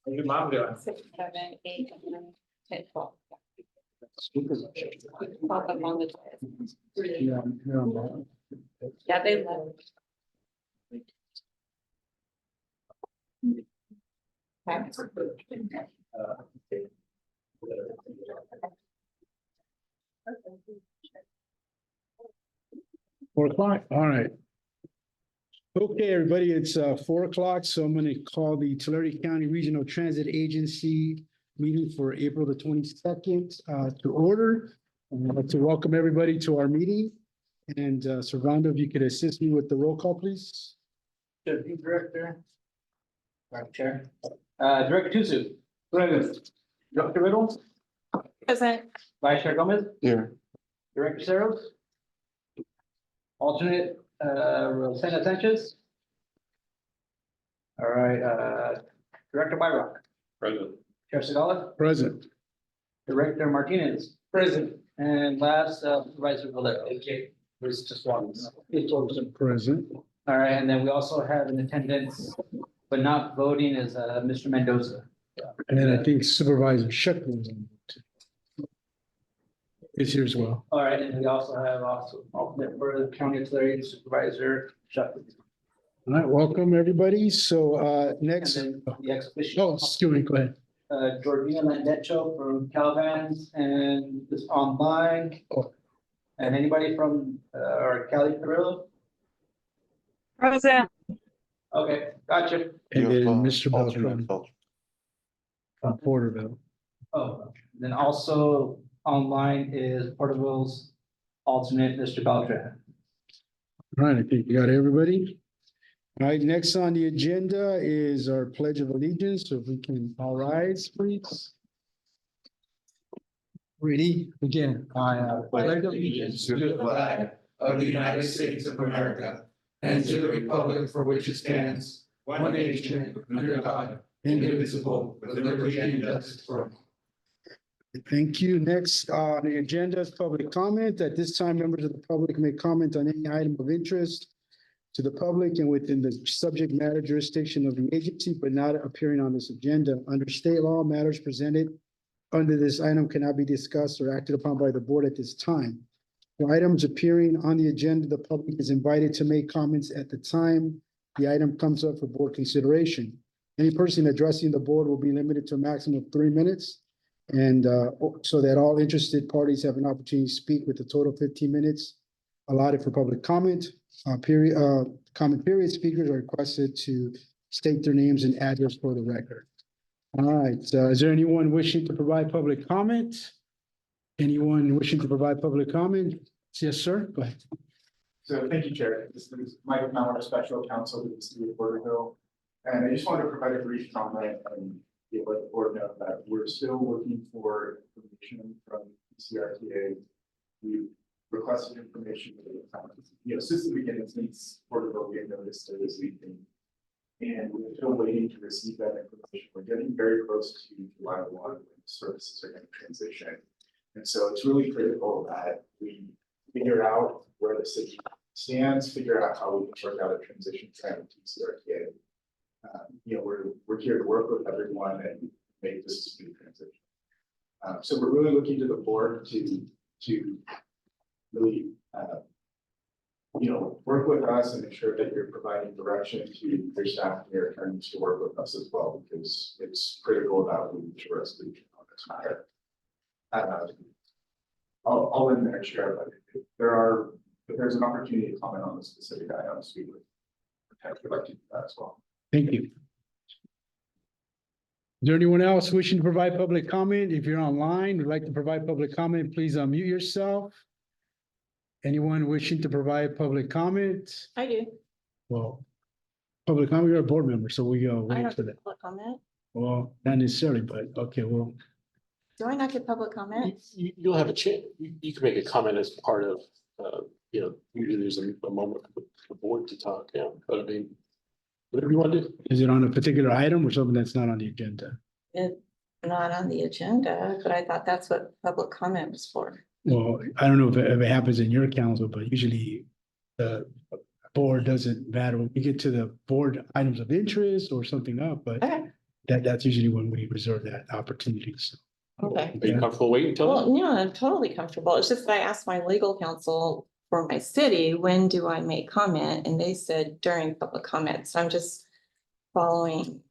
Your mom doing? 6, 7, 8, 9, 10, 12. Pop up on the. Yeah, they love. Four o'clock, all right. Okay, everybody, it's 4 o'clock, so I'm gonna call the Tulare County Regional Transit Agency meeting for April the 22nd to order. And I'd like to welcome everybody to our meeting. And Servando, if you could assist me with the roll call, please. Director. Madam Chair. Director Tusu. Present. Dr. Riddle. Present. Vice Chair Gomez. Here. Director Saros. Alternate, Rosena Sanchez. All right, Director Byrock. Present. Chair Segala. Present. Director Martinez. Present. And last, Supervisor Valero. Okay. There's just one. Present. All right, and then we also have in attendance, but not voting is, Mr. Mendoza. And then I think Supervisor Sheckler is here as well. All right, and we also have alternate for the County Auxiliary Supervisor Shepherd. All right, welcome, everybody. So next, And then the ex officio, excuse me, go ahead. Georgina Landecho from Calvans and this online. Oh. And anybody from, or Cali Perillo? Present. Okay, gotcha. And then Mr. Beltran from Porterville. Oh, then also online is Porterville's alternate, Mr. Beltran. All right, I think you got everybody. All right, next on the agenda is our Pledge of Allegiance. So if we can all rise, please. Ready? Again. I pledge allegiance to the flag of the United States of America and to the republic for which it stands, one nation, under God, indivisible, with liberty and justice for all. Thank you. Next on the agenda is public comment. At this time, members of the public may comment on any item of interest to the public and within the subject matter jurisdiction of the agency, but not appearing on this agenda. Under state law, matters presented under this item cannot be discussed or acted upon by the board at this time. For items appearing on the agenda, the public is invited to make comments at the time the item comes up for board consideration. Any person addressing the board will be limited to a maximum of 3 minutes. And so that all interested parties have an opportunity to speak with a total of 15 minutes allotted for public comment. Comment period. Speakers are requested to state their names and address for the record. All right, is there anyone wishing to provide public comment? Anyone wishing to provide public comment? Yes, sir, go ahead. So thank you, Chair. This is Mike Mallard, Special Counsel to the City of Porterville. And I just wanted to provide a brief comment and let the board know that we're still looking for information from TCRTA. We requested information, since the beginning, since Porterville gave notice to this evening. And we're still waiting to receive that information. We're getting very close to July 1 when the services are going to transition. And so it's really critical that we figure out where the city stands, figure out how we can work out a transition plan with TCRTA. We're here to work with everyone and make this a smooth transition. So we're really looking to the board to really, work with us and ensure that you're providing direction to your staff and your attorneys to work with us as well, because it's critical that we reach a resolution on this matter. I'll end there, Chair, but if there's an opportunity to comment on the specific items, we would potentially like to do that as well. Thank you. Is there anyone else wishing to provide public comment? If you're online, would like to provide public comment, please unmute yourself. Anyone wishing to provide public comment? I do. Well, public comment, you're a board member, so we go I wait don't for get that. public comment. Well, not necessarily, but okay, well, Do I not get public comment? You'll have a chance, you can make a comment as part of, usually there's a moment for the board to talk, yeah, but I mean, whatever you want to do. is it on a particular item or something that's not on the agenda? It's not on the agenda, but I thought that's what public comment was for. Well, I don't know if it happens in your council, but usually the board doesn't matter. When we get to the board items of interest or something up, but Okay. that's usually when we reserve that opportunity. So, Okay. Are you comfortable waiting until then? Well, yeah, I'm totally comfortable. It's just that I asked my legal counsel for my city, when do I make comment? And they said during public comment. So I'm just following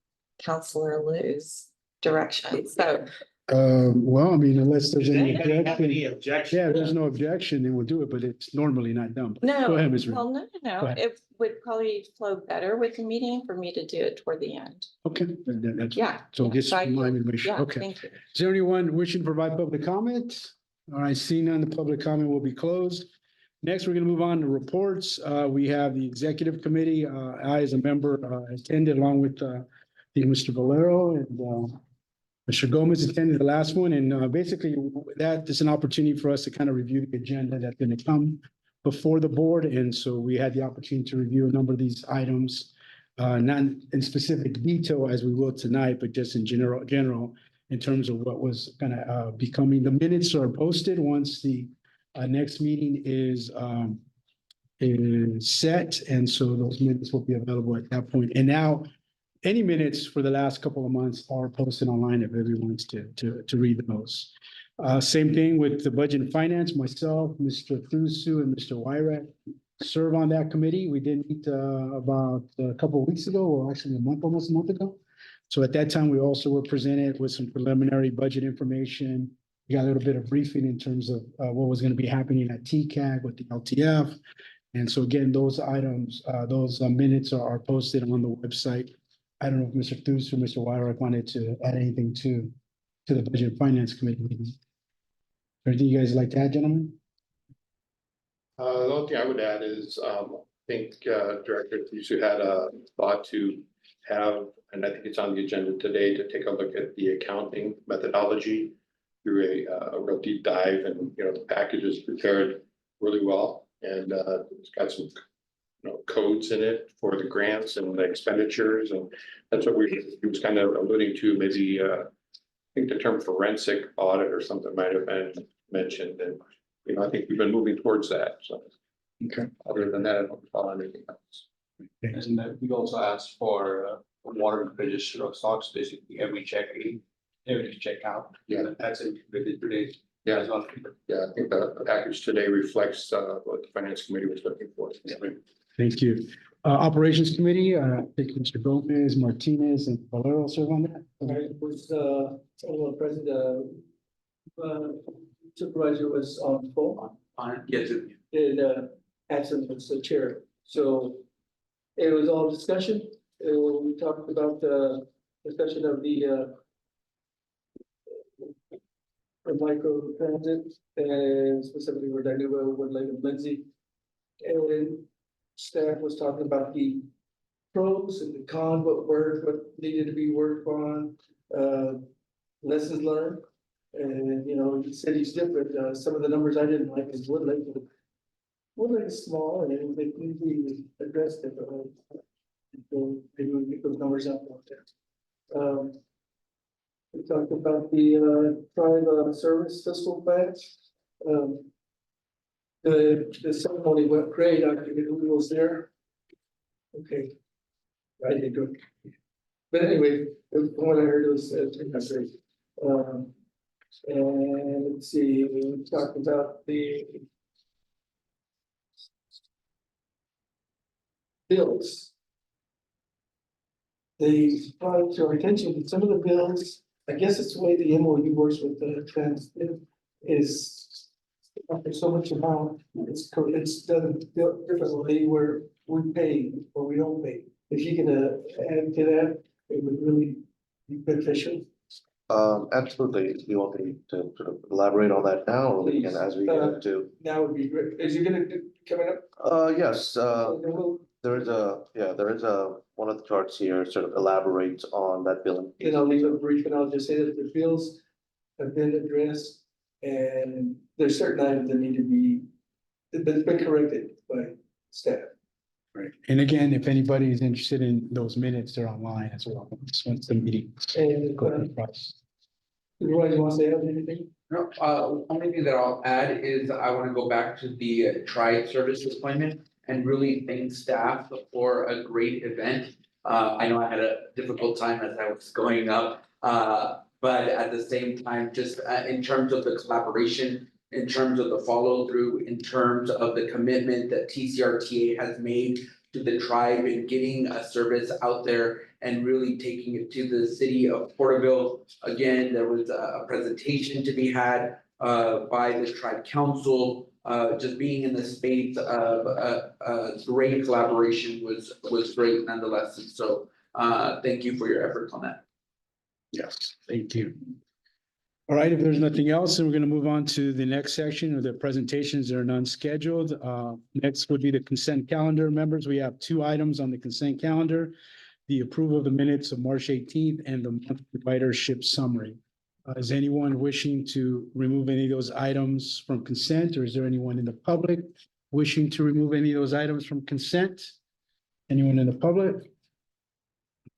Counselor Lou's direction. So, well, I mean, unless there's any objection. objection? Yeah, if there's no objection, then we'll do it, but it's normally not done. Go ahead, Ms. Reed. well, no. Go ahead. It would probably flow better with the meeting for me to do it toward the end. Okay, that's, Yeah. so yeah, just I- remind me to make sure, Yeah, okay. thank you. Is there anyone wishing to provide public comment? All right, seeing none, the public comment will be closed. Next, we're gonna move on to reports. We have the executive committee. I, as a member, attended along with Mr. Valero and Mr. Gomez attended the last one, and basically that is an opportunity for us to kind of review the agenda that's gonna come before the board, and so we had the opportunity to review a number of these items, not in specific detail as we will tonight, but just in general, in terms of what was gonna be coming. The minutes are posted once the next meeting is set, and so those minutes will be available at that point. And now, any minutes for the last couple of months are posted online if everyone wants to read those. Same thing with the budget and finance, myself, Mr. Thusu and Mr. Wyrack serve on that committee. We did meet about a couple of weeks ago, or actually almost a month ago. So at that time, we also were presented with some preliminary budget information. We got a little bit of briefing in terms of what was going to be happening at TCAG with the LTF. And so again, those items, those minutes are posted on the website. I don't know if Mr. Thusu or Mr. Wyrick wanted to add anything to the Budget and Finance Committee meeting. Anything you guys like to add, gentlemen? The only thing I would add is, I think Director Thusu had a thought to have, and I think it's on the agenda today, to take a look at the accounting methodology through a real deep dive, and the package is prepared really well, and it's got some codes in it for the grants and the expenditures, and that's what he was kind of alluding to. Maybe I think the term forensic audit or something might have been mentioned, and I think we've been moving towards that. So Okay. other than that, I don't recall anything else. And we also asked for water register of stocks, basically every check out. Yeah. That's it, today. Yeah. As well. Yeah, I think the package today reflects what the Finance Committee was looking for. Thank you. Operations Committee, I think Mr. Gomez, Martinez, and Valero serve on that. It was, President, Supervisor was on phone, Yes. and, absent was the chair, so it was all discussion. We talked about the discussion of the micro transit, and specifically where Dinuba, Woodland, and Lindsay. And staff was talking about the pros and the cons, what needed to be worked on, lessons learned. And, the city's different. Some of the numbers I didn't like is Woodland. Woodland is small and they can be addressed differently. So maybe we get those numbers up out there. We talked about the private service fiscal plans. The ceremony went great. I forget who was there. Okay. I did good. But anyway, from what I heard, it was great. And let's see, we talked about the bills. They brought to our attention that some of the bills, I guess it's the way the MOU works with the transit is after so much amount, it's done differently where we pay or we don't pay. If you can add to that, it would really be beneficial. Absolutely. Do you want me to sort of elaborate on that now, or we can, as we get into? Now would be great. Is you gonna do coming up? Yes, Then we'll- there is one of the charts here sort of elaborates on that billing. Then I'll leave it brief and I'll just say that the bills have been addressed and there's certain items that need to be, that's been corrected by staff. Right. And again, if anybody is interested in those minutes, they're online as well. Once the meeting. And Go ahead, Bryce. Roy, you want to say anything? No, only thing that I'll add is I want to go back to the Triad service deployment and really thank staff for a great event. I know I had a difficult time as I was going up. But at the same time, just in terms of the collaboration, in terms of the follow through, in terms of the commitment that TCRTA has made to the tribe and getting a service out there and really taking it to the city of Porterville. Again, there was a presentation to be had by the tribe council. Just being in the space of great collaboration was great nonetheless. And so thank you for your efforts on that. Yes, thank you. All right, if there's nothing else, then we're going to move on to the next section of the presentations. There are none scheduled. Next would be the consent calendar. Members, we have 2 items on the consent calendar. The approval of the minutes of March 18th and the monthly ridership summary. Is anyone wishing to remove any of those items from consent, or is there anyone in the public wishing to remove any of those items from consent? Anyone in the public?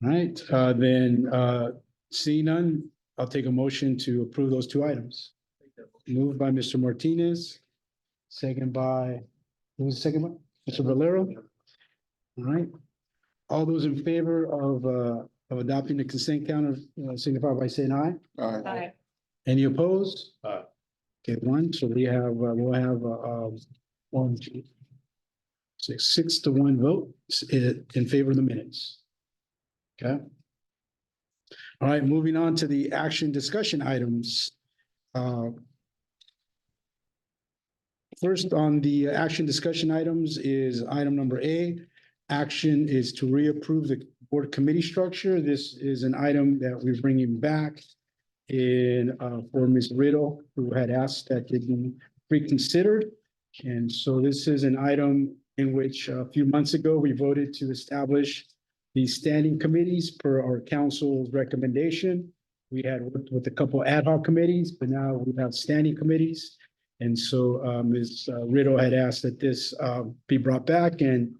All right, seeing none, I'll take a motion to approve those 2 items. Moved by Mr. Martinez, second by, who was the second one? Mr. Valero? All right. All those in favor of adopting the consent calendar, signify by saying aye. Aye. Any opposed? Aye. Okay, 1, so we have, we'll have, 1, 2, 6 to 1 vote in favor of the minutes. Okay. All right, moving on to the action discussion items. First on the action discussion items is item number A. Action is to reapprove the board committee structure. This is an item that we're bringing back for Ms. Riddle, who had asked that it be reconsidered. And so this is an item in which a few months ago, we voted to establish these standing committees per our council's recommendation. We had worked with a couple ad hoc committees, but now we have standing committees. And so Ms. Riddle had asked that this be brought back, and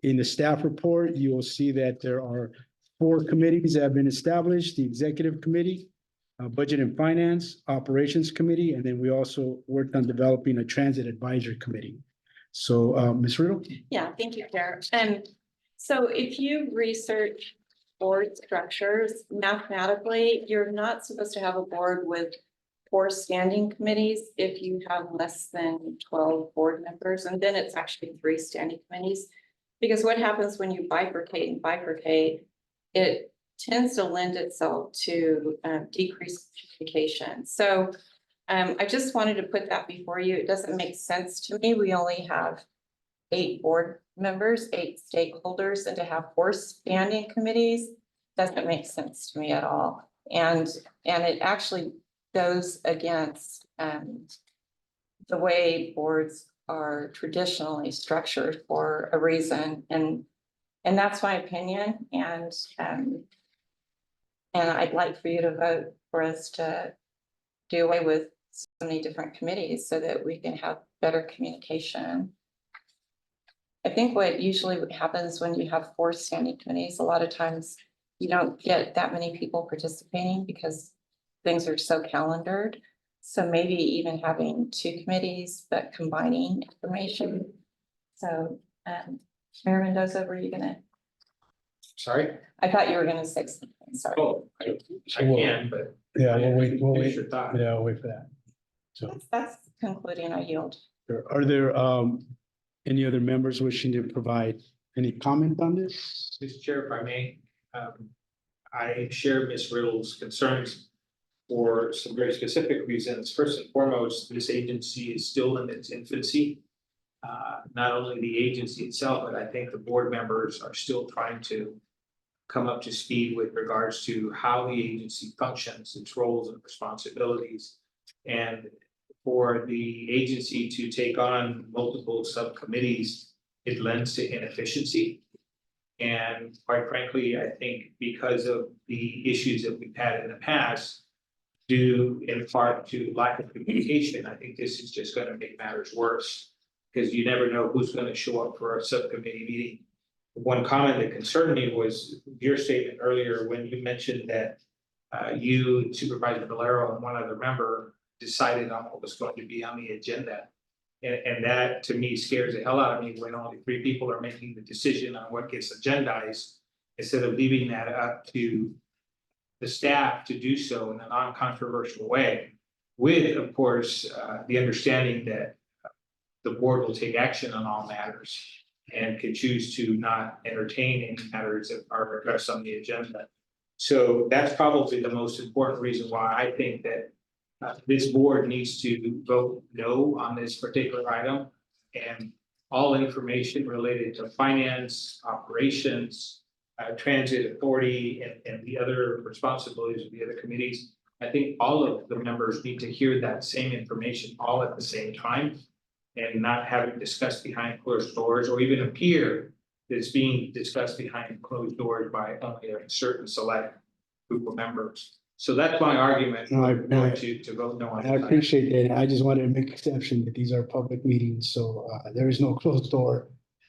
in the staff report, you will see that there are 4 committees that have been established: the executive committee, budget and finance, operations committee, and then we also worked on developing a transit advisory committee. So Ms. Riddle? Yeah, thank you, Chair. So if you research board structures, mathematically, you're not supposed to have a board with 4 standing committees if you have less than 12 board members, and then it's actually 3 standing committees. Because what happens when you bifurcate, it tends to lend itself to decreased communication. So I just wanted to put that before you. It doesn't make sense to me. We only have 8 board members, 8 stakeholders, and to have 4 standing committees doesn't make sense to me at all. And it actually goes against the way boards are traditionally structured for a reason, and that's my opinion. And I'd like for you to vote for us to do away with so many different committees so that we can have better communication. I think what usually happens when you have 4 standing committees, a lot of times you don't get that many people participating because things are so calendared. So maybe even having 2 committees, but combining information. So, Mayor Mendoza, were you gonna? Sorry? I thought you were gonna say something, sorry. Oh, I can, but. Yeah, we'll wait, Finish your thought. yeah, we'll wait for that. So That's concluding, I yield. are there any other members wishing to provide any comment on this? Mr. Chair, if I may, I share Ms. Riddle's concerns for some very specific reasons. First and foremost, this agency is still in its infancy. Not only the agency itself, but I think the board members are still trying to come up to speed with regards to how the agency functions, its roles and responsibilities. And for the agency to take on multiple subcommittees, it lends to inefficiency. And quite frankly, I think because of the issues that we've had in the past, due in part to lack of communication, I think this is just going to make matters worse, because you never know who's going to show up for a subcommittee meeting. One comment that concerned me was your statement earlier when you mentioned that you, Supervisor Valero, and one other member decided on what was going to be on the agenda. And that to me scares the hell out of me when only 3 people are making the decision on what gets agendized. instead of leaving that up to the staff to do so in a non-controversial way, with, of course, the understanding that the board will take action on all matters and can choose to not entertain any matters that are addressed on the agenda. So that's probably the most important reason why I think that this board needs to vote no on this particular item. And all information related to finance, operations, transit authority, and the other responsibilities of the other committees. I think all of the members need to hear that same information all at the same time. And not have it discussed behind closed doors, or even appear that it's being discussed behind closed doors by only a certain select group of members. So that's my argument No, to vote no on. I appreciate that. I just wanted to make exception that these are public meetings, so there is no closed door.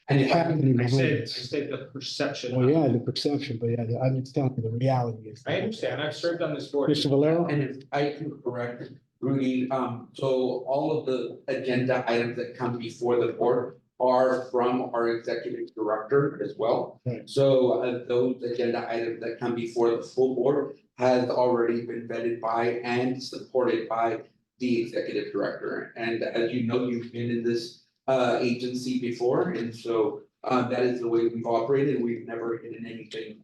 And happening I behind said us. the perception. Well, yeah, the perception, but yeah, I'm just telling you the reality is. I understand. I've served on this board. Mr. Valero? And if I can correct Rudy, so all of the agenda items that come before the board are from our executive director as well. Right. So those agenda items that come before the full board has already been vetted by and supported by the executive director. And as you know, you've been in this agency before, and so that is the way we've operated. We've never hidden anything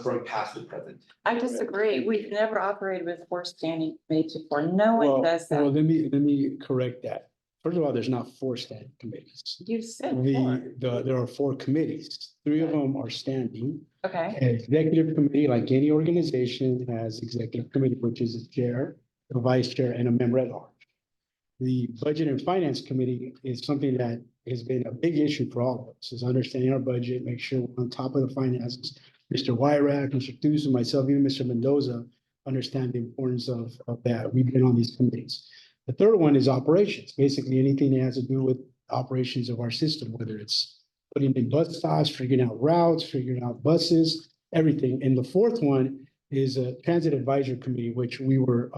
from past to present. I disagree. We've never operated with four standing committees before. No Well, one does well, that. let me correct that. First of all, there's not four standing committees. You said four. There are four committees. Three of them are standing. Okay, An executive committee, like any organization, has executive committee, which is a chair, a vice chair, and a member at large. The budget and finance committee is something that has been a big issue for all of us, is understanding our budget, make sure we're on top of the finances. Mr. Wyrack, Mr. Thuso, myself, even Mr. Mendoza understand the importance of that. We've been on these committees. The third one is operations, basically anything that has to do with operations of our system, whether it's putting in bus stops, figuring out routes, figuring out buses, everything. And the fourth one is a transit advisory committee, which we were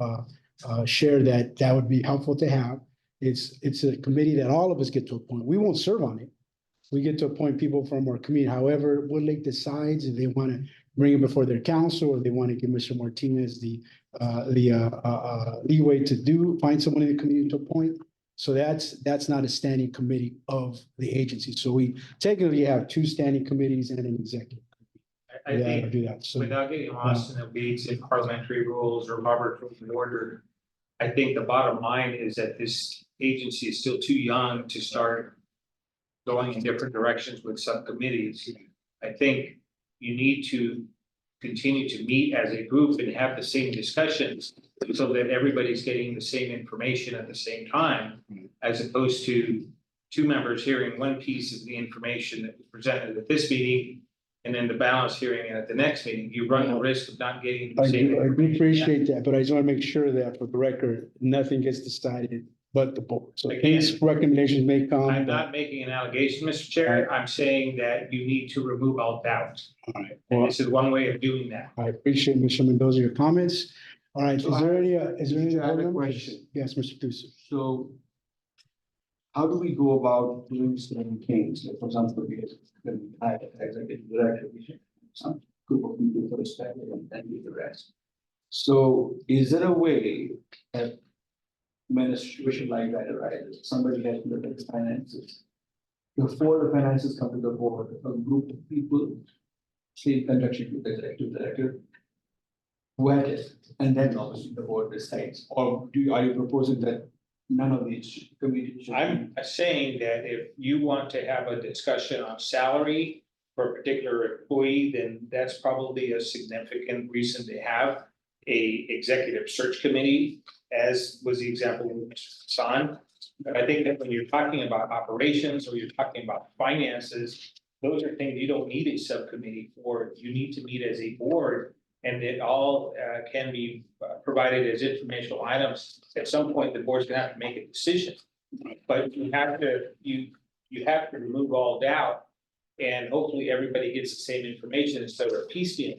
shared that would be helpful to have. It's a committee that all of us get to appoint. We won't serve on it. We get to appoint people from our community. However, Woodlake decides if they want to bring it before their council, or they want to give Mr. Martinez the leeway to find someone in the community to appoint. So that's not a standing committee of the agency. So we technically have two standing committees and an executive. I think do that. So without getting lost in the weeds in parliamentary rules or Robert Rules of Order, I think the bottom line is that this agency is still too young to start going in different directions with subcommittees. I think you need to continue to meet as a group and have the same discussions so that everybody's getting the same information at the same time, as opposed to two members hearing one piece of the information that was presented at this meeting and then the balance hearing it at the next meeting. You run the risk of not getting the I same. do information. appreciate that, but I just want to make sure that for the record, nothing gets decided but the board. So Again, these recommendations may come. I'm not making an allegation, Mr. Chair. I'm saying that you need to remove all doubt. All right. And Well, this is one way of doing that. I appreciate Mr. Mendoza, your comments. All right, So is there any, I have a board members? question. Yes, Mr. Thuso. So how do we go about doing certain things? Like, for example, we have executive director, we have some group of people for respect and then we the rest. So is there a way that when a situation like that arises, somebody has to look at the finances? Before the finances come to the board, a group of people, say in conjunction with the executive director, wet it, and then obviously the board decides, or are you proposing that none of these committees should? I'm saying that if you want to have a discussion on salary for a particular employee, then that's probably a significant reason to have a executive search committee, as was the example with Mr. Hassan. But I think that when you're talking about operations or you're talking about finances, those are things you don't need a subcommittee for. You need to meet as a board, and it all can be provided as informational items. At some point, the board's gonna have to make a decision. But you have to remove all doubt, and hopefully everybody gets the same information instead of piecemeal.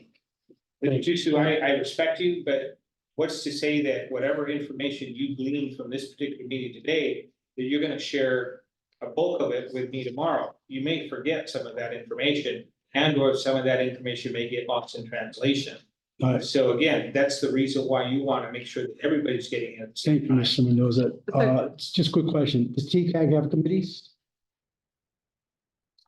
But Jusu, I respect you, but what's to say that whatever information you glean from this particular meeting today, that you're gonna share a bulk of it with me tomorrow? You may forget some of that information, and or some of that information may get lost in translation. Right. So again, that's the reason why you want to make sure that everybody's getting it. at the same Thank you, time. Mr. Mendoza. Just a quick question. Does TCAG have committees?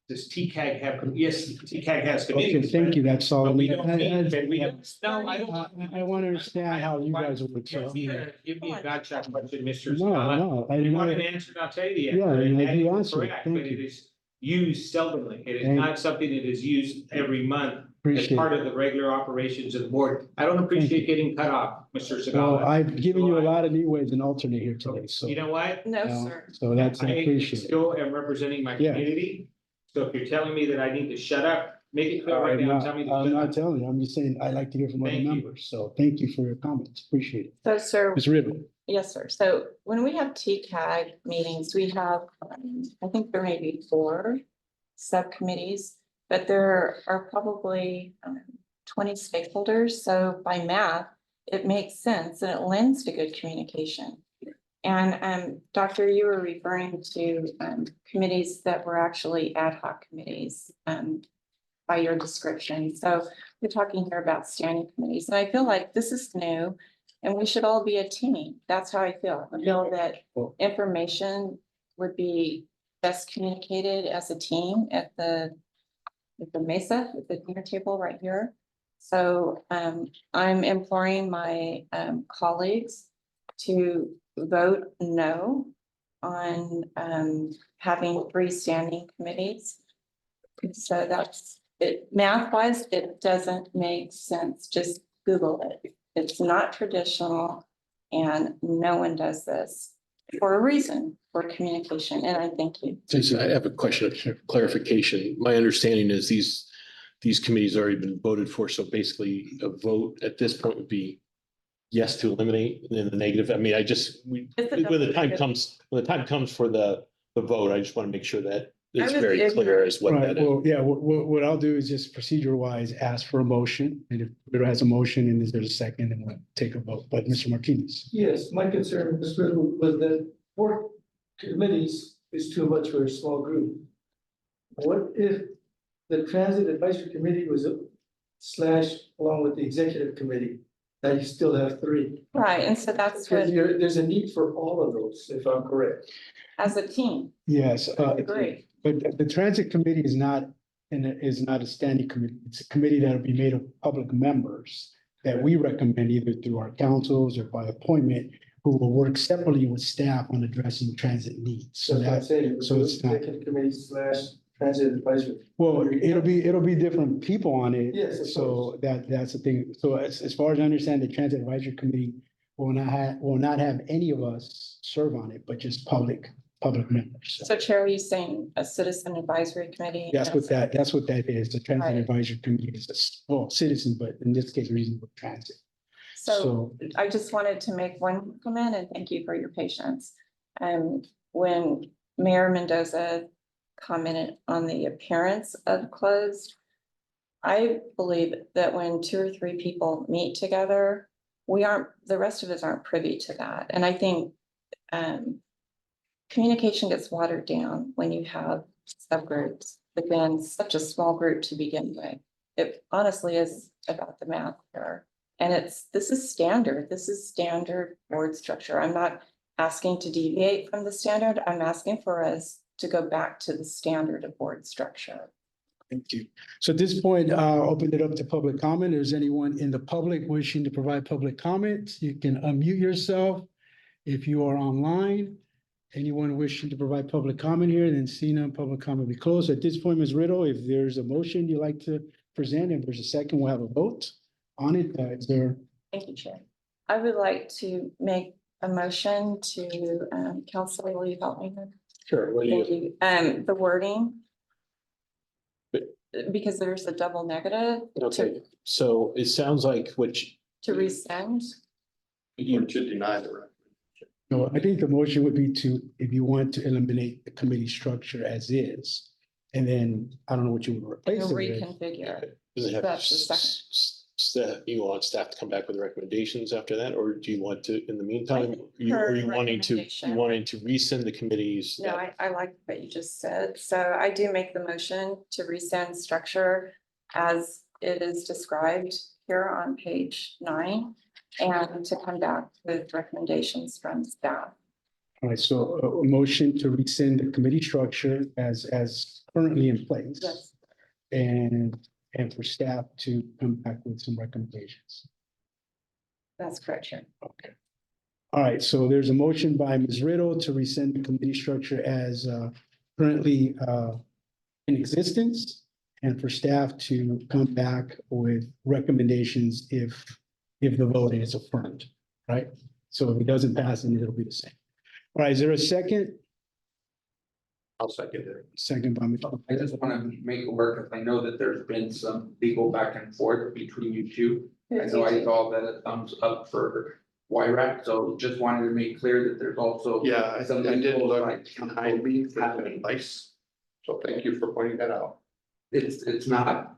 Does TCAG have, yes, TCAG has Okay, committees. thank you. That's all. But we don't I- meet, I- but we don't, no, I don't. I want to understand how you guys work, so. Give me a gotcha question, Mr. No, Scott. no, I If you didn't want know. an answer, I'll tell you the Yeah, answer. and I that do is answer it. correct, Thank but you. it is used seldomly. It is Thank- not something that is used every month as Appreciate part it. of the regular operations of the board. I don't appreciate getting cut off, Mr. Well, Sagala. I've given you a lot of leeway as an alternate here today, so. You know what? No, you know, sir. So that's, I I appreciate it. still am representing my Yeah. community. So if you're telling me that I need to shut up, make it clear right I'm now, not, tell me to I'm shut not up. telling you, I'm just saying, I like to hear from other Thank you. members, so thank you for your comments, appreciate it. So, sir, Ms. Riddle, yes, sir. So when we have TCAG meetings, we have, I think there may be 4 subcommittees, but there are probably 20 stakeholders. So by math, it makes sense and it lends to good communication. And Doctor, you were referring to committees that were actually ad hoc committees by your description. So we're talking here about standing committees, and I feel like this is new and we should all be a team. That's how I feel. I feel that information would be best communicated as a team at the mesa, at the dinner table right here. So I'm imploring my colleagues to vote no on having 3 standing committees. So that's it. Math wise, it doesn't make sense. Just Google it. It's not traditional and no one does this for a reason, for communication. And I thank you. Jason, I have a question of clarification. My understanding is these committees already been voted for, so basically a vote at this point would be yes to eliminate, and then the negative. I mean, It's a when double the time negative. comes for the vote, I just want to make sure that it's I was very clear ignorant. as what right, that is. well, yeah, what I'll do is just procedure wise, ask for a motion, and if there has a motion and is there a second, then we'll take a vote, but Mr. Martinez. Yes, my concern, Mr. Riddle, was that 4 committees is too much for a small group. What if the Transit Advisory Committee was / along with the Executive Committee? Now you still have 3. Right, and so that's Because what, there's a need for all of those, if I'm correct. as a team, Yes, I agree. but the transit committee is not, is not a standing committee. It's a committee that'll be made of public members that we recommend either through our councils or by appointment, who will work separately with staff on addressing transit needs. So So that's, that's it. so it's not- Executive Committee / Transit Advisory. well, it'll be different people on it. Yes, of So that's the thing. So as far as I understand, the transit advisory committee will not have any of us serve on it, but just public members. So Chair, are you saying a citizen advisory committee? That's what that is. The transit Right. advisory committee is citizen, but in this case, reasonable transit. So I just wanted to make one comment and thank you for your patience. When Mayor Mendoza commented on the appearance of closed, I believe that when 2 or 3 people meet together, the rest of us aren't privy to that. And I think communication gets watered down when you have subgroups within such a small group to begin with. It honestly is about the math here. And this is standard board structure. I'm not asking to deviate from the standard. I'm asking for us to go back to the standard of board structure. Thank you. So at this point, I'll open it up to public comment. Is anyone in the public wishing to provide public comment? You can unmute yourself if you are online. Anyone wishing to provide public comment here, then seeing none, public comment will be closed. At this point, Ms. Riddle, if there's a motion you'd like to present, if there's a second, we'll have a vote on it. Is there? Thank you, Chair. I would like to make a motion to, Counselor, will you help me? Sure. What do Thank you, you. The wording. But- Because there's a double negative okay, so it sounds like to rescind. you, To deny the recommendation. No, I think the motion would be to, if you want to eliminate the committee structure as is, and then I don't know what you would replace And it with. reconfigure. does it have That's the second. staff, you want staff to come back with recommendations after that, or do you want to, in the meantime, are you wanting to rescind the committees? No, I like what you just said. So I do make the motion to rescind structure as it is described here on page 9, and to come back with recommendations from staff. All right, so a motion to rescind the committee structure as currently in place. Yes. And for staff to come back with some recommendations. That's correct, Chair. Okay. All right, so there's a motion by Ms. Riddle to rescind the committee structure as currently in existence, and for staff to come back with recommendations if the vote is affirmed, right? So if it doesn't pass, then it'll be the same. All right, is there a second? I'll second it. Second by Mr. I just want to make it work, because I know that there's been some legal back and forth between you two. I know I saw that a thumbs up for YRAC, so just wanted to make clear that there's also. Yeah, I some did legal look like, behind me for the advice. So thank you for pointing that out. It's not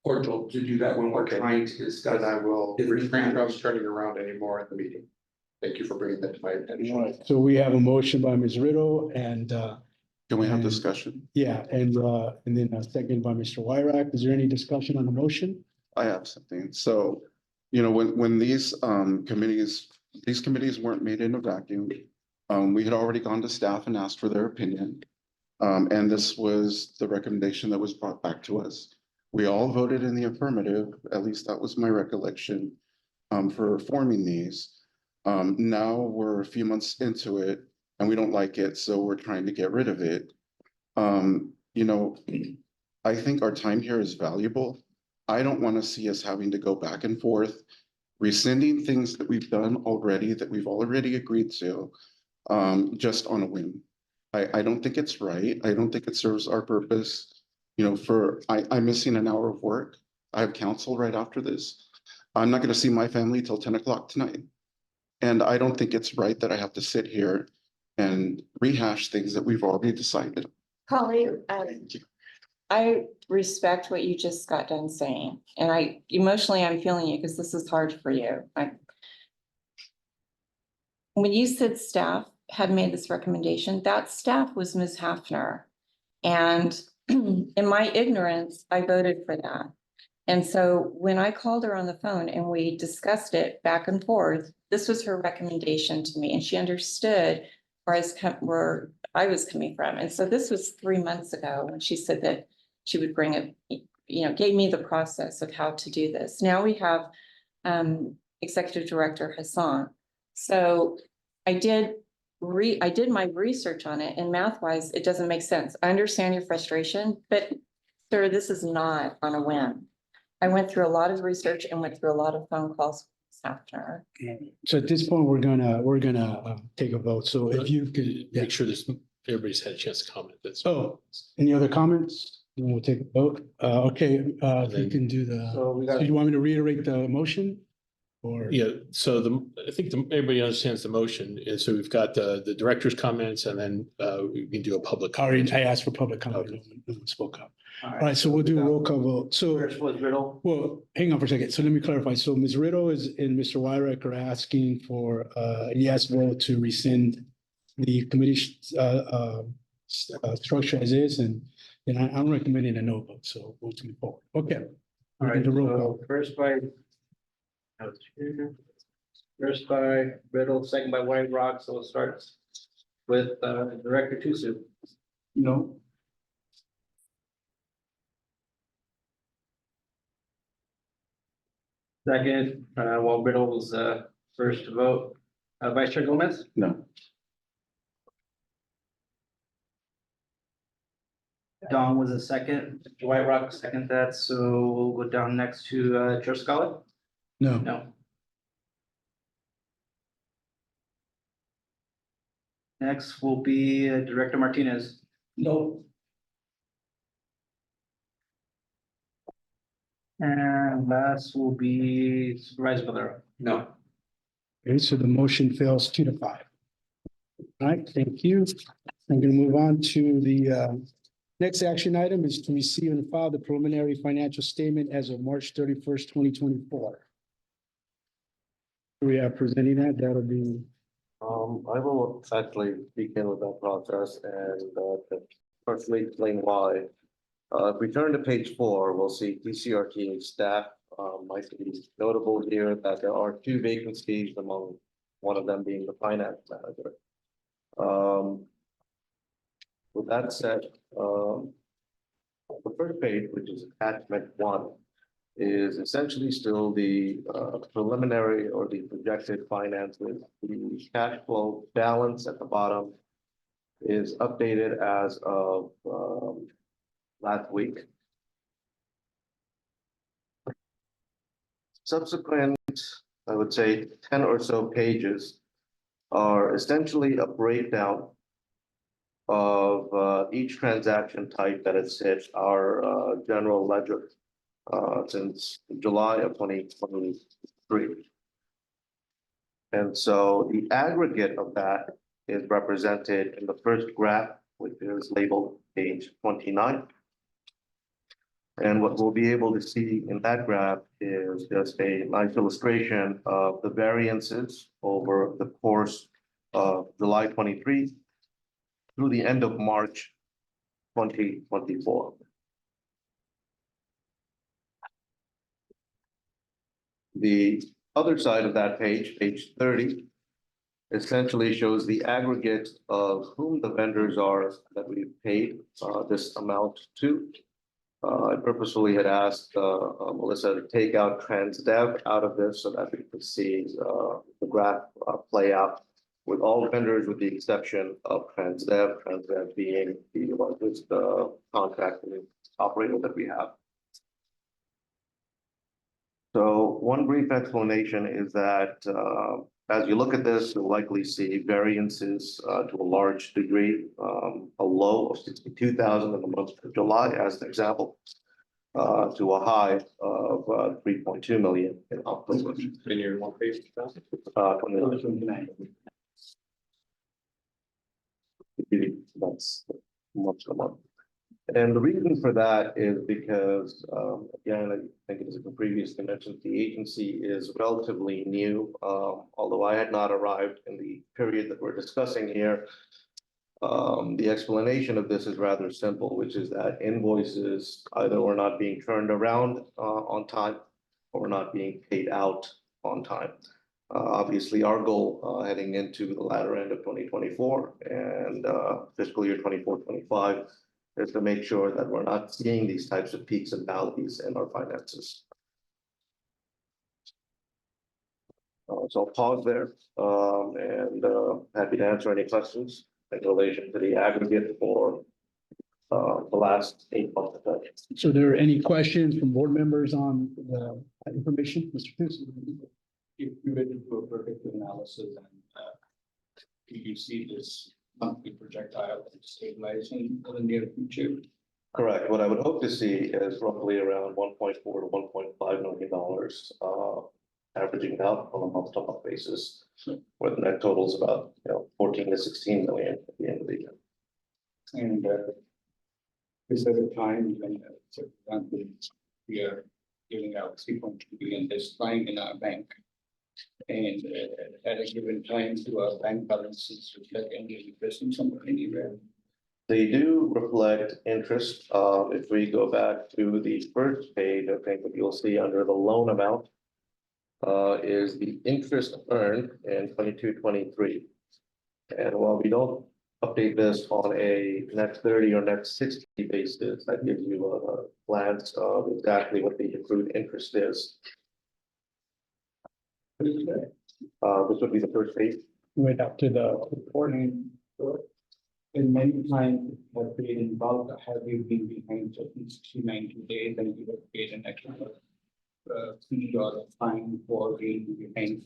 cordial to do that when we're Okay. trying to discuss. And I will Different refrain from matters. turning around anymore at the meeting. Thank you for bringing that to my All attention. right, so we have a motion by Ms. Riddle and Can we have And- discussion? yeah, and then a second by Mr. Wyrack. Is there any discussion on the motion? I have something. So, you know, when these committees weren't made in a vacuum. We had already gone to staff and asked for their opinion. And this was the recommendation that was brought back to us. We all voted in the affirmative, at least that was my recollection, for forming these. Now we're a few months into it and we don't like it, so we're trying to get rid of it. You know, I think our time here is valuable. I don't want to see us having to go back and forth, rescinding things that we've done already, that we've already agreed to, just on a whim. I don't think it's right. I don't think it serves our purpose. You know, I'm missing an hour of work. I have counsel right after this. I'm not going to see my family till 10 o'clock tonight. And I don't think it's right that I have to sit here and rehash things that we've already decided. Holly, Thank you. I respect what you just got done saying, and I'm feeling you because this is hard for you. When you said staff had made this recommendation, that staff was Ms. Hafner. And in my ignorance, I voted for that. And so when I called her on the phone and we discussed it back and forth, this was her recommendation to me, and she understood where I was coming from. And so this was 3 months ago when she said that she would bring it, gave me the process of how to do this. Now we have Executive Director Hassan. So I did my research on it, and math-wise, it doesn't make sense. I understand your frustration, but sir, this is not on a whim. I went through a lot of research and went through a lot of phone calls after. So at this point, we're gonna take a vote. So if you could, Make sure everybody's had a chance to comment. That's. oh, any other comments? Then we'll take a vote. Okay, if you can do the, So we so got, you want me to reiterate the motion? Or? Yeah, so I think everybody understands the motion, and so we've got the director's comments, and then we can do a public. Already, I asked for public comment. No one spoke up. All right, so we'll do a roll call vote. So, first was Riddle. well, hang on for a second. So let me clarify. So Ms. Riddle and Mr. Wyrick are asking for a yes vote to rescind the committee structure as is, and I'm recommending a no vote. So we'll move forward. Okay. All right, The roll call. so first by Riddle, second by White Rock, so we'll start with Director Tusu. No. Second, while Riddle was first to vote, Vice Chair Gomez, No. Don was a second, White Rock second that, so we'll go down next to Chair Scarlett. No. No. Next will be Director Martinez. No. And last will be Supervisor Valero. No. Okay, so the motion fails 2-5. All right, thank you. I'm gonna move on to the next action item is to receive and file the preliminary financial statement as of March 31st, 2024. We are presenting that, that'll be, I will actually begin with that process and personally explain why If we turn to page 4, we'll see TCRTA staff. Might be notable here that there are 2 vacancies, among one of them being the finance manager. With that said, the first page, which is attachment 1, is essentially still the preliminary or the projected finances. The cash flow balance at the bottom is updated as of last week. Subsequent, I would say 10 or so pages are essentially a breakdown of each transaction type that has hit our general ledger since July of 2023. And so the aggregate of that is represented in the first graph, which is labeled page 29. And what we'll be able to see in that graph is just a nice illustration of the variances over the course of July 23 through the end of March 2024. The other side of that page, page 30, essentially shows the aggregate of whom the vendors are that we've paid this amount to. I purposefully had asked Melissa to take out TransDev out of this so that we could see the graph play out with all vendors with the exception of TransDev, TransDev being the largest contracting operator that we have. So one brief explanation is that as you look at this, you'll likely see variances to a large degree, a low of 62,000 in the month of July as an example, to a high of 3.2 million in October. In your one page. 29. That's month to month. And the reason for that is because, again, I think it is previously mentioned, the agency is relatively new. Although I had not arrived in the period that we're discussing here. The explanation of this is rather simple, which is that invoices either were not being turned around on time or not being paid out on time. Obviously, our goal heading into the latter end of 2024 and fiscal year 24-25 is to make sure that we're not seeing these types of peaks and valleys in our finances. So I'll pause there and happy to answer any questions in relation to the aggregate for the last 8 months. So there are any questions from board members on the information, Mr. Cruz? If you were to do a predictive analysis and do you see this monthly projectile stabilizing in the near future? Correct. What I would hope to see is roughly around 1.4 to 1.5 million dollars, averaging out on a month-to-month basis, where the net total is about 14 to 16 million at the end of the year. And is there a time when, for example, we are giving out 3.2 billion that's lying in our bank, and at a given time, do our bank balances reflect any investment somewhere anywhere? They do reflect interest. If we go back to the first page, I think what you'll see under the loan amount is the interest earned in 22-23. And while we don't update this on a next 30 or next 60 basis, that gives you a glance of exactly what the accrued interest is. This would be the first page. Right up to the Reporting, in many times have paid in bulk, have you been behind at least 90 days and you have paid an extra fee or a fine for being behind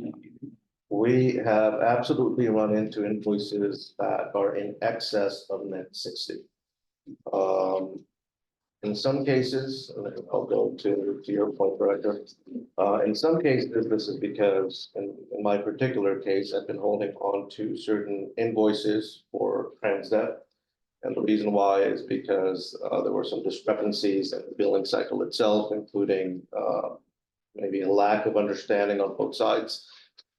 60-90 days? We have absolutely run into invoices that are in excess of net 60. In some cases, and I'll go to your point, Director. In some cases, this is because in my particular case, I've been holding on to certain invoices for TransDev. And the reason why is because there were some discrepancies in the billing cycle itself, including maybe a lack of understanding on both sides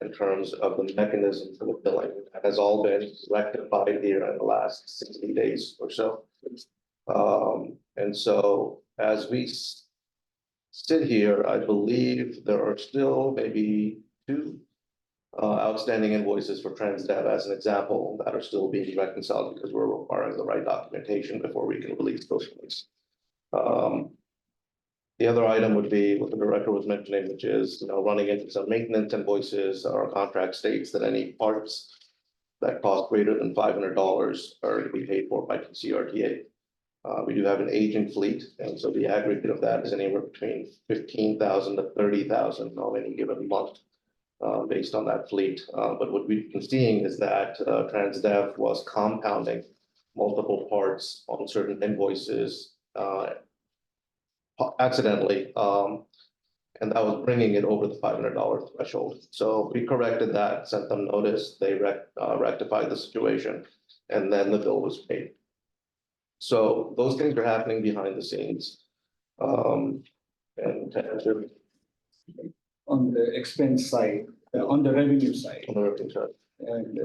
in terms of the mechanism for the billing. That has all been rectified here in the last 60 days or so. And so as we sit here, I believe there are still maybe two outstanding invoices for TransDev as an example that are still being reconciled because we're requiring the right documentation before we can release those funds. The other item would be what the director was mentioning, which is, running into some maintenance invoices. Our contract states that any parts that cost greater than $500 are to be paid for by TCRTA. We do have an aging fleet, and so the aggregate of that is anywhere between 15,000 to 30,000 on any given month, based on that fleet. But what we've been seeing is that TransDev was compounding multiple parts on certain invoices accidentally, and that was bringing it over the $500 threshold. So we corrected that, sent them notice, they rectified the situation, and then the bill was paid. So those things are happening behind the scenes. And to answer On the expense side, on the revenue side, on the revenue side. and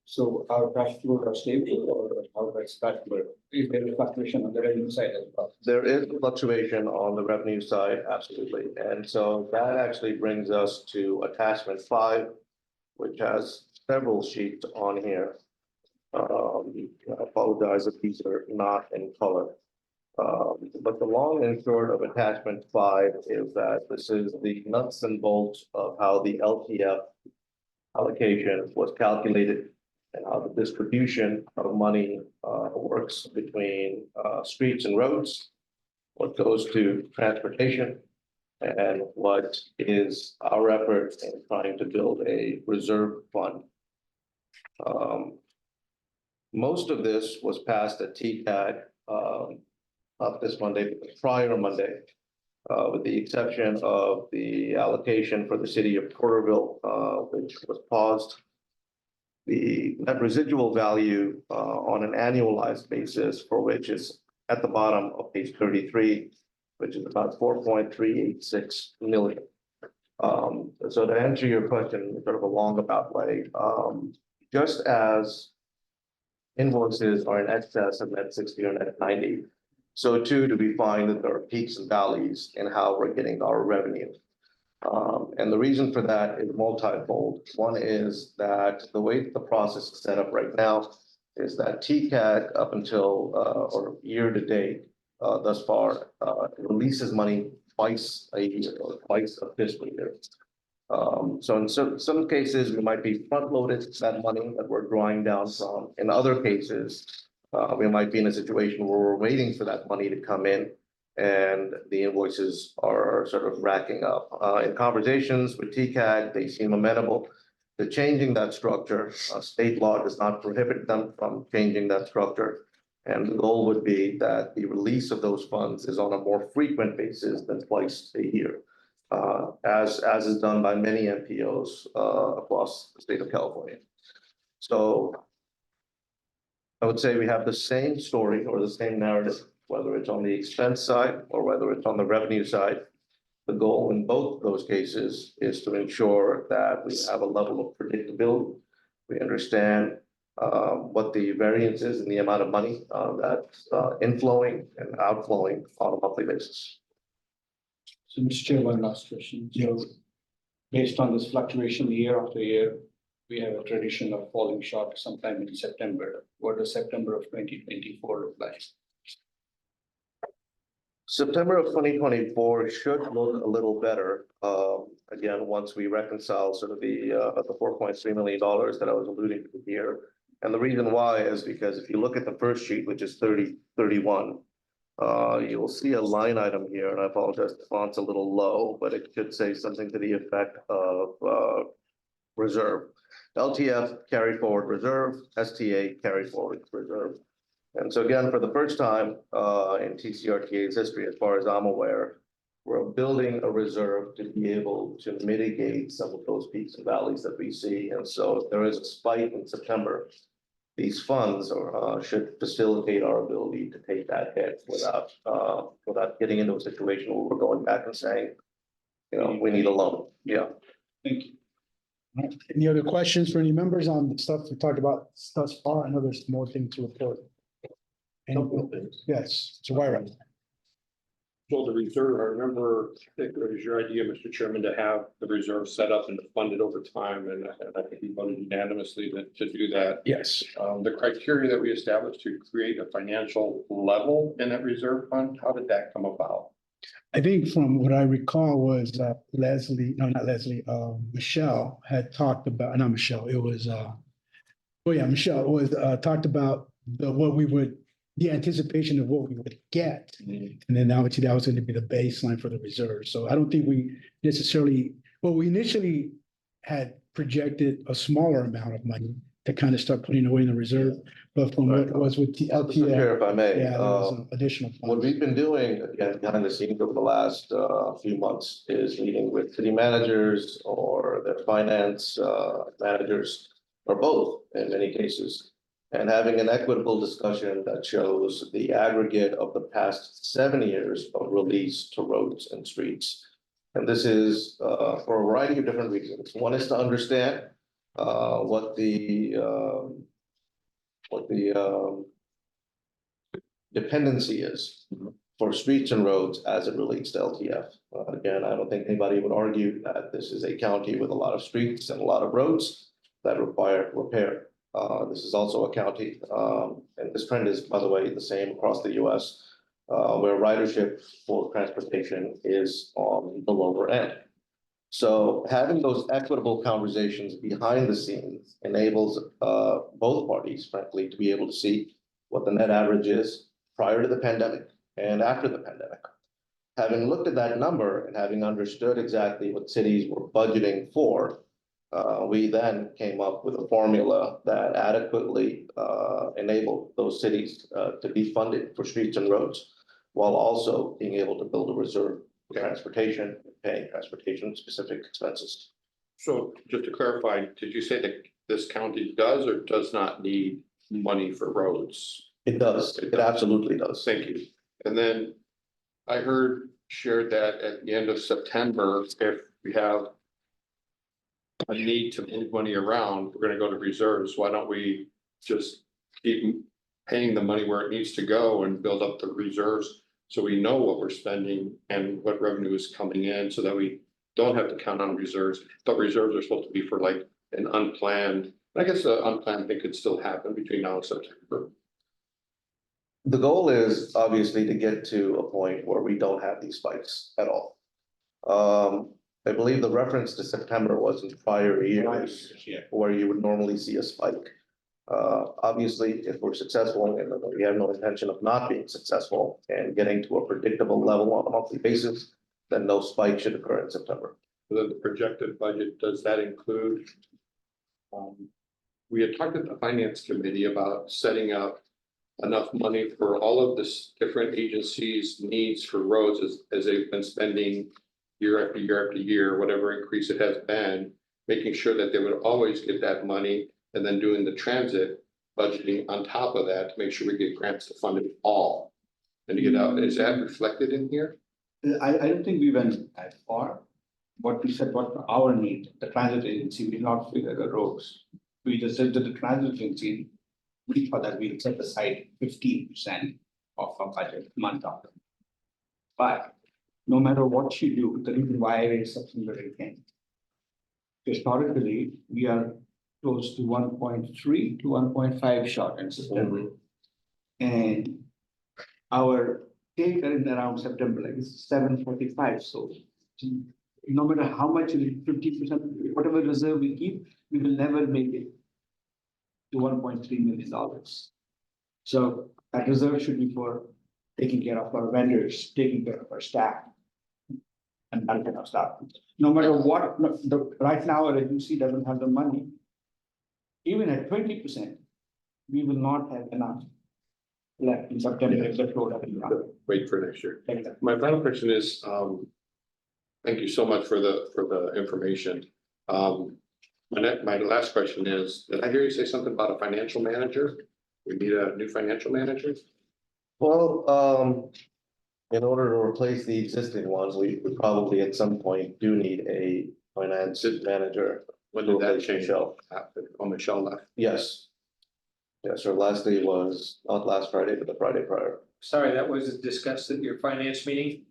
so our cash flow are stable or how that's cash flow? Is there a fluctuation on the revenue side as well? There is fluctuation on the revenue side, absolutely. And so that actually brings us to attachment 5, which has several sheets on here. I apologize if these are not in color. But the long and short of attachment 5 is that this is the nuts and bolts of how the LTF allocation was calculated and how the distribution of money works between streets and roads, what goes to transportation, and what is our effort in trying to build a reserve fund. Most of this was passed at TCAG, not this Monday, but the prior Monday, with the exception of the allocation for the city of Porterville, which was paused. The net residual value on an annualized basis, for which is at the bottom of page 33, which is about 4.386 million. So to answer your question, sort of a long-about way, just as invoices are in excess of net 60 or net 90, so too do we find that there are peaks and valleys in how we're getting our revenue. And the reason for that is multifold. One is that the way the process is set up right now is that TCAG up until or year to date thus far releases money twice a year or twice a fiscal year. So in some cases, we might be front-loaded that money that we're drawing down from. In other cases, we might be in a situation where we're waiting for that money to come in and the invoices are sort of racking up. In conversations with TCAG, they seem amenable to changing that structure. State law does not prohibit them from changing that structure. And the goal would be that the release of those funds is on a more frequent basis than twice a year, as is done by many MPOs across the state of California. So I would say we have the same story or the same narrative, whether it's on the expense side or whether it's on the revenue side. The goal in both those cases is to ensure that we have a level of predictability. We understand what the variance is in the amount of money that's inflowing and outflowing on a monthly basis. So Mr. Chair, one last question. So based on this fluctuation year after year, we have a tradition of falling short sometime in September. What does September of 2024 look like? September of 2024 should look a little better. Again, once we reconcile sort of the $4.3 million that I was alluding to here. And the reason why is because if you look at the first sheet, which is 3031, you'll see a line item here, and I apologize, the font's a little low, but it should say something to the effect of reserve. LTF carry forward reserve, STA carry forward reserve. And so again, for the first time in TCRTA's history, as far as I'm aware, we're building a reserve to be able to mitigate some of those peaks and valleys that we see. And so if there is a spike in September, these funds should facilitate our ability to take that hit without getting into a situation where we're going back and saying, we need a loan. Yeah. Thank you. Any other questions for any members on the stuff we talked about thus far? I know there's more things to report. Couple of things. Yes, so why, right? So the reserve, I remember, I think it was your idea, Mr. Chairman, to have the reserve set up and to fund it over time, and I think we voted unanimously to do that. Yes. The criteria that we established to create a financial level in that reserve fund, how did that come about? I think from what I recall was Leslie, no, not Leslie, Michelle had talked about, not Michelle, it was, Michelle was talked about what we would, the anticipation of what we would get. And then obviously that was going to be the baseline for the reserve. So I don't think we necessarily, well, we initially had projected a smaller amount of money to kind of start putting away in the reserve. But from what was with the Mr. LTF, Chair, if I may, yeah, there was some additional what funds. we've been doing, again, behind the scenes over the last few months is meeting with city managers or their finance managers, or both in many cases, and having an equitable discussion that shows the aggregate of the past 7 years of release to roads and streets. And this is for a variety of different reasons. One is to understand what the dependency is for streets and roads as it relates to LTF. Again, I don't think anybody would argue that this is a county with a lot of streets and a lot of roads that require repair. This is also a county, and this trend is, by the way, the same across the US, where ridership for transportation is on the lower end. So having those equitable conversations behind the scenes enables both parties, frankly, to be able to see what the net average is prior to the pandemic and after the pandemic. Having looked at that number and having understood exactly what cities were budgeting for, we then came up with a formula that adequately enabled those cities to be funded for streets and roads, while also being able to build a reserve for transportation, paying transportation specific expenses. So just to clarify, did you say that this county does or does not need money for roads? It does, it absolutely does. Thank you. And then I heard shared that at the end of September, if we have a need to move money around, we're gonna go to reserves. Why don't we just keep paying the money where it needs to go and build up the reserves so we know what we're spending and what revenue is coming in so that we don't have to count on reserves. But reserves are supposed to be for like an unplanned, I guess the unplanned thing could still happen between now and September. The goal is obviously to get to a point where we don't have these spikes at all. I believe the reference to September was in prior years where you would normally see a spike. Obviously, if we're successful, and we have no intention of not being successful and getting to a predictable level on a monthly basis, then no spike should occur in September. The projected budget, does that include? We had talked at the finance committee about setting up enough money for all of this different agencies' needs for roads as they've been spending year after year after year, whatever increase it has been, making sure that they would always get that money and then doing the transit budgeting on top of that to make sure we get grants to fund it all. And to get out, is that reflected in here? I don't think we went that far. What we said, what our need, the transit agency, we did not figure the roads. We just said that the transit agency, we thought that we'll set aside 15% of our budget month after. But no matter what you do, the reason why I raised September again. Historically, we are close to 1.3 to 1.5 short in September. And our take in around September, like it's 745. So no matter how much, 50%, whatever reserve we keep, we will never make it to $1.3 million. So that reserve should be for taking care of our vendors, taking care of our staff, and that kind of stuff. No matter what, right now our agency doesn't have the money. Even at 20%, we will not have enough left in September if the flow doesn't run. Wait for next year. Exactly. My final question is, thank you so much for the information. My last question is, did I hear you say something about a financial manager? We need a new financial manager? Well, in order to replace the existing ones, we probably at some point do need a finance manager. When did that Replace change? Michelle. Oh, Michelle left. Yes, Yes, sir. Last day was not last Friday, but the Friday prior. Sorry, that was discussed at your finance meeting?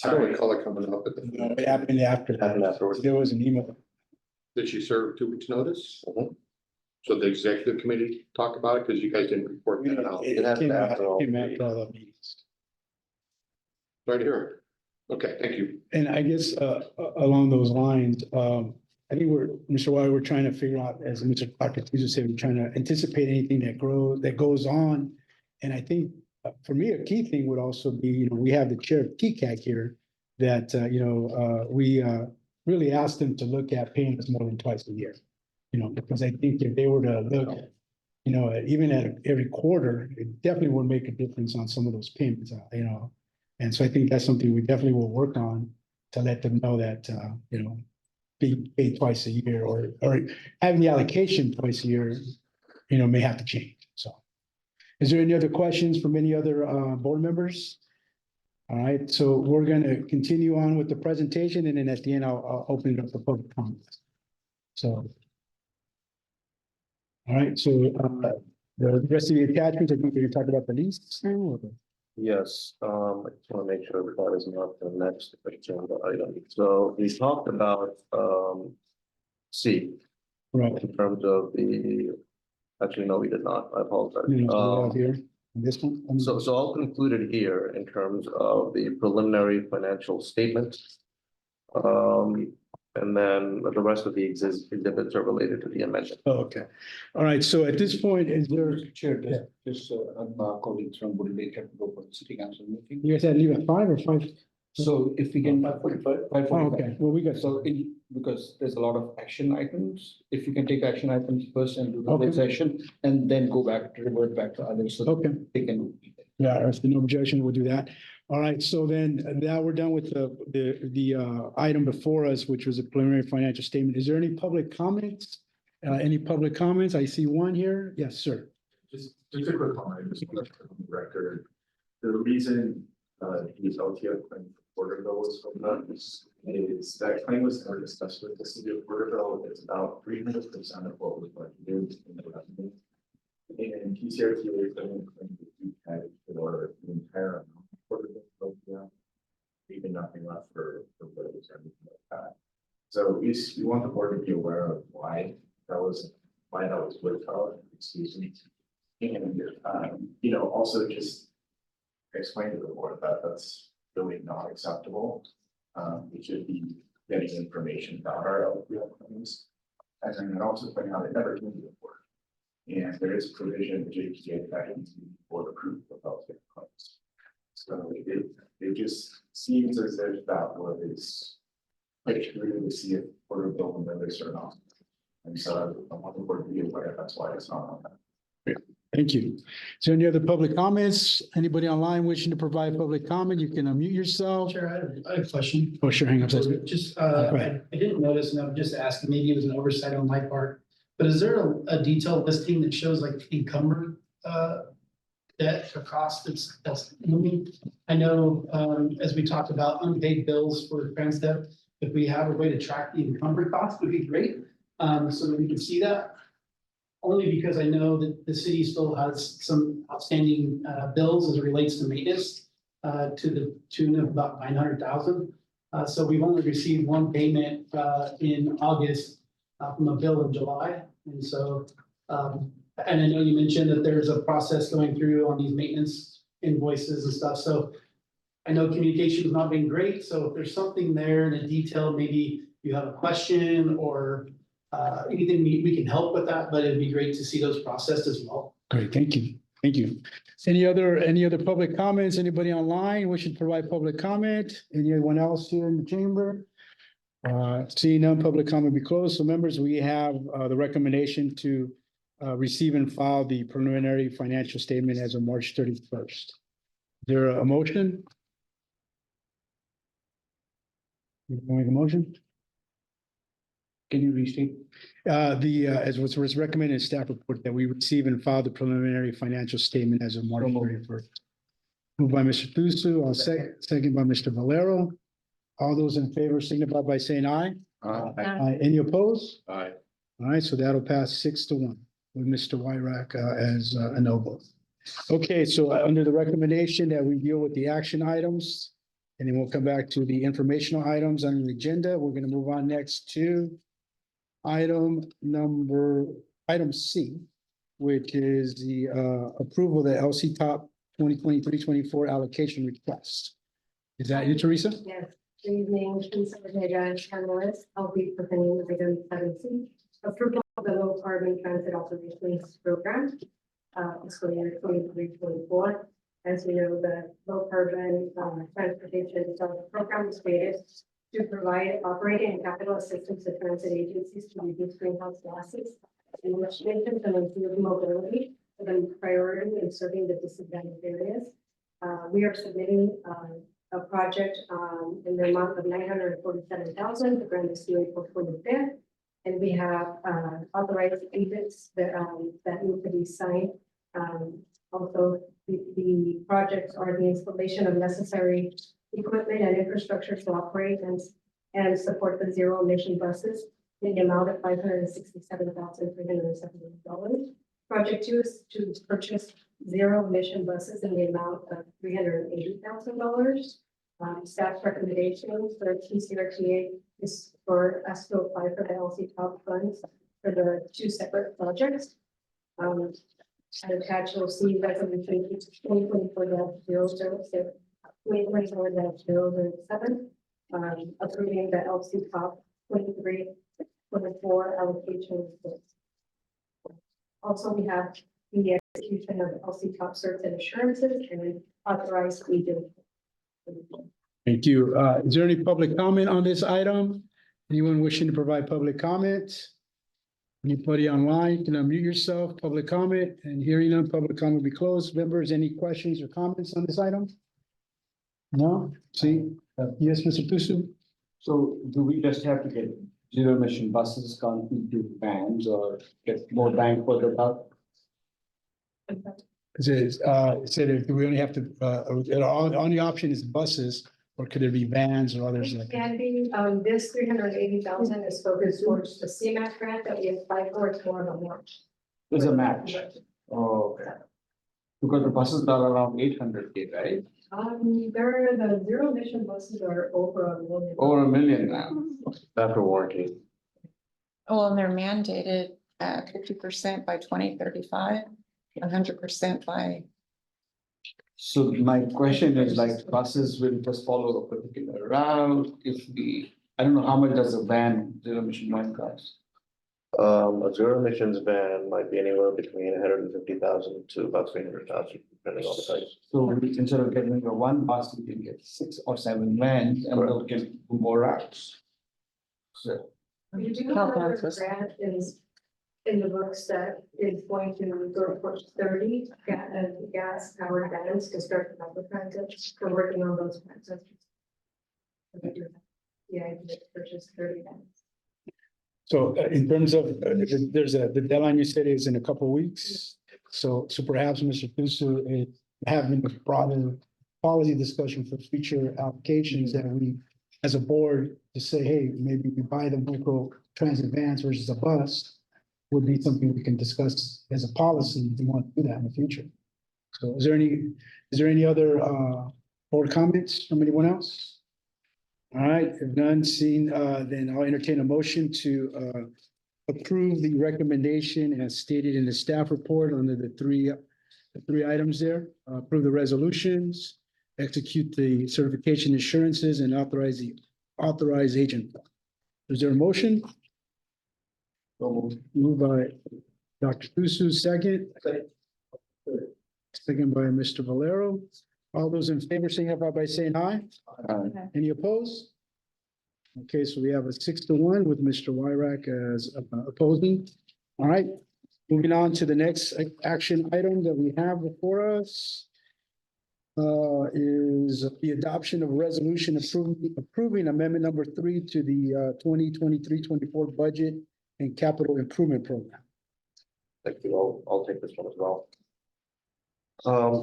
I don't Sorry, recall it coming up at No, the, it happened after Happened that. afterwards. There was an email. did she serve 2 weeks notice? Mhm. So the executive committee talked about it because you guys didn't report that out. It happened came after all came meetings. after all the meetings. Right here. Okay, thank you. And I guess along those lines, I think Mr. Wiley, we're trying to figure out, as Mr. Dr. Tuzo said, we're trying to anticipate anything that goes on. And I think for me, a key thing would also be, we have the chair of TCAC here that, we really asked them to look at paying us more than twice a year. Because I think if they were to look, even at every quarter, it definitely would make a difference on some of those payments, And so I think that's something we definitely will work on to let them know that, being paid twice a year or having the allocation twice a year, may have to change. So is there any other questions from any other board members? All right, so we're gonna continue on with the presentation and then at the end, I'll open it up for public comments. So. All right, so the rest of the attachments, I think we're gonna talk about the lease now, or the- Yes, I just want to make sure that is not the next agenda item. So we talked about, C right. in terms of actually, no, we did not. I apologize. So we have here, this one. So I'll conclude it here in terms of the preliminary financial statement. And then the rest of the exhibits are related to the amendment. Oh, okay. All right, so at this point, is there, Chair, just colleagues from Wood Lake have to go for the city council meeting. you guys had to leave at 5 or 5? So if we can. 5:45. Oh, okay, well, we got So because there's a lot of action items, if you can take action items first and do the Okay. whole session and then revert back to others so Okay. they can. Yeah, if there's no objection, we'll do that. All right, so then now we're done with the item before us, which was a preliminary financial statement. Is there any public comments? Any public comments? I see one here. Yes, sir. Just a quick comment, just want to put on the record. The reason these LTO claim for Porterville was so much is that claim was never discussed with the city of Porterville. It's about 300% of what was budgeted in the revenue. And TCRTA claim that we had for the entire amount of Porterville LTO, even nothing left for roads or anything like that. So we want the board to be aware of why that was withheld, excuse me. And, also just explain to the board that that's really not acceptable. We should be getting information about our LPO claims. And then also point out it never came to the board. And there is provision in JPA that needs to be board approved of LPO claims. So it just seems as if that was like through to see if Porterville and others or not. And so I want the board to be aware, that's why it's not on that. Thank you. Is there any other public comments? Anybody online wishing to provide public comment? You can unmute yourself. Sure, I have a question. Oh, sure, hang on. Just, Go ahead. I didn't notice, and I'm just asking, maybe it was an oversight on my part. But is there a detailed listing that shows like encumbered debt or cost that's moving? I know, as we talked about unpaid bills for Transdev, if we have a way to track the encumbered cost would be great, so that we can see that. Only because I know that the city still has some outstanding bills as it relates to maintenance to the tune of about 900,000. So we've only received one payment in August from a bill in July. And so, and I know you mentioned that there's a process going through on these maintenance invoices and stuff. So I know communication has not been great. So if there's something there in a detail, maybe you have a question or anything we can help with that, but it'd be great to see those processed as well. Great, thank you. Thank you. Any other public comments? Anybody online wishing to provide public comment? Anyone else here in the chamber? Seeing none, public comment be closed. So members, we have the recommendation to receive and file the preliminary financial statement as of March 31st. Is there a motion? You want to make a motion? Can you restate? As was recommended in staff report that we receive and file the preliminary financial statement as of March 31st. Moved by Mr. Thusu, I'll second by Mr. Valero. All those in favor signify by saying aye. Aye. Any opposed? Aye. All right, so that'll pass 6-1. with Mr. Wyrack as a no vote. Okay, so under the recommendation that we deal with the action items, and then we'll come back to the informational items on the agenda. We're going to move on next to item C, which is the approval of the LC Top 2023-24 allocation request. Is that you, Teresa? Yes, good evening, TCRTA and panelists. I'll be presenting item 7C, approval of the low carbon transit operations program, fiscal year 23-24. As you know, the low carbon transportation program was created to provide operating and capital assistance to transit agencies to reduce greenhouse gases and emissions and improve mobility for the priority in serving the disadvantaged areas. We are submitting a project in the amount of $947,000. The grant is due April 25th, and we have authorized agents that need to be signed. Also, the projects are the installation of necessary equipment and infrastructure to operate and support the zero emission buses in the amount of $567,370. Project 2 is to purchase zero emission buses in the amount of $380,000. Staff recommendations for TCRTA is for us to apply for the LC Top funds for the 2 separate projects. Attached, you'll see resolution 2024-006, 2024-007, approving the LC Top 23-24 allocation request. Also, we have the execution of LC Top certs and assurances and authorized agent. Thank you. Is there any public comment on this item? Anyone wishing to provide public comment? Anybody online can unmute yourself, public comment, and hearing none, public comment will be closed. Members, any questions or comments on this item? No? See? Yes, Mr. Tusu? So do we just have to get zero emission buses, can't we do vans or get more bang for the buck? It says, do we only have to, only option is buses, or could there be vans or others like that? Can be, this 380,000 is focused towards the CMAQ grant that we applied for. It's more of a match. There's a match. Oh, okay. Because the buses are around 800K, right? The zero emission buses are over $1 million. Over $1 million now. After warranty. Well, and they're mandated at 50% by 2035, 100% by. So my question is like buses will just follow a particular route if I don't know how much does a van, zero emission van cost? A zero emissions van might be anywhere between 150,000 to about 300,000, depending on the type. So instead of getting a one bus, we can get 6 or 7 vans and we'll get more routes. So. We do have a grant in the books that is going to go towards 30 gas powered vans to start the public transit. We're working on those plans. Yeah, I did purchase 30 vans. So in terms of, the deadline you said is in a couple of weeks. So perhaps Mr. Tusu, having a broader policy discussion for future applications that we, as a board, to say, hey, maybe we buy the micro transit vans versus a bus would be something we can discuss as a policy if we want to do that in the future. So is there any other board comments from anyone else? All right, if none seen, then I'll entertain a motion to approve the recommendation as stated in the staff report under the three items there. Approve the resolutions, execute the certification assurances, and authorize the authorized agent. Is there a motion? Moved by Dr. Tusu, second. Second by Mr. Valero. All those in favor signify by saying aye. Any opposed? Okay, so we have a 6-1 with Mr. Wyrack as opposing. All right, moving on to the next action item that we have before us. Is the adoption of a resolution approving amendment number 3 to the 2023-24 budget and capital improvement program. Thank you. I'll take this one as well.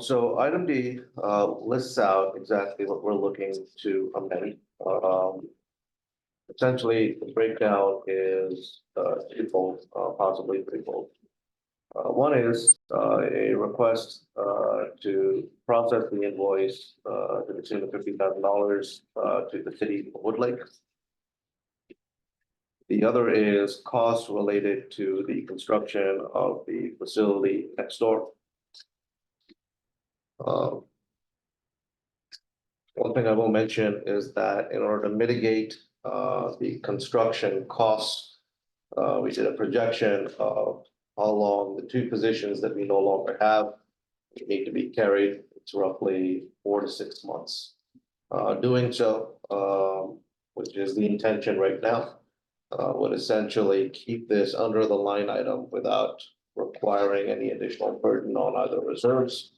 So item D lists out exactly what we're looking to amend. Essentially, the breakdown is twofold, possibly threefold. One is a request to process the invoice to the tune of $50,000 to the city of Woodlake. The other is costs related to the construction of the facility next door. One thing I will mention is that in order to mitigate the construction costs, we did a projection of how long the two positions that we no longer have need to be carried. It's roughly 4 to 6 months. Doing so, which is the intention right now, would essentially keep this under the line item without requiring any additional burden on either reserves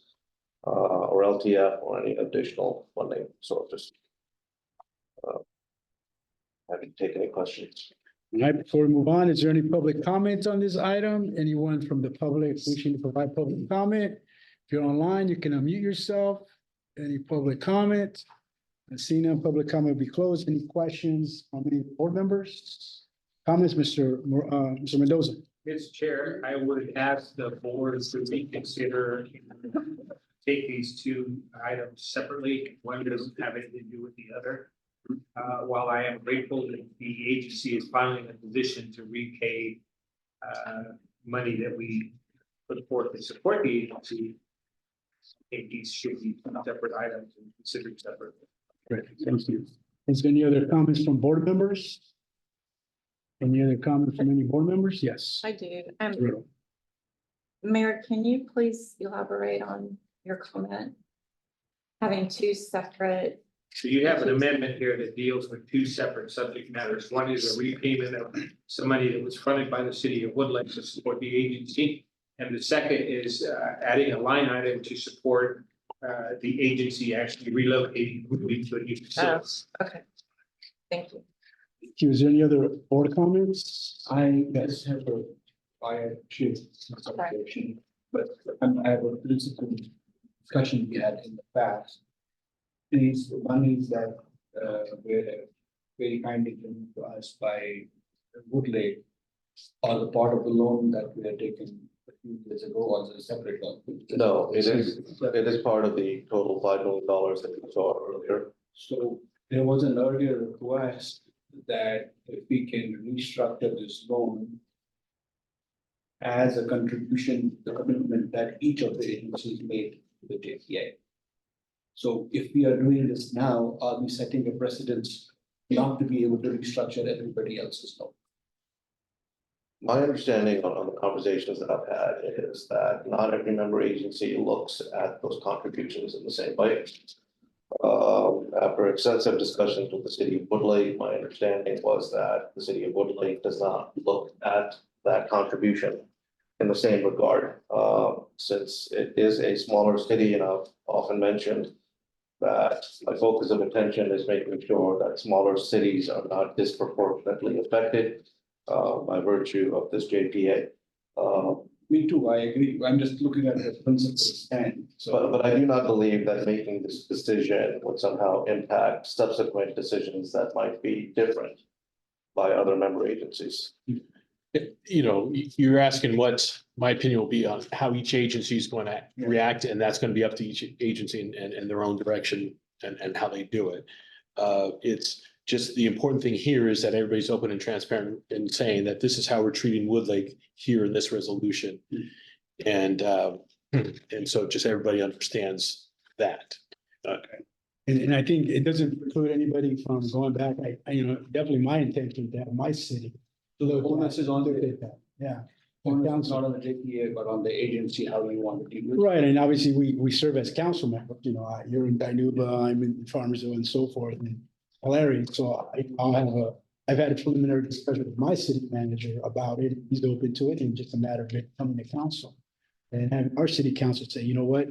or LTF or any additional funding sources. Happy to take any questions. All right, before we move on, is there any public comment on this item? Anyone from the public wishing to provide public comment? If you're online, you can unmute yourself. Any public comment? I see none. Public comment will be closed. Any questions from any board members? Comments, Mr. Mendoza? Mr. Chair, I would ask the board to reconsider, take these two items separately. One doesn't have anything to do with the other. While I am grateful that the agency is finally in a position to repay money that we put forth to support the agency, I think these should be separate items and considered separate. Great, thank you. Is there any other comments from board members? Any other comments from any board members? Yes. I do. Riddle. Mayor, can you please elaborate on your comment? Having two separate. So you have an amendment here that deals with two separate subject matters. One is a repayment of some money that was funded by the city of Woodlake to support the agency. And the second is adding a line item to support the agency actually relocating Woodlake to a new facility. Okay, thank you. Is there any other board comments? I just have a fire chief observation, but I have a principal discussion we had in the past. These monies that were very kindly given to us by Woodlake are the part of the loan that we had taken a few years ago, or is it a separate loan? No, it is part of the total $5 million that we saw earlier. So there was an earlier request that if we can restructure this loan as a contribution, the commitment that each of the agencies made to the JPA. So if we are doing this now, are we setting a precedence not to be able to restructure everybody else's loan? My understanding on the conversations that I've had is that not every member agency looks at those contributions in the same way. After extensive discussions with the city of Woodlake, my understanding was that the city of Woodlake does not look at that contribution in the same regard. Since it is a smaller city, and I've often mentioned that my focus of attention is making sure that smaller cities are not disproportionately affected by virtue of this JPA. Me too, I agree. I'm just looking at the principal stand. But I do not believe that making this decision would somehow impact subsequent decisions that might be different by other member agencies. You know, you're asking what my opinion will be on how each agency is going to react, and that's going to be up to each agency and their own direction and how they do it. It's just the important thing here is that everybody's open and transparent in saying that this is how we're treating Woodlake here in this resolution. And so just everybody understands that. And I think it doesn't preclude anybody from going back. Definitely my intention to have my city. So the onus is on the, Yeah. onus is not on the JPA, but on the agency, how you want to deal with it. Right, and obviously we serve as council members, you're in Dinuba, I'm in Farmersville and so forth, and Larry, so I've had a preliminary discussion with my city manager about it, he's open to it, and just a matter of it coming to council. And having our city council say, you know what,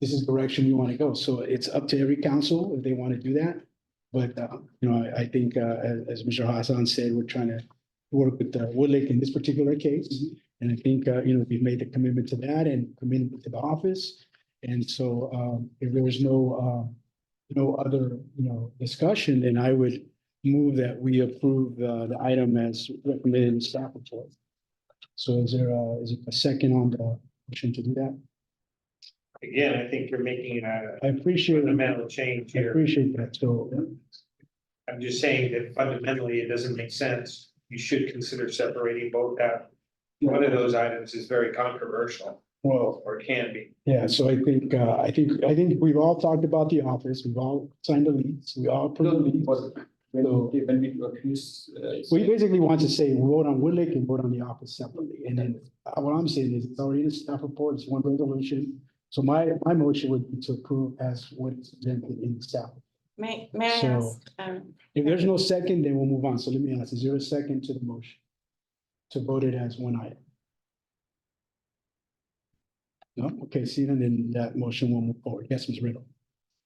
this is the direction we want to go, so it's up to every council if they want to do that. But, I think, as Mr. Hassan said, we're trying to work with Woodlake in this particular case. And I think, we've made the commitment to that and commitment to the office. And so if there was no other, discussion, then I would move that we approve the item as recommended in staff report. So is there a second on the motion to do that? Again, I think you're making a I appreciate, fundamental change I here. appreciate that. So, I'm just saying that fundamentally, it doesn't make sense. You should consider separating both out. One of those items is very controversial, well, or can be. yeah, so I think we've all talked about the office. We've all signed the lease. We all approved the lease. When we accuse. We basically want to say, we vote on Wood Lake and vote on the office separately. And then what I'm saying is, it's already in the staff report, it's one resolution. So my motion would be to approve as what is presented in the staff. May I So- ask, If there's no second, then we'll move on. So let me ask, is there a second to the motion? To vote it as one item? No? Okay, see, then that motion will move forward. Yes, Ms. Riddle.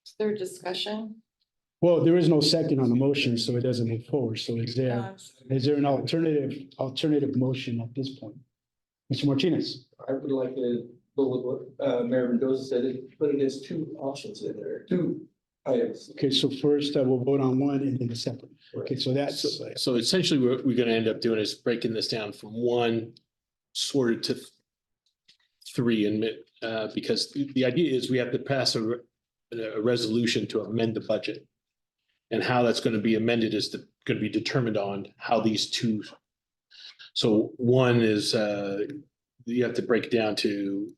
is there discussion? Well, there is no second on the motion, so it doesn't move forward. So is there an alternative motion at this point? Mr. Martinez? I would like to go with what Mayor Mendoza said, put it as two options in there, two items. Okay, so first we'll vote on one and then the separate. Okay, so that's, So essentially, what we're gonna end up doing is breaking this down from one sorted to three and because the idea is we have to pass a resolution to amend the budget. And how that's gonna be amended is gonna be determined on how these two. So one is you have to break it down to,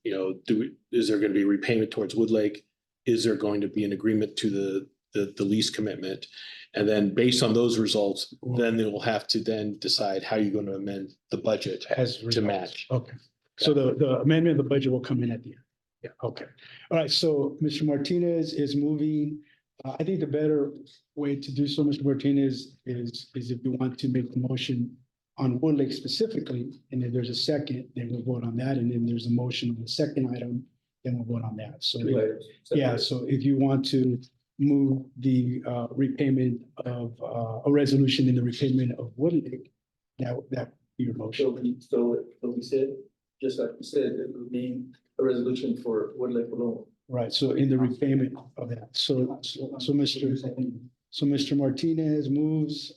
is there gonna be repayment towards Wood Lake? Is there going to be an agreement to the lease commitment? And then based on those results, then they will have to then decide how you're going to amend the budget as to match. Okay, so the amendment of the budget will come in at the end. Yeah, okay. All right, so Mr. Martinez is moving. I think the better way to do so, Mr. Martinez, is if you want to make the motion on Wood Lake specifically, and if there's a second, then we'll vote on that, and then there's a motion on the second item, then we'll vote on that. So, yeah, so if you want to move the repayment of a resolution in the repayment of Wood Lake, that be your motion. So we said, just like you said, it would be a resolution for Wood Lake alone. Right, so in the repayment of that, so Mr. Martinez moves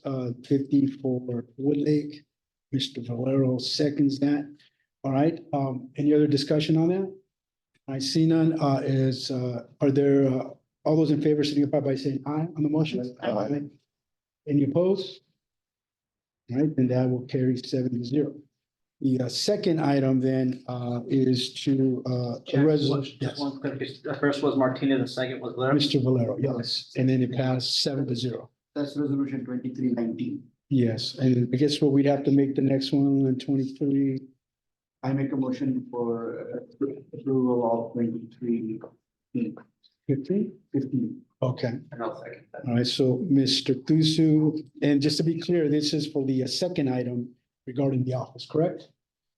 50 for Wood Lake. Mr. Valero seconds that. All right, any other discussion on that? I see none. Are there all those in favor signify by saying aye on the motion? Aye. Any opposed? All right, then that will carry 7-0. The second item then is to a resolution. Yes. The first was Martinez, the second was Valero. Mr. Valero, yes, and then it passed 7-0. That's resolution 2319. Yes, and I guess what we'd have to make the next one on 23. I make a motion for approval of 23. 15? Okay, And I'll second that. all right, so Mr. Thusu, and just to be clear, this is for the second item regarding the office, correct?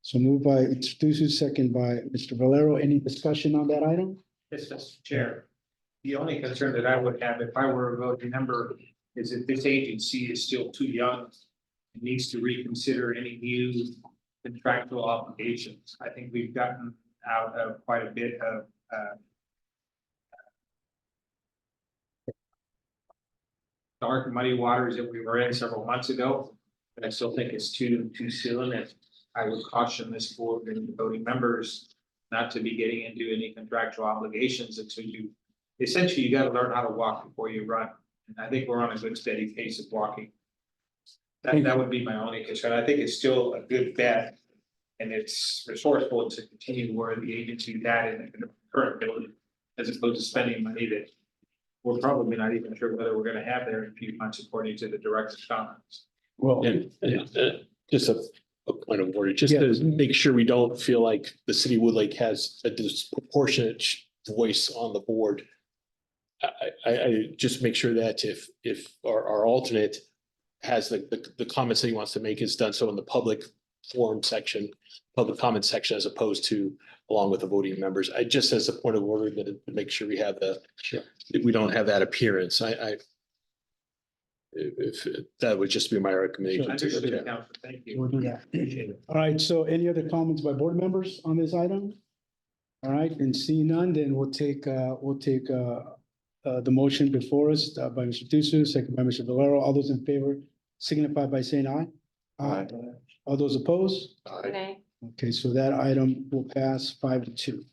So moved by Mr. Thusu, second by Mr. Valero. Any discussion on that item? Yes, Mr. Chair. The only concern that I would have if I were a voting member is if this agency is still too young. It needs to reconsider any new contractual obligations. I think we've gotten out of quite a bit of dark muddy waters that we were in several months ago. But I still think it's too soon, and I would caution this board and the voting members not to be getting into any contractual obligations until essentially, you got to learn how to walk before you run. And I think we're on a good steady pace of walking. That would be my only concern. I think it's still a good bet. And it's resourceful to continue where the agency is at in the current building, as opposed to spending money that we're probably not even sure whether we're gonna have there in a few months, according to the director's comments. Well, Just a point of order, just to make sure we don't feel like the city of Wood Lake has a disproportionate voice on the board. I just make sure that if our alternate has the comments that he wants to make is done so in the public forum section, public comment section, as opposed to along with the voting members. I just as a point of order that to make sure we have we don't have that appearance. If that would just be my recommendation. Understood, Counselor. Thank you. we'll do that. All right, so any other comments by board members on this item? All right, and seeing none, then we'll take the motion before us by Mr. Thusu, second by Mr. Valero. All those in favor signify by saying aye. Aye. All those opposed? Nay. Okay, so that item will pass 5-2.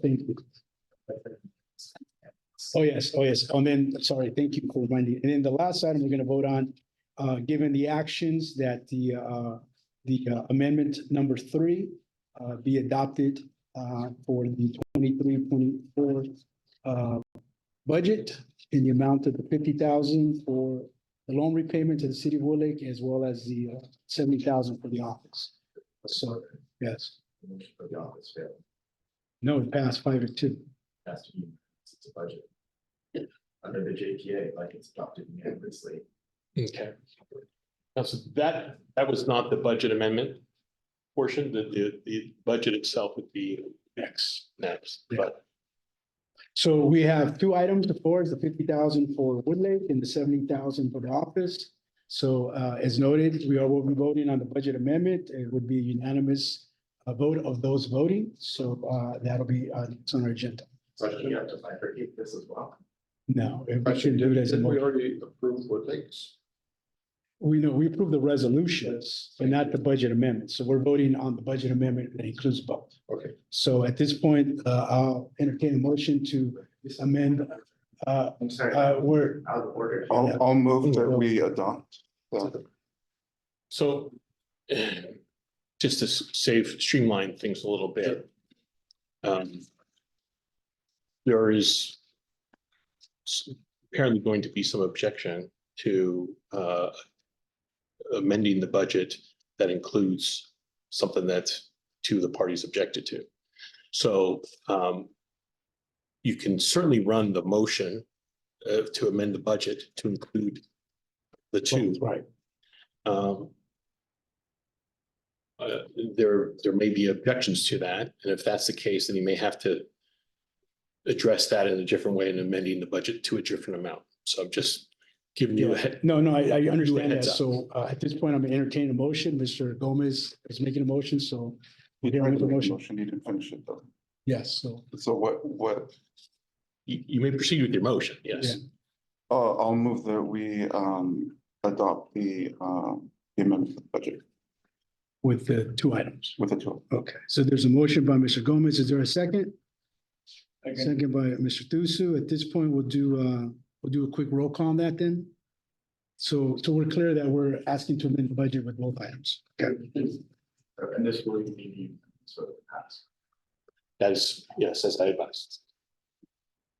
Thank you. Oh, yes. And then, sorry, thank you for reminding. And then the last item we're gonna vote on, given the actions that the amendment number 3 be adopted for the 23-24 budget in the amount of the 50,000 for the loan repayment to the city of Wood Lake, as well as the 70,000 for the office. So, yes. For the office, yeah, No, it passed 5-2. has to be, it's a budget. Under the JPA, like it's adopted unanimously. Okay. Now, so that was not the budget amendment portion, the budget itself would be next, but. So we have 2 items. The floor is the 50,000 for Wood Lake and the 70,000 for the office. So as noted, will be voting on the budget amendment. It would be a unanimous vote of those voting. So that'll be it's on our agenda. So you have to bifurcate this as well. No, we should do it as a Didn't we motion. already approved Wood Lakes? We know, we approved the resolutions, but not the budget amendment. So we're voting on the budget amendment that includes both. Okay. So at this point, I'll entertain a motion to amend. I'm sorry, We're, out of order. I'll move that we adopt. So just to streamline things a little bit. There is apparently going to be some objection to amending the budget that includes something that 2 of the parties objected to. So you can certainly run the motion to amend the budget to include the 2. right. There may be objections to that, and if that's the case, then you may have to address that in a different way and amending the budget to a different amount. So I'm just giving you a head. No, I understand that. heads up. So at this point, I'm gonna entertain a motion. Mr. Gomez is making a motion, so. You We're didn't hearing the make a motion. motion, you didn't finish it though. Yes, so So what, You may proceed with your motion, yes. I'll move that we adopt the amendment to the budget with the 2 items. with the 2. Okay, so there's a motion by Mr. Gomez. Is there a second? Second by Mr. Thusu. At this point, we'll do a quick roll call on that then. So we're clear that we're asking to amend the budget with both items. Okay. And this will be sort of passed. That is, yes, as I advised.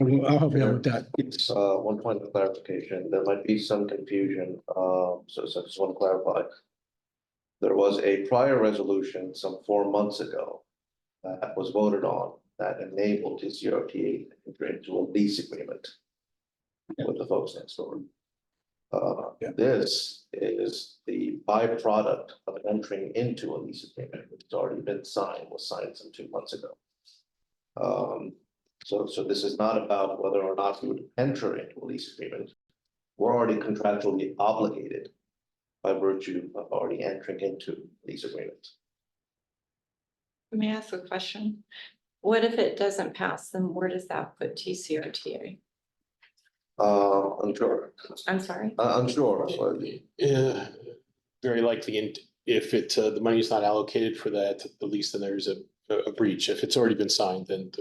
I'll help you out with that. Yes. One point of clarification, there might be some confusion, so I just want to clarify. There was a prior resolution some 4 months ago that was voted on that enabled TCRTA to enter into a lease agreement with the folks next door. This is the byproduct of entering into a lease agreement, which has already been signed, was signed some 2 months ago. So this is not about whether or not we would enter into a lease agreement. We're already contractually obligated by virtue of already entering into lease agreement. Let me ask a question. What if it doesn't pass? Then where does that put TCRTA? Unsure. I'm sorry. Unsure. Yeah, very likely, and if the money is not allocated for that, the lease, then there's a breach. If it's already been signed, then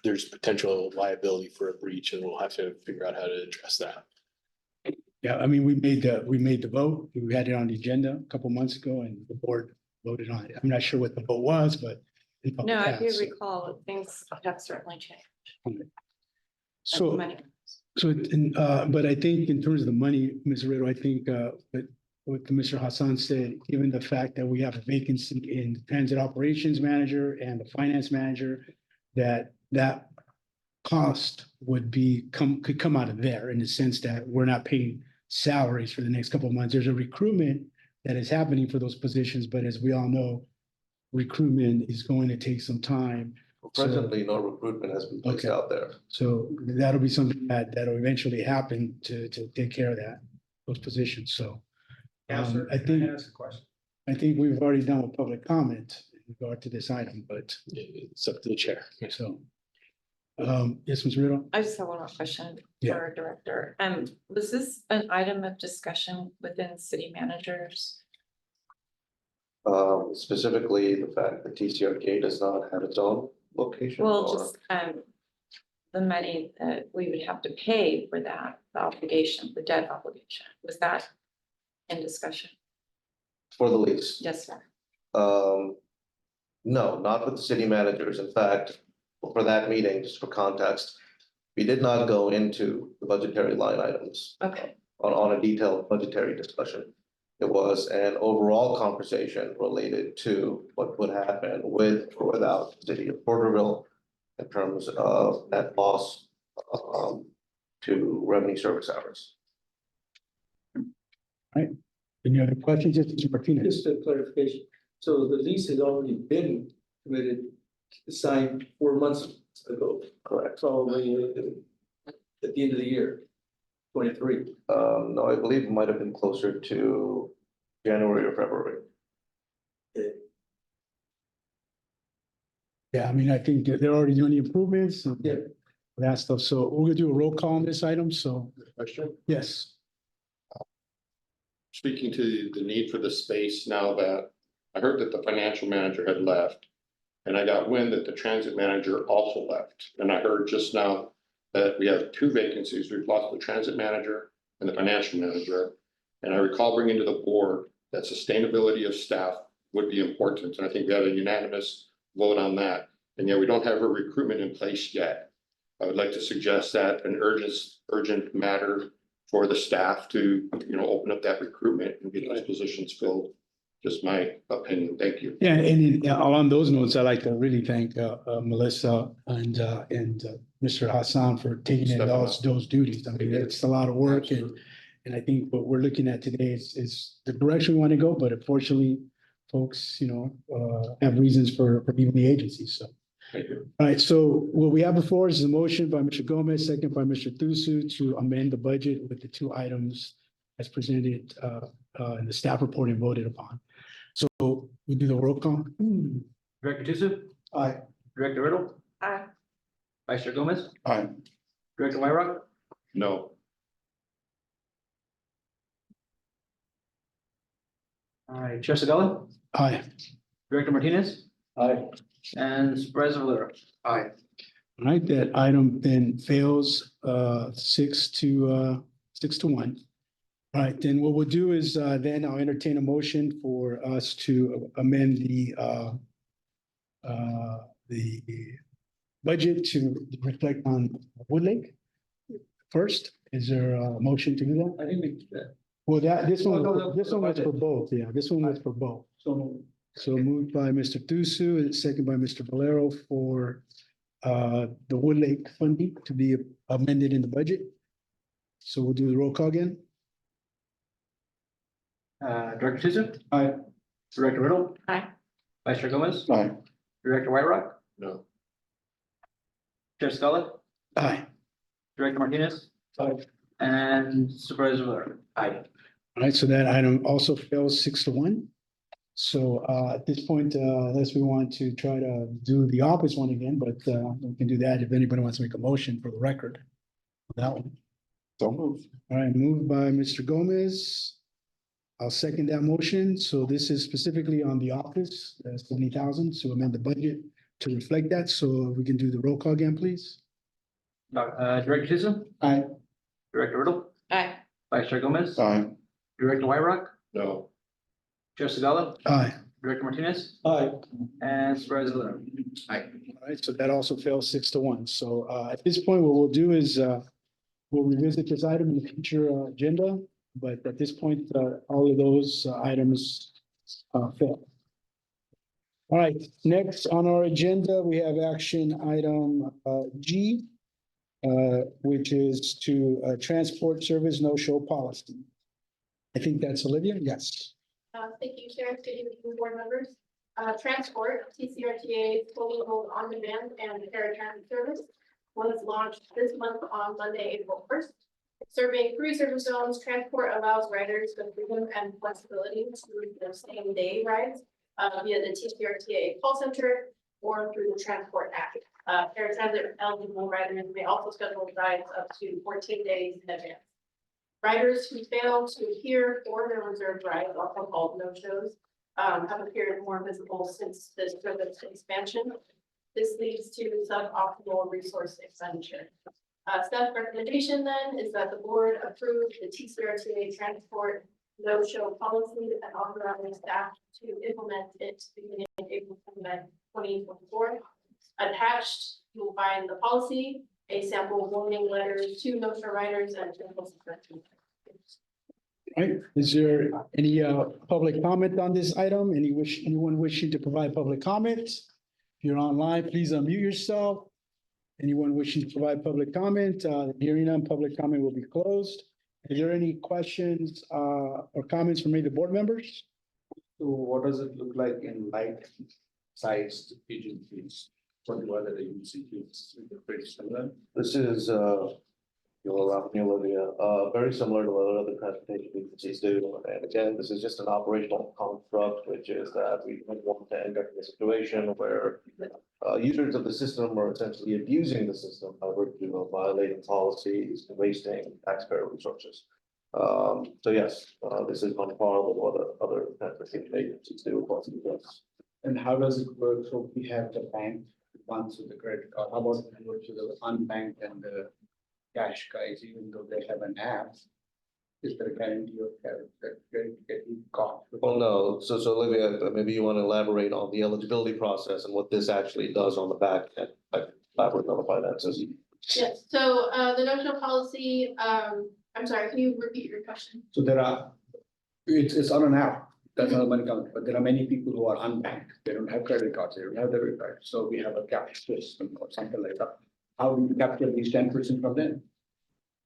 there's potential liability for a breach, and we'll have to figure out how to address that. Yeah, I mean, we made the vote. We had it on the agenda a couple months ago and the board voted on it. I'm not sure what the vote was, but. No, I do recall things have certainly changed. So, Money. but I think in terms of the money, Ms. Riddle, I think what Commissioner Hassan said, given the fact that we have a vacancy in the transit operations manager and the finance manager, that cost could come out of there in the sense that we're not paying salaries for the next couple of months. There's a recruitment that is happening for those positions, but as we all know, recruitment is going to take some time. Presently, no recruitment has been placed out there. So that'll be something that'll eventually happen to take care of those positions. So I ask a question. think we've already done with public comment in regard to this item, but It's up to the chair. so. Yes, Ms. Riddle? I just have one more question Yeah. for our director. Was this an item of discussion within city managers? Specifically the fact that TCRTA does not have its own location. Well, or- just, the money that we would have to pay for that, the obligation, the debt obligation, was that in discussion? For the lease. Yes, sir. No, not with the city managers. In fact, for that meeting, just for context, we did not go into the budgetary line items Okay, on a detailed budgetary discussion. It was an overall conversation related to what would happen with or without the city of Porterville in terms of net loss to revenue service hours. Any other questions? Yes, Mr. Martinez? Just a clarification. So the lease has already been committed, signed 4 months ago, Correct. probably at the end of the year, 23. No, I believe it might have been closer to January or February. Yeah, I mean, I think they're already doing the improvements and Yeah. that stuff. So we're gonna do a roll call on this item. So, Question? yes. Speaking to the need for the space now that I heard that the financial manager had left. And I got wind that the transit manager also left. And I heard just now that we have 2 vacancies. We've lost the transit manager and the financial manager. And I recall bringing to the board that sustainability of staff would be important. And I think we had a unanimous vote on that. And yet we don't have a recruitment in place yet. I would like to suggest that an urgent matter for the staff to, open up that recruitment and get those positions filled. Just my opinion. Thank you. Yeah, and along those notes, I'd like to really thank Melissa and Mr. Hassan for taking in those duties. I mean, it's a lot of work and I think what we're looking at today is the direction we want to go, but unfortunately, folks, have reasons for leaving the agency, so. Thank you. All right, so what we have before us is a motion by Mr. Gomez, second by Mr. Thusu to amend the budget with the 2 items as presented in the staff report and voted upon. So we do the roll call. Director Tusu? Aye. Director Riddle? Aye. Vice Chair Gomez? Aye. Director Wyrock? No. All right, Chair Segala? Aye. Director Martinez? Aye. And Supervisor Valero? Aye. All right, that item then fails 6 to 1. All right, then what we'll do is then I'll entertain a motion for us to amend the budget to reflect on Wood Lake. First, is there a motion to do that? I think we did that. Well, this one no, was for both. Yeah, this one was for both. So moved by Mr. Thusu and second by Mr. Valero for the Wood Lake funding to be amended in the budget. So we'll do the roll call again. Director Tusu? Aye. Director Riddle? Aye. Vice Chair Gomez? Aye. Director Wyrock? No. Chair Segala? Aye. Director Martinez? Aye. And Supervisor Valero? Aye. All right, so that item also fails 6 to 1. So at this point, unless we want to try to do the opposite one again, but we can do that if anybody wants to make a motion for the record. That one. So moved. All right, moved by Mr. Gomez. I'll second that motion. So this is specifically on the office, 70,000 to amend the budget to reflect that. So we can do the roll call again, please. Director Tusu? Aye. Director Riddle? Aye. Vice Chair Gomez? Aye. Director Wyrock? No. Chair Segala? Aye. Director Martinez? Aye. And Supervisor Valero? Aye. All right, so that also fails 6 to 1. So at this point, what we'll do is we'll revisit this item in the future agenda. But at this point, all of those items fail. All right, next on our agenda, we have action item G, which is to transport service no-show policy. I think that's Olivia, yes. Thank you, Chair. Good evening, board members. Transport, TCRTA, fully owned on-demand and paratransit service was launched this month on Monday, April 1st. Serving 3 service zones, transport allows riders the freedom and flexibility to their same-day rides via the TCRTA call center or through the transport app. Paratransit eligible riders may also schedule rides up to 14 days in advance. Riders who fail to adhere for their reserved rides, also called no-shows, have appeared more visible since the service expansion. This leads to suboptimal resource expenditure. Staff recommendation then is that the board approve the TCRTA transport no-show policy and authorize staff to implement it beginning April 29, 2024. Attached, you will find the policy, a sample warning letter to no-show riders and technical suspension. Right, is there any public comment on this item? Anyone wishing to provide public comment? If you're online, please unmute yourself. Anyone wishing to provide public comment, hearing none, public comment will be closed. Is there any questions or comments from any of the board members? So what does it look like in like-sized agencies? For the other agencies, is it pretty similar? This is, you'll allow me, Olivia, very similar to what other transportation agencies do. And again, this is just an operational construct, which is that we don't want to end up in a situation where users of the system are essentially abusing the system, however, violating policies, wasting taxpayer resources. So yes, this is on par with what other transportation agencies do across the US. And how does it work? So we have the bank ones with the credit card. How about we go to the unbanked and the cash guys, even though they have an app? Is there a guarantee of getting caught? Well, no, so Olivia, maybe you want to elaborate on the eligibility process and what this actually does on the back end, like elaborate on the finances. Yes, so the no-show policy, I'm sorry, can you repeat your question? So it's on an app, that's how the money comes, but there are many people who are unbanked. They don't have credit cards, they don't have debit cards, so we have a cash system or something like that. How do we capture these 10% from them?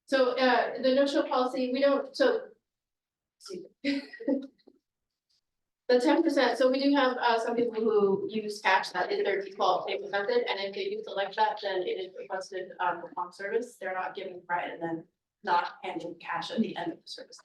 So the no-show policy, we don't, so. The 10%, so we do have some people who use cash, that is their default payment method, and if they do select that, then it is requested upon service. They're not giving credit and then not handing cash at the end of the service.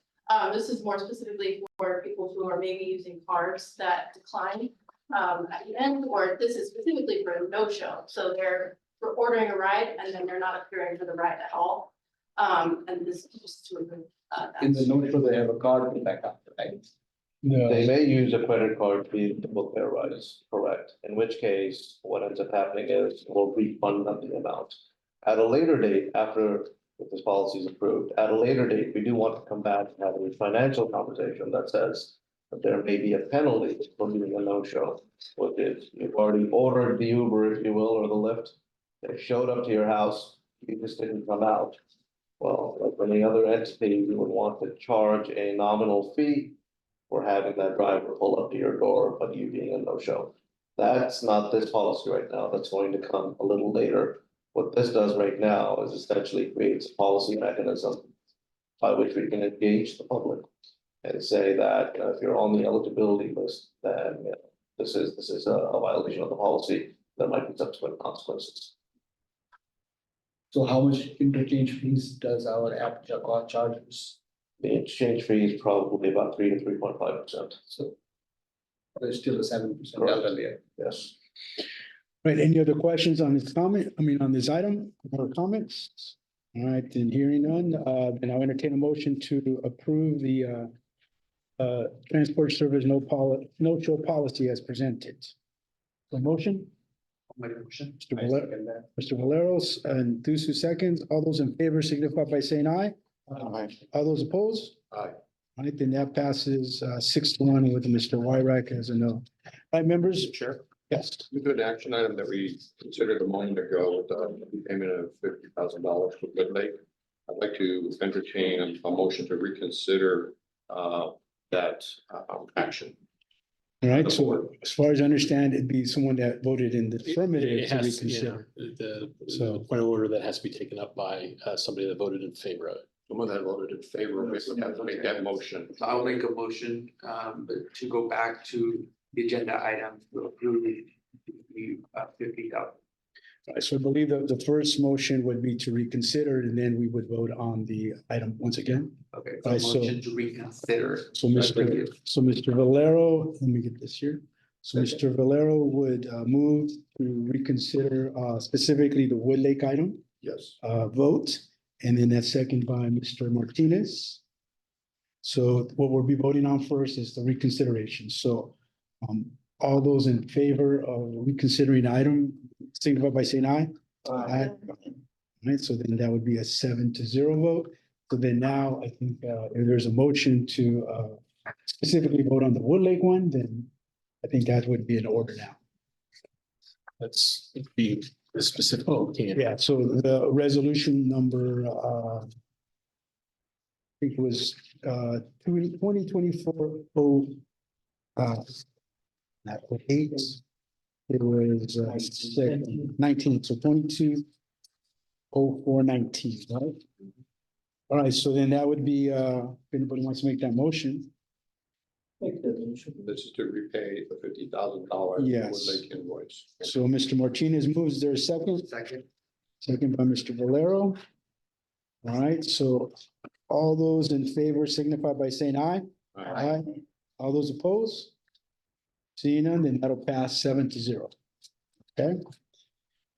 This is more specifically for people who are maybe using cards that decline at the end, or this is specifically for a no-show. So they're ordering a ride and then they're not appearing for the ride at all. And this is just to remove that. In the no-show, they have a card to back up, right? No. They may use a credit card fee to book their rides, correct? In which case, what ends up happening is we'll refund them the amount. At a later date, after if this policy is approved, at a later date, we do want to come back and have a financial conversation that says that there may be a penalty for doing a no-show, which is you've already ordered the Uber, if you will, or the Lyft. They showed up to your house, you just didn't come out. Well, like any other entity, you would want to charge a nominal fee for having that driver pull up to your door, but you being a no-show. That's not this policy right now. That's going to come a little later. What this does right now is essentially creates a policy mechanism by which we can engage the public and say that, if you're on the eligibility list, then this is a violation of the policy. There might be subsequent consequences. So how much interchange fees does our app charge us? The exchange fee is probably about 3 to 3.5%. So there's still a 7% Correct. delta there. Yes. Right, any other questions on this comment, on this item or comments? All right, then hearing none, then I'll entertain a motion to approve the transport service no-show policy as presented. The motion? Mr. Valeros and Thusu seconds. All those in favor signify by saying aye. Aye. All those opposed? Aye. All right, then that passes 6-1 with Mr. Wyrick as a no. All right, members? Chair, Yes. we do an action item that we considered a moment ago with the payment of $50,000 for Wood Lake. I'd like to entertain a motion to reconsider that action. All right, so as far as I understand, it'd be someone that voted in the affirmative It to has, reconsider. the point of order that has to be taken up by somebody that voted in favor of it. Someone that voted in favor, we have to make that motion. So I'll make a motion to go back to the agenda item to approve the $50,000. All right, so I believe that the first motion would be to reconsider and then we would vote on the item once again. Okay, Right, so so- motion to reconsider. So Mr. Valero, let me get this here. So Mr. Valero would move to reconsider specifically the Wood Lake item, Yes. vote, and then that's second by Mr. Martinez. So what we'll be voting on first is the reconsideration. So All those in favor of reconsidering item, signify by saying aye. Aye. Right, so then that would be a 7-0 vote. So then now I think if there's a motion to specifically vote on the Wood Lake one, then I think that would be in order now. Let's be specific. Oh, can. Yeah, so the resolution number, I think it was 2024 not 8. It was 19, so 22/04/19, right? All right, so then that would be, if anybody wants to make that motion. This is to repay the $50,000. Yes. Wood Lake invoice. So Mr. Martinez moves, is there a second? Second by Mr. Valero. All right, so all those in favor signify by saying aye. Aye. All those opposed? Seeing none, then that'll pass 7-0. Okay.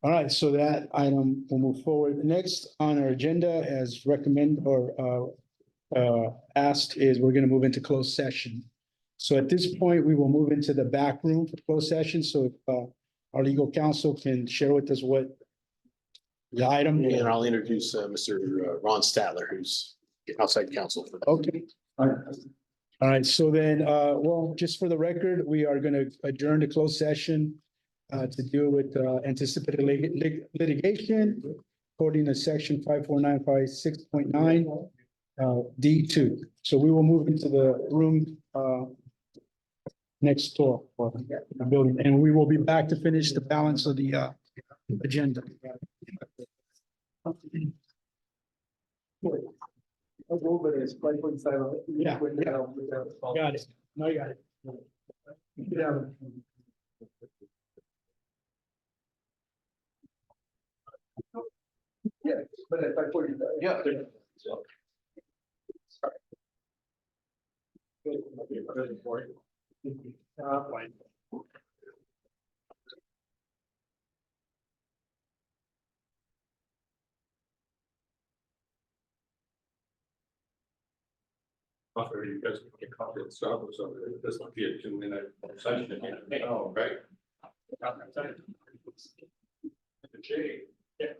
All right, so that item will move forward. Next on our agenda, as recommended or asked, is we're gonna move into closed session. So at this point, we will move into the back room for closed session. So if our legal counsel can share with us what the item. And I'll introduce Mr. Ron Statler, who's outside counsel for. Okay. All right, so then, well, just for the record, we are gonna adjourn to closed session to deal with anticipated litigation according to section 54956.9 D2. So we will move into the room next door for the building, and we will be back to finish the balance of the agenda. A little bit is quite silent. Yeah. Got it. No, you got it. Yeah. Yeah, but if I put it. Yeah. Offer you guys a copy of Starbucks over there. This might be a 2-minute session again. Oh, right. Jay. Yeah.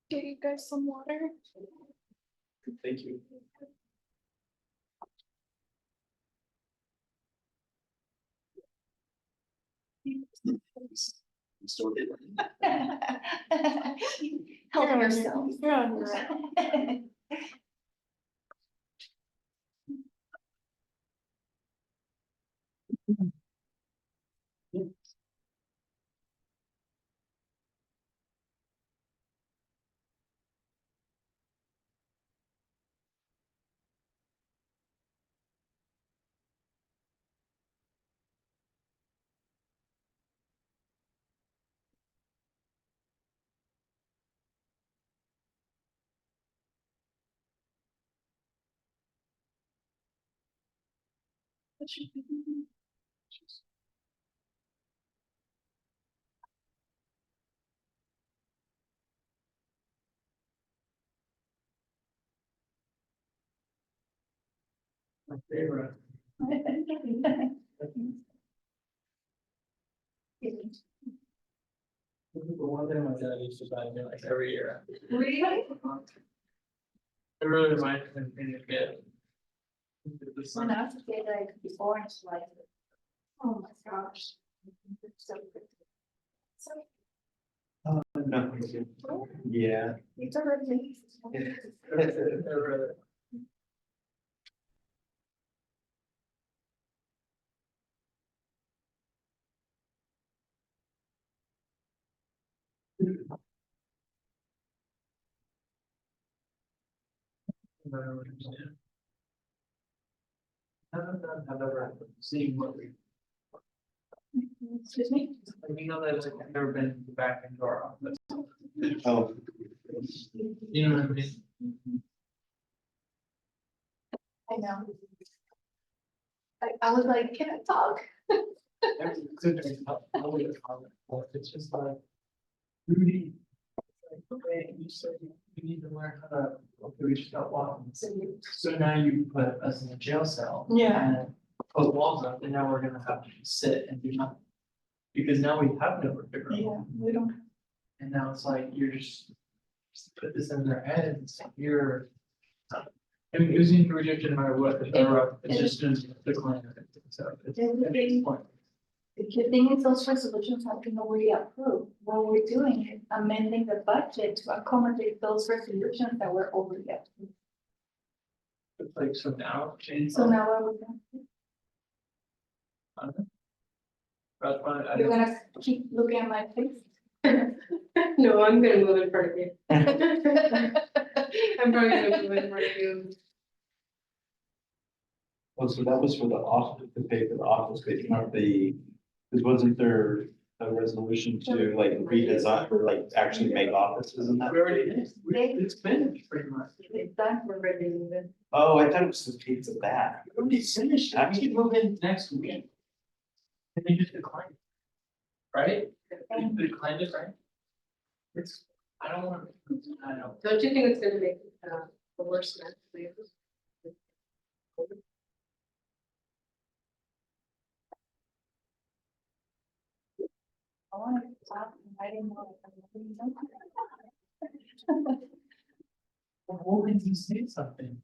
Get you guys some water. Thank you. Help yourself. You're on your own. My favorite. The one thing my dad used to buy me like every year. Really? It really reminds me of being a kid. When I was a kid, I could be born to like, oh my gosh. It's so good. So. Yeah. It's already. I've ever seen what we, Excuse me? like, you know, that like, I've never been back into our office. Oh. You know what I mean? I know. I was like, can I talk? It's just like, Rudy. Like, okay, you said you need to learn how to, okay, we should stop walking. So now you put us in a jail cell. Yeah. And Put walls up and now we're gonna have to sit and do nothing. Because now we have nowhere to go. Yeah, we don't. And now it's like, you're just put this in their head and it's like, you're. I mean, it was in rejection no matter what, it's just gonna decline. So it's. it's point. The good thing is those resolutions have been already approved. What we're doing is amending the budget to accommodate those resolutions that were already approved. It's like, so now, change. So now what we're gonna, That's fine, I you're don't, gonna keep looking at my face? No, I'm gonna move in front of you. I'm probably gonna move in front of you. Oh, so that was for the office, to pay for the office, but not the, because wasn't there a resolution to like redesign or like actually make offices and that? we already did, it's finished pretty much. It's done for ready to move in. Oh, I thought it was the piece of that. We already finished, it. We can move in next week. And they just declined. it. Right? They declined it, right? It's, I don't want, I don't. Don't you think it's gonna make the worst mess for you? I wanna talk, I didn't know. Well, when you say something.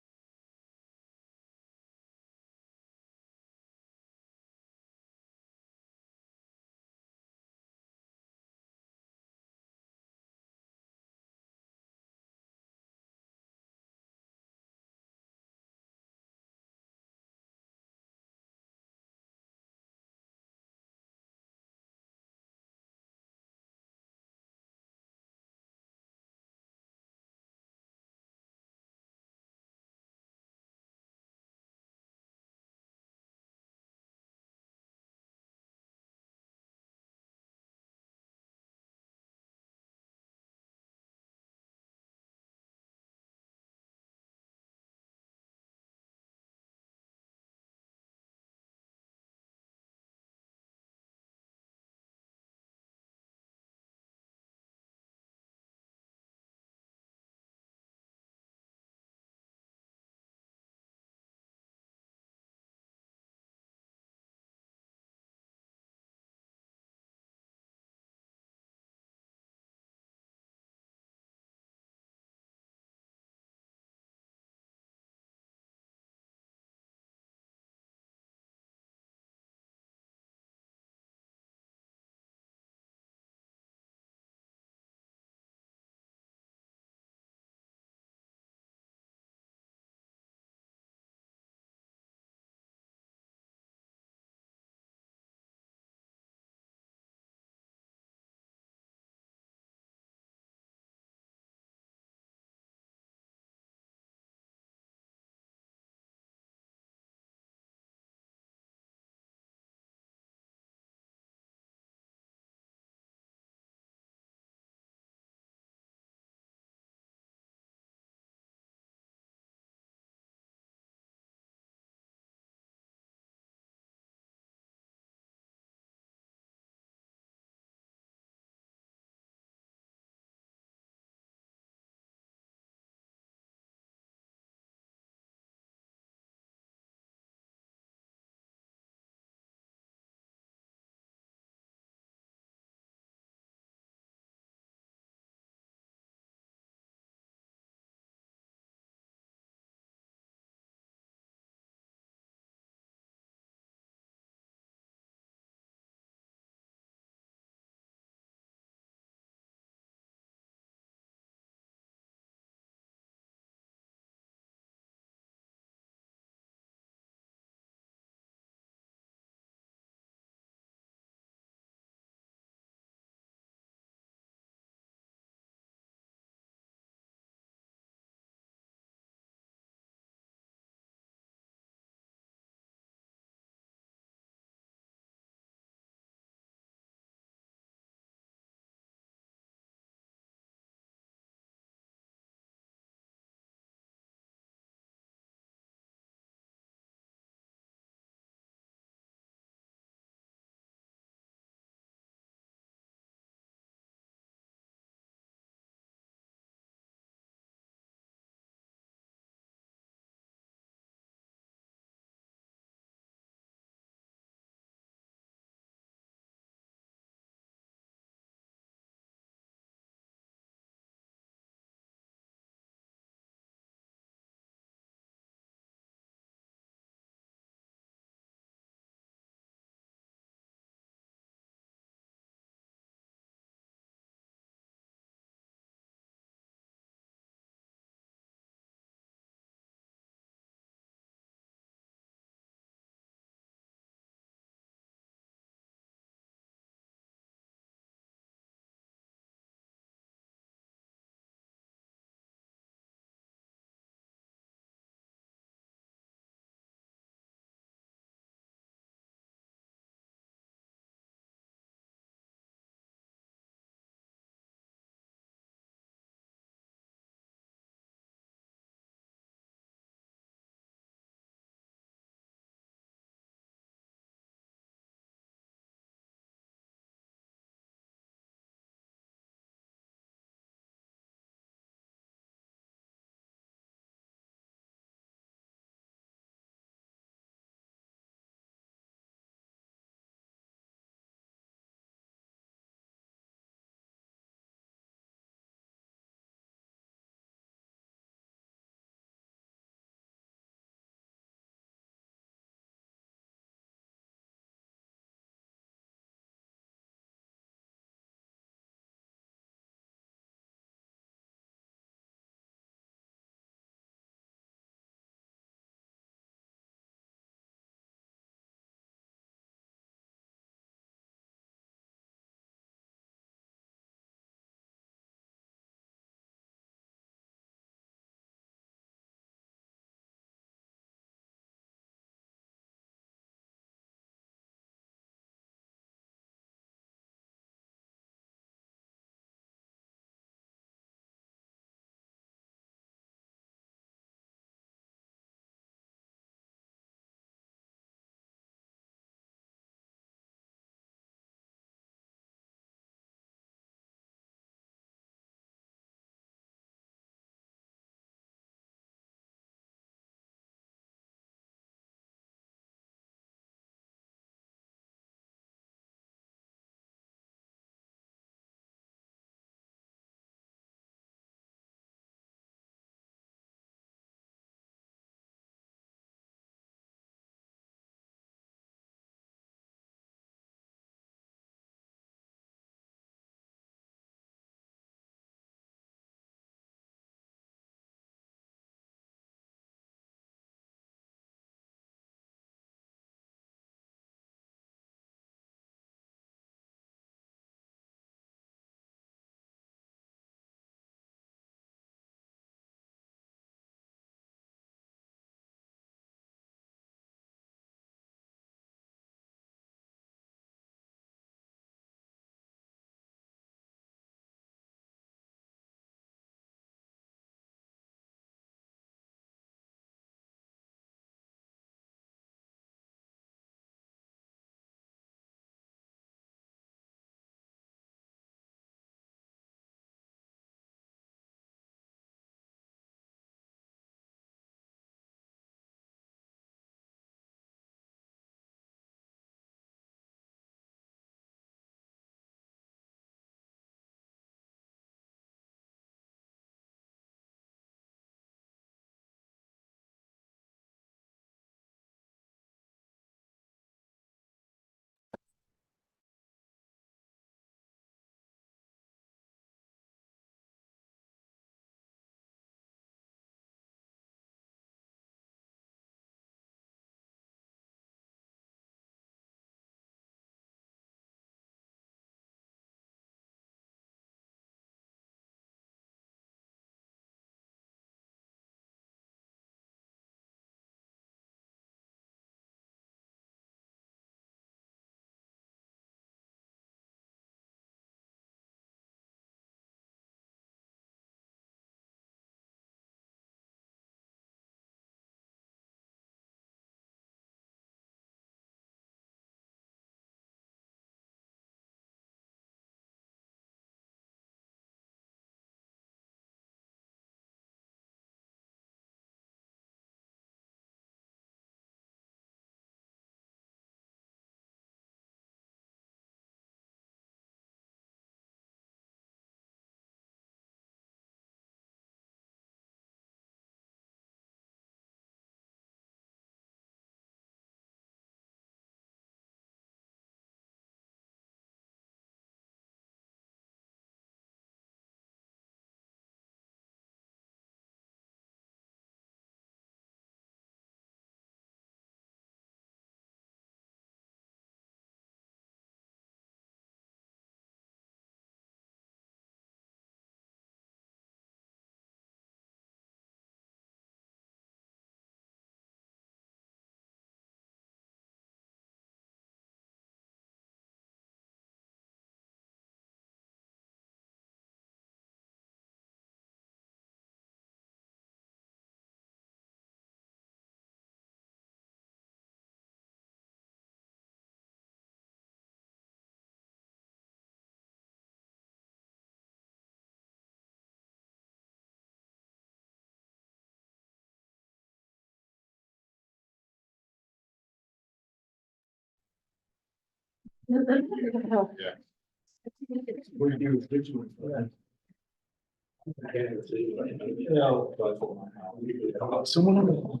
Someone.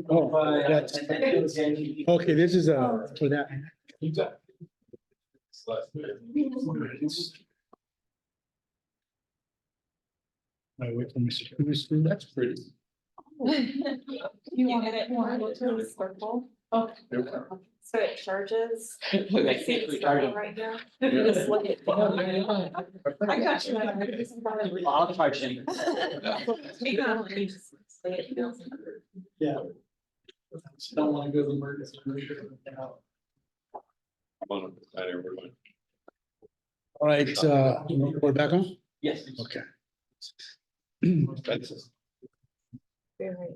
Oh, that's- Okay, this is for that. Wait for Mr. Cruz. That's pretty. You want it more to the circle? Oh. So it charges. I see it's right now. You just look at- I got you. I'll charge him. Yeah. Don't wanna go to the emergency. All right, we're back on? Yes. Okay. Very.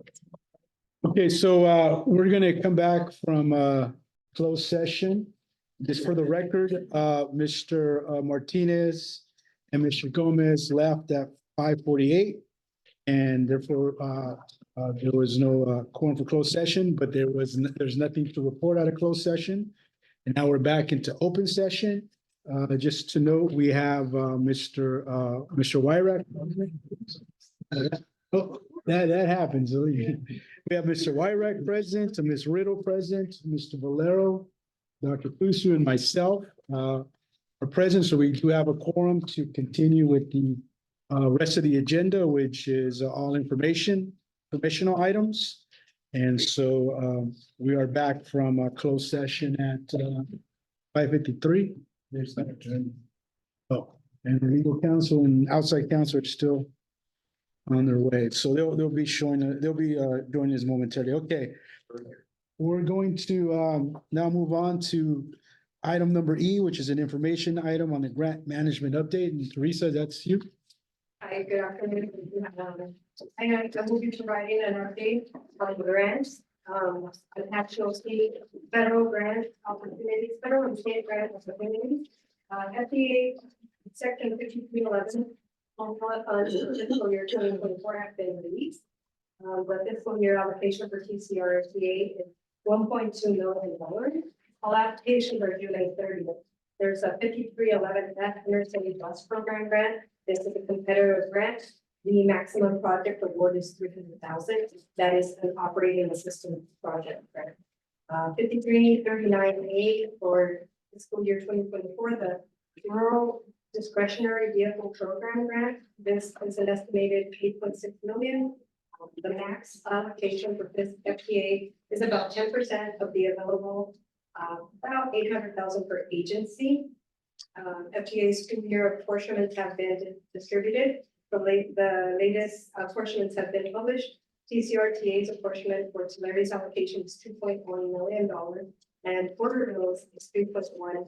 Okay, so we're gonna come back from closed session. Just for the record, Mr. Martinez and Mr. Gomez left at 5:48. And therefore, there was no quorum for closed session, but there's nothing to report out of closed session. And now we're back into open session. Just to note, we have Mr. Wyrack. Oh, that happens. We have Mr. Wyrack present, Ms. Riddle present, Mr. Valero, Dr. Pusu, and myself are present. So we do have a quorum to continue with the rest of the agenda, which is all informational items. And so we are back from a closed session at 5:53. There's that. Oh, and the legal counsel and outside counsel are still on their way. So they'll be joining us momentarily. Okay. We're going to now move on to item number E, which is an information item on the grant management update. And Teresa, that's you. Hi, good afternoon. I will be providing an update on the grants, the national, state, federal grant opportunities, federal and state grant opportunities. FDA section 5311 on funds for fiscal year 2024 have been released. The fiscal year allocation for TCRTA is $1.2 million. All applications are due May 30th. There's a 5311 F Interstate Bus Program grant. This is a competitive grant. The maximum project award is $300,000. That is an operating assistance project grant. 5339A for fiscal year 2024, the Rural Discretionary Vehicle Program grant. This is an estimated $8.6 million. The max allocation for this FTA is about 10% of the available, about $800,000 per agency. FTA's 2-year apportionments have been distributed. The latest apportionments have been published. TCRTA's apportionment for Tulari's allocation is $2.1 million, and Porterville's is $3.1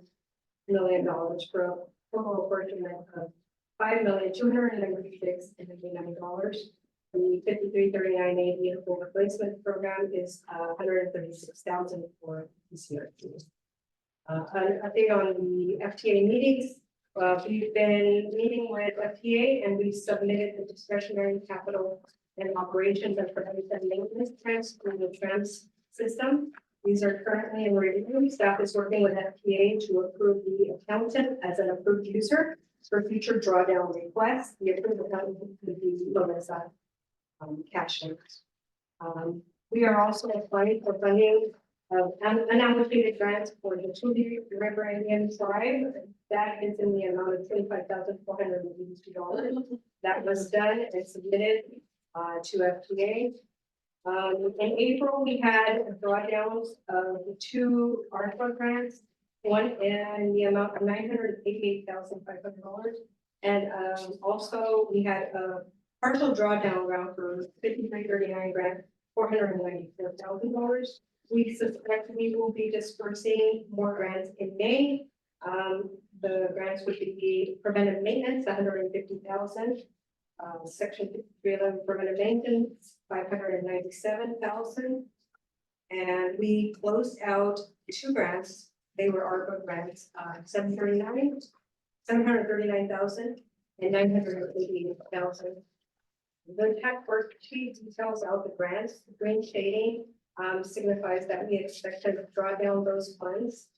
million for a total apportionment of $5,296,099. The 5339A vehicle replacement program is $136,000 for TCRTA. An update on the FTA meetings. We've been meeting with FTA and we submitted the discretionary capital and operations and preventive maintenance plans through the TRAMS system. These are currently in review. Staff is working with FTA to approve the accountant as an approved user for future drawdown requests. The approved accountant could be Melissa Cashin. We are also applying for funding of unallocated grants for the Tule River Indian Tribe. That is in the amount of $25,482. That was done and submitted to FTA. In April, we had drawdowns of the 2 ARPA grants, one in the amount of $988,500. And also we had a partial drawdown round for 5339 grant, $494,000. We suspect we will be dispersing more grants in May. The grants would be preventive maintenance, $150,000. Section 5311 preventive maintenance, $597,000. And we closed out 2 grants. They were ARPA grants, $739,000 and $988,000. The tax worksheet details out the grants. The green shading signifies that we expect to draw down those funds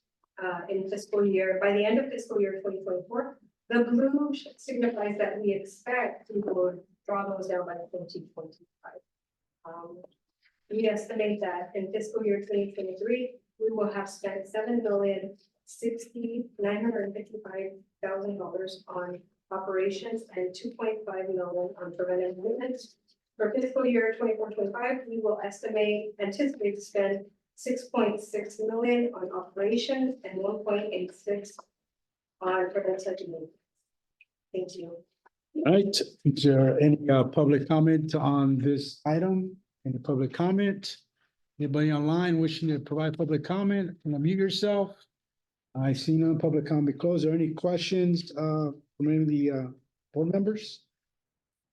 in fiscal year, by the end of fiscal year 2024. The blue signifies that we expect we will draw those down by 2025. We estimate that in fiscal year 2023, we will have spent $7,060,955,000 on operations and $2.5 million on preventive maintenance. For fiscal year 24-25, we will anticipate to spend $6.6 million on operations and $1.86 on preventive maintenance. Thank you. All right, is there any public comment on this item? Any public comment? Anybody online wishing to provide public comment? Can unmute yourself? I see no public comment closed. Are there any questions from any of the board members?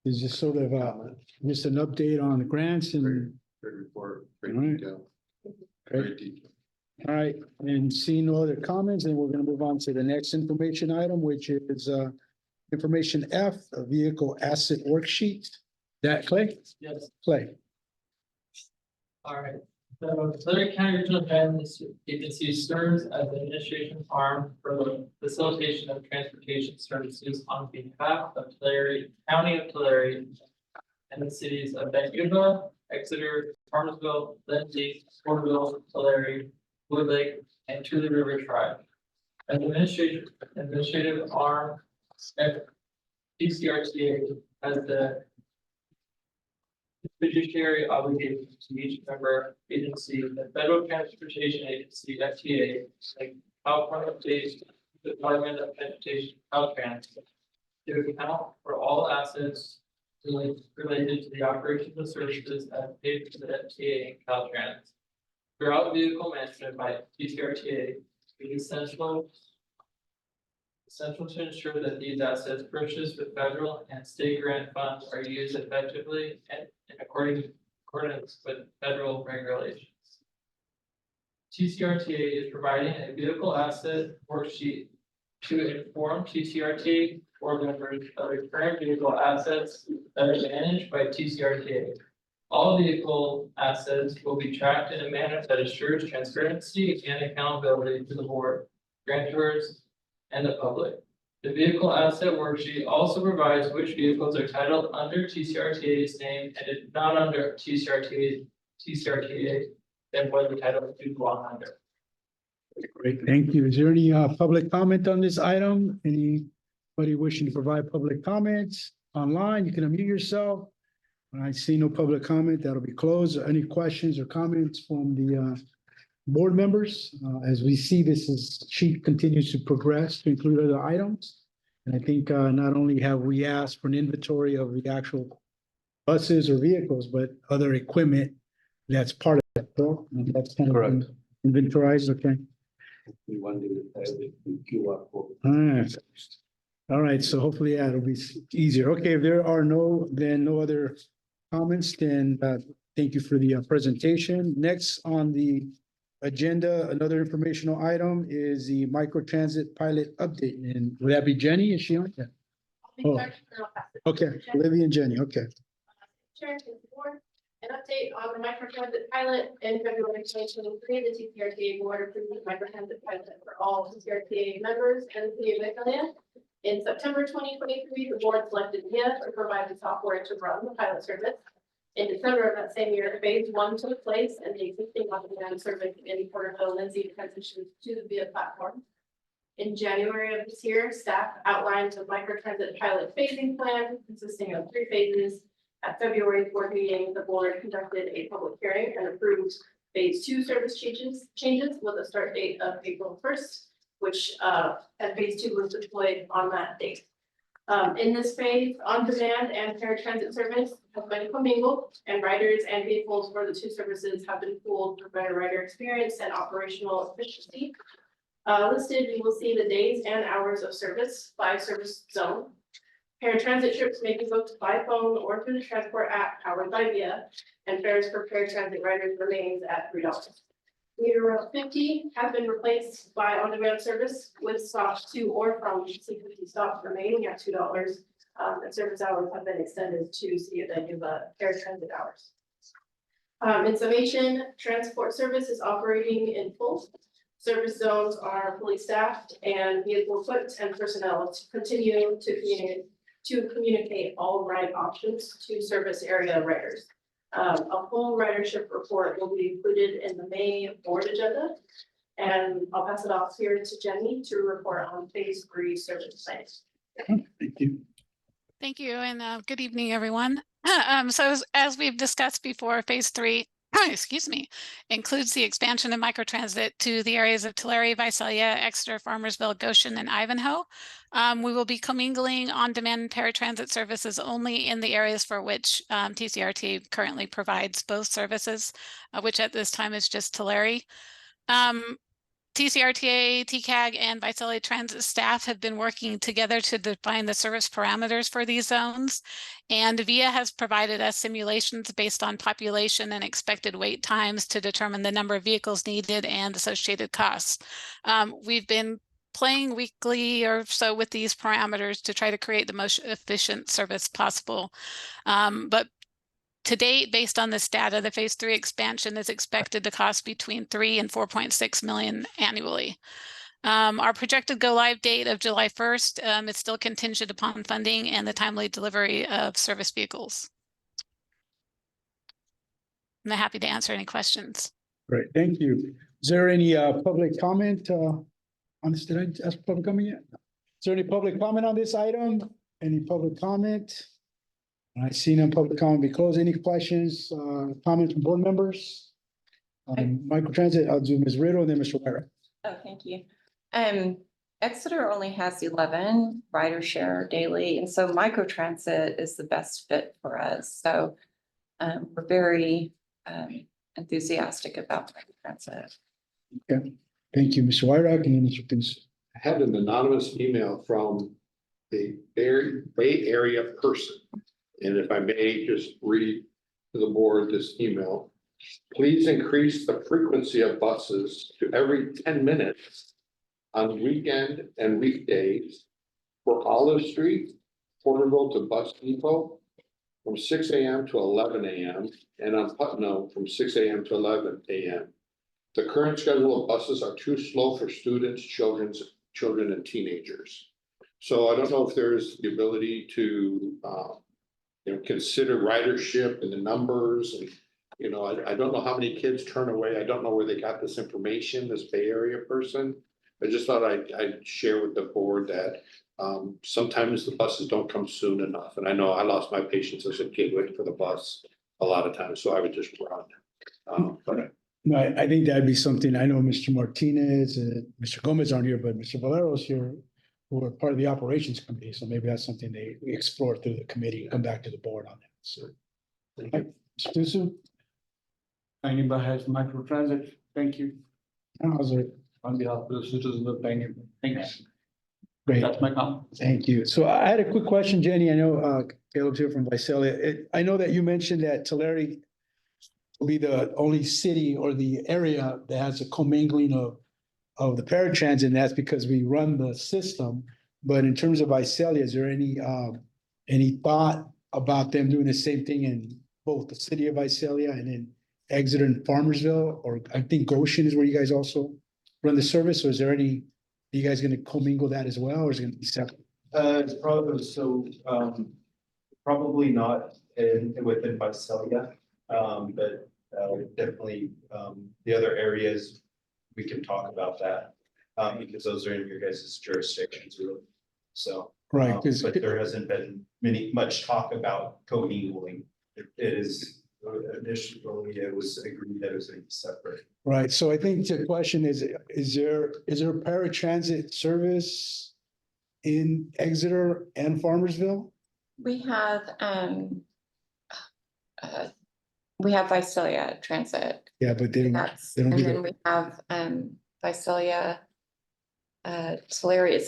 Is just sort of just an update on the grants and. Great report, great All right. detail. Great. Great detail. All right, and seeing no other comments, then we're gonna move on to the next information item, which is information F, a vehicle asset worksheet. That Clay? Yes. Clay. All right, so Tulare County Regional Transit Agency serves as the administration arm for the facilitation of transportation services on behalf of Tulare, County of Tulare, and the cities of Vancouver, Exeter, Farmersville, Lindsay, Porterville, Tulare, Wood Lake, and Tule River Tribe. As administrative arm, TCRTA has the fiduciary obligation to each member agency, the Federal Transportation Agency, FTA, like California State Department of Transportation, Caltrans, to account for all assets related to the operations of services as paid to the FTA and Caltrans. Throughout vehicle management by TCRTA, it is essential to ensure that these assets purchased with federal and state grant funds are used effectively and in accordance with federal regulations. TCRTA is providing a vehicle asset worksheet to inform TCRTA board members of the current vehicle assets that are managed by TCRTA. All vehicle assets will be tracked in a manner that assures transparency and accountability to the board, grantors, and the public. The vehicle asset worksheet also provides which vehicles are titled under TCRTA's name and if not under TCRTA, then what the title do belong under. Great, thank you. Is there any public comment on this item? Anybody wishing to provide public comments online? You can unmute yourself. When I see no public comment, that'll be closed. Any questions or comments from the board members? As we see, sheet continues to progress to include other items. And I think not only have we asked for an inventory of the actual buses or vehicles, but other equipment that's part of that. So that's kind of inventorized, okay? We want to have the QR code. All right, so hopefully that'll be easier. Okay, if there are no other comments, then thank you for the presentation. Next on the agenda, another informational item is the microtransit pilot update. And would that be Jenny? Is she on? Yeah. Oh, okay, Olivia and Jenny, okay. Chair, an update on the microtransit pilot in February 2023, the TCRTA board approved the microtransit pilot for all TCRTA members and the city of Visalia. In September 2023, the board selected VIA to provide the software to run the pilot service. In December of that same year, phase 1 took place and the existing on-demand service in Porterville, Lindsay transitioned to the VIA platform. In January of this year, staff outlined the microtransit pilot phasing plan consisting of 3 phases. At February board meeting, the board conducted a public hearing and approved phase 2 service changes with a start date of April 1st, which at phase 2 was deployed on that date. In this phase, on-demand and paratransit service have been commingled, and riders and vehicles for the 2 services have been pooled for better rider experience and operational efficiency. Listed, you will see the days and hours of service by service zone. Paratransit trips may be booked by phone or through the transport app powered by VIA, and fares for paratransit riders remains at $3. Meter Route 50 have been replaced by on-demand service with stops to or from C50 stops remaining at $2. And service hours have been extended to City of Vancouver paratransit hours. In summation, transport service is operating in full. Service zones are fully staffed and vehicle equipped and personnel to continue to communicate all ride options to service area riders. A full ridership report will be included in the May board agenda. And I'll pass it off here to Jenny to report on phase 3 service plans. Thank you. Thank you, and good evening, everyone. So as we've discussed before, phase 3, excuse me, includes the expansion of microtransit to the areas of Tulare, Visalia, Exeter, Farmersville, Goshen, and Ivanhoe. We will be commingling on-demand paratransit services only in the areas for which TCRTA currently provides both services, which at this time is just Tulare. TCRTA, TCAG, and Visalia Transit staff have been working together to define the service parameters for these zones. And VIA has provided us simulations based on population and expected wait times to determine the number of vehicles needed and associated costs. We've been playing weekly or so with these parameters to try to create the most efficient service possible. But to date, based on this data, the phase 3 expansion is expected to cost between 3 and 4.6 million annually. Our projected go live date of July 1st is still contingent upon funding and the timely delivery of service vehicles. I'm happy to answer any questions. Great, thank you. Is there any public comment on this? Did I ask for public comment yet? Is there any public comment on this item? Any public comment? I see no public comment be closed. Any questions, comments from board members? Microtransit, I'll do Ms. Riddle and then Mr. Wyra. Oh, thank you. Exeter only has 11 rider share daily, and so microtransit is the best fit for us. So we're very enthusiastic about microtransit. Okay, thank you, Mr. Wyra, and then Mr. Pinson. I had an anonymous email from a Bay Area person. And if I may just read to the board this email, please increase the frequency of buses to every 10 minutes on weekend and weekdays for Olive Street, Porterville to Bus Depot from 6 a.m. to 11 a.m. and on Putnam from 6 a.m. to 11 a.m. The current schedule of buses are too slow for students, children and teenagers. So I don't know if there's the ability to consider ridership and the numbers and, I don't know how many kids turn away. I don't know where they got this information, this Bay Area person. I just thought I'd share with the board that sometimes the buses don't come soon enough. And I know I lost my patience as a kid waiting for the bus a lot of times, so I would just run. No, I think that'd be something. I know Mr. Martinez and Mr. Gomez aren't here, but Mr. Valero's here, who are part of the operations committee. So maybe that's something they explore through the committee and come back to the board on that. So. Mr. Tusu? Anybody has microtransit, thank you. How's it? On behalf of the citizens of Pioneer. Thanks. Great. That's my comment. Thank you. So I had a quick question, Jenny. I know Caleb's here from Visalia. I know that you mentioned that Tulare will be the only city or the area that has a commingling of the paratransit, and that's because we run the system. But in terms of Visalia, is there any thought about them doing the same thing in both the city of Visalia and in Exeter and Farmersville? Or I think Goshen is where you guys also run the service, or is there any, are you guys gonna commingle that as well, or is it gonna be separate? It's probably probably not within Visalia, but definitely the other areas we can talk about that because those are in your guys' jurisdictions, really. So Right, but there hasn't been much talk about co-mingling. It is initially it was agreed that it was separate. Right, so I think the question is there paratransit service in Exeter and Farmersville? We have Visalia Transit. Yeah, but they don't And do then that. we have Visalia, Tulare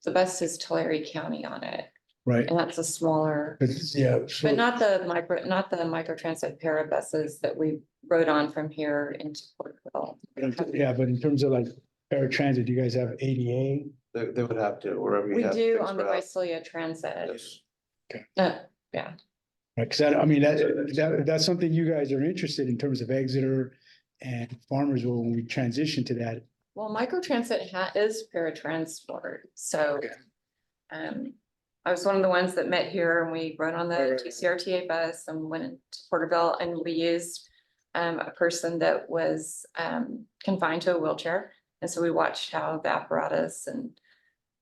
the bus is Tulare County on it. Right. And that's a smaller, Yeah. but not the microtransit para buses that we rode on from here into Porterville. Yeah, but in terms of like paratransit, do you guys have ADA? They would have to, wherever you We have. do fixed on the route. Visalia Transit. Yes. Okay. Yeah. Right, cause that's something you guys are interested in terms of Exeter and Farmersville when we transition to that. Well, microtransit is paratransport, so. I was one of the ones that met here and we rode on the Right. TCRTA bus and went to Porterville and we used. A person that was confined to a wheelchair. And so we watched how the apparatus and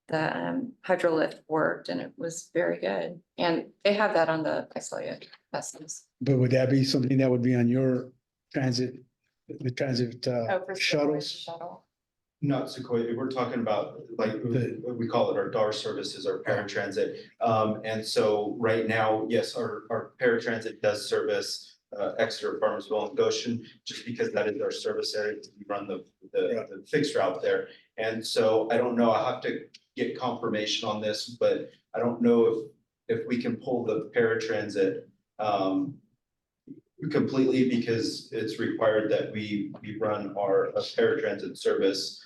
the hydrolift worked and it was very good. And they have that on the Visalia buses. But would that be something that would be on your transit, the transit Oh, for shuttles? shuttle. Not Sequoia, we're talking about like, we call it our DAR services, our paratransit. And so right now, yes, our paratransit does service Exeter, Farmersville and Goshen, just because that is our service area. We run the fixed route there. And so I don't know, I have to get confirmation on this, but I don't know if we can pull the paratransit completely, because it's required that we run our paratransit service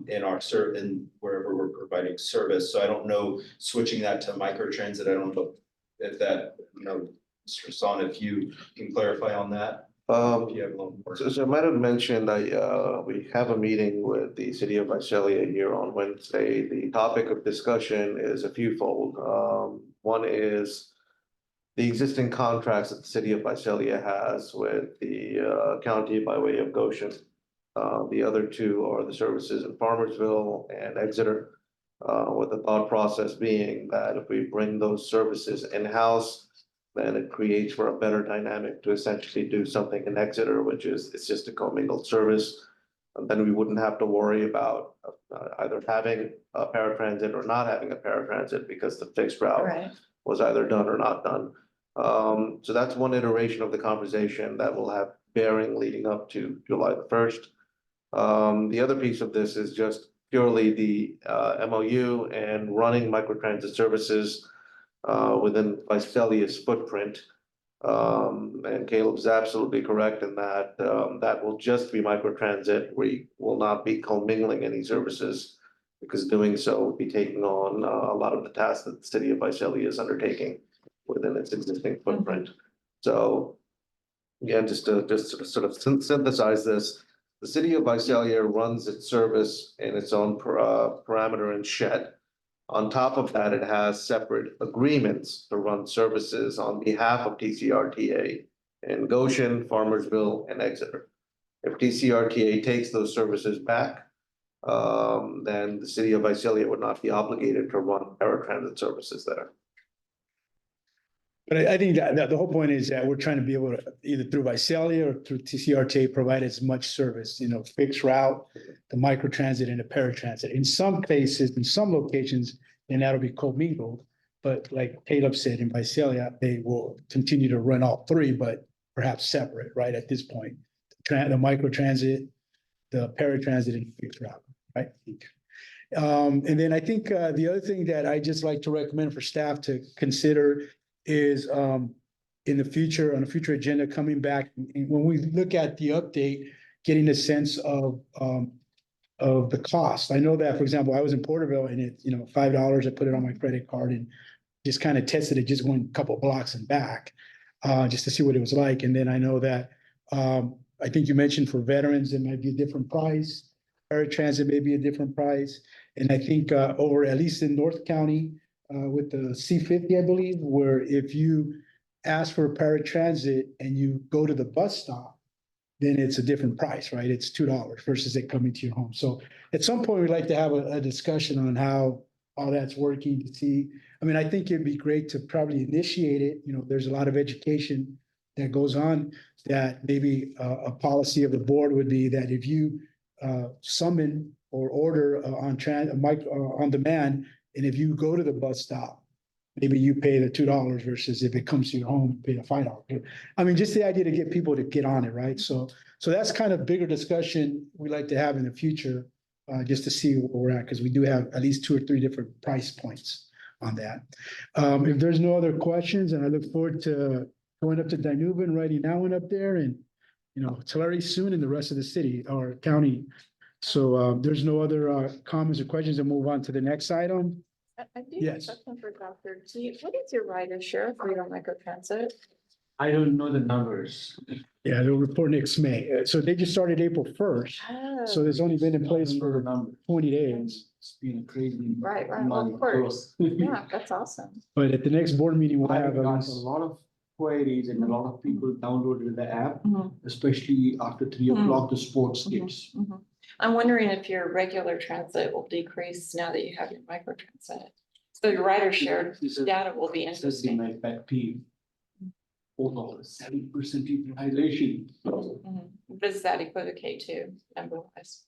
in our in wherever we're providing service. So I don't know, switching that to microtransit, I don't know if that, Mr. Hassan, if you can clarify on that. If you have a little more. So I might have mentioned, we have a meeting with the city of Visalia here on Wednesday. The topic of discussion is a fewfold. One is the existing contracts that the city of Visalia has with the county by way of Goshen. The other two are the services in Farmersville and Exeter. With the thought process being that if we bring those services in-house, then it creates for a better dynamic to essentially do something in Exeter, which is, it's just a commingled service. And then we wouldn't have to worry about either having a paratransit or not having a paratransit, because the fixed route was either done or not done. So that's one iteration of the conversation that will have bearing leading up to July the 1st. The other piece of this is just purely the MOU and running microtransit services within Visalia's footprint. And Caleb's absolutely correct in that that will just be microtransit. We will not be commingling any services, because doing so would be taking on a lot of the tasks that the city of Visalia is undertaking within its existing footprint. So again, just to sort of synthesize this, the city of Visalia runs its service in its own parameter and shed. On top of that, it has separate agreements to run services on behalf of TCRTA in Goshen, Farmersville, and Exeter. If TCRTA takes those services back, then the city of Visalia would not be obligated to run paratransit services there. But I think that the whole point is that we're trying to be able to, either through Visalia or through TCRTA, provide as much service, fixed route, the microtransit and the paratransit. In some cases, in some locations, then that'll be commingled. But like Caleb said, in Visalia, they will continue to run all three, but perhaps separate, right, at this point. The microtransit, the paratransit, and the fixed route, right? And then I think the other thing that I just like to recommend for staff to consider is in the future, on a future agenda, coming back, when we look at the update, getting a sense of the cost. I know that, for example, I was in Porterville and it, $5, I put it on my credit card and just kind of tested it, just went a couple blocks and back, just to see what it was like. And then I know that, I think you mentioned for veterans, it might be a different price. Paratransit may be a different price. And I think over, at least in North County, with the C50, I believe, where if you ask for a paratransit and you go to the bus stop, then it's a different price, right? It's $2 versus it coming to your home. So at some point, we'd like to have a discussion on how all that's working to see. I mean, I think it'd be great to probably initiate it. There's a lot of education that goes on, that maybe a policy of the board would be that if you summon or order on demand, and if you go to the bus stop, maybe you pay the $2 versus if it comes to your home, pay the $5. I mean, just the idea to get people to get on it, right? So that's kind of bigger discussion we like to have in the future, just to see where we're at, because we do have at least 2 or 3 different price points on that. If there's no other questions, and I look forward to going up to Dinuba and writing that one up there, and Tulare soon in the rest of the city or county. So there's no other comments or questions, and move on to the next item. I do have a Yes. question for Dr. G. What is your rider share for your microtransit? I don't know the numbers. Yeah, they'll report next May. So they just started April first. So it's only been in place for 20 days. It's been a crazy. Right, well, month. of course. Yeah, that's awesome. But at the next board meeting, we'll I have. got a lot of queries and a lot of people downloaded the app, Mhm. especially after 3 o'clock, the sports skips. Mhm. I'm wondering if your regular transit will decrease now that you have your micro transit. So your rider share data will be This has been interesting. my pet peeve. Overall, 7% utilization. Mhm. Does that equivocate to number wise?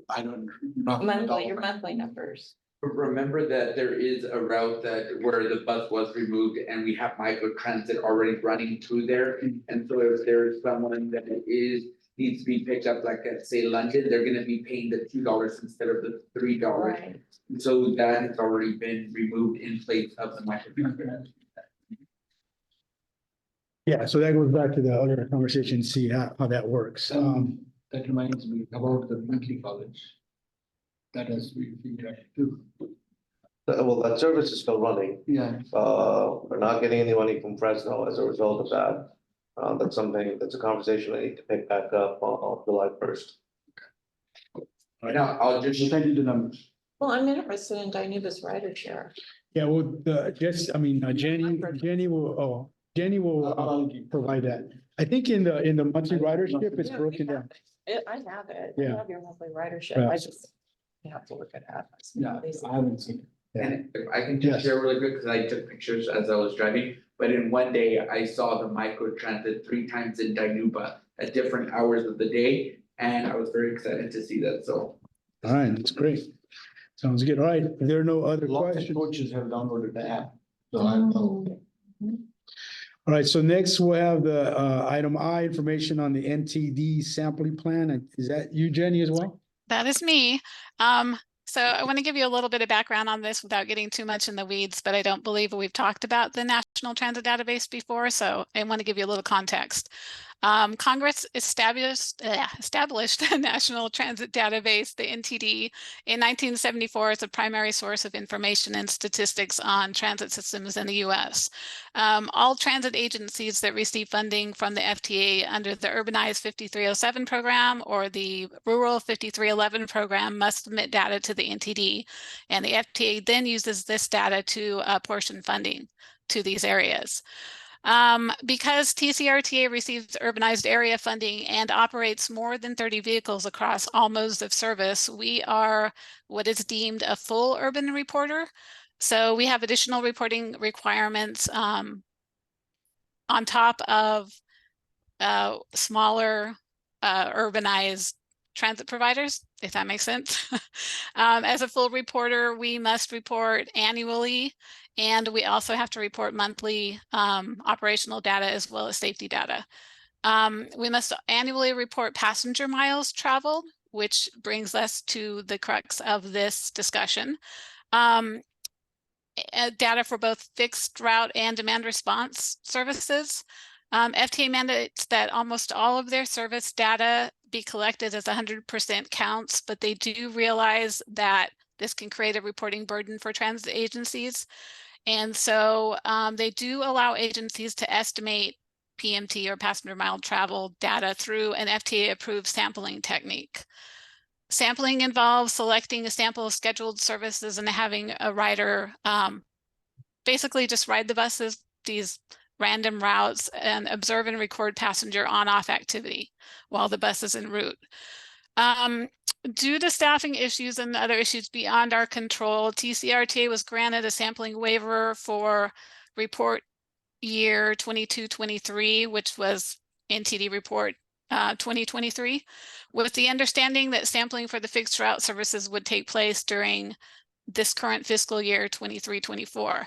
I don't. not Monthly, your know. monthly numbers. Remember that there is a route that where the bus was removed and we have micro transit already running through there. And so if there's someone that needs to be picked up, like at say London, they're gonna be paying the $2 instead of the $3. Right. So that has already been removed in place of the micro transit. Yeah, so that goes back to the other conversation, see how that works. That reminds me about the monthly college. That has been figured out too. Well, that service is still running. Yeah. We're not getting any money from Fresno as a result of that. That's a conversation I need to pick back up on July 1st. Now, I'll just Send you the numbers. Well, I'm interested in Dinuba's rider share. Yeah, well, Jenny will provide that. I think in the monthly ridership, it's Yeah, broken we have down. it. I have it. I Yeah. have your monthly ridership. Yeah. I just have to look it up. Yeah, I haven't seen it. And if I can just Yes. share really quick, because I took pictures as I was driving, but in one day I saw the micro transit 3 times in Dinuba at different hours of the day. And I was very excited to see that, so. All right, that's great. Sounds good. All right, if there are no other Lots of questions. coaches have downloaded the app. So I know. All right, so next we'll have the item I, information on the NTD sampling plan. Is that you, Jenny, as well? That is me. So I want to give you a little bit of background on this without getting too much in the weeds, but I don't believe we've talked about the National Transit Database before, so I want to give you a little context. Congress established the National Transit Database, the NTD, in 1974 as a primary source of information and statistics on transit systems in the U.S. All transit agencies that receive funding from the FTA under the Urbanized 5307 program or the Rural 5311 program must submit data to the NTD, and the FTA then uses this data to apportion funding to these areas. Because TCRTA receives urbanized area funding and operates more than 30 vehicles across all modes of service, we are what is deemed a full urban reporter. So we have additional reporting requirements on top of smaller urbanized transit providers, if that makes sense. As a full reporter, we must report annually, and we also have to report monthly operational data as well as safety data. We must annually report passenger miles traveled, which brings us to the crux of this discussion. Data for both fixed route and demand response services. FTA mandates that almost all of their service data be collected as 100% counts, but they do realize that this can create a reporting burden for transit agencies. And so they do allow agencies to estimate PMT or passenger mile travel data through an FTA approved sampling technique. Sampling involves selecting a sample of scheduled services and having a rider basically just ride the buses, these random routes, and observe and record passenger on-off activity while the bus is en route. Due to staffing issues and other issues beyond our control, TCRTA was granted a sampling waiver for report year 22-23, which was NTD report 2023, with the understanding that sampling for the fixed route services would take place during this current fiscal year 23-24.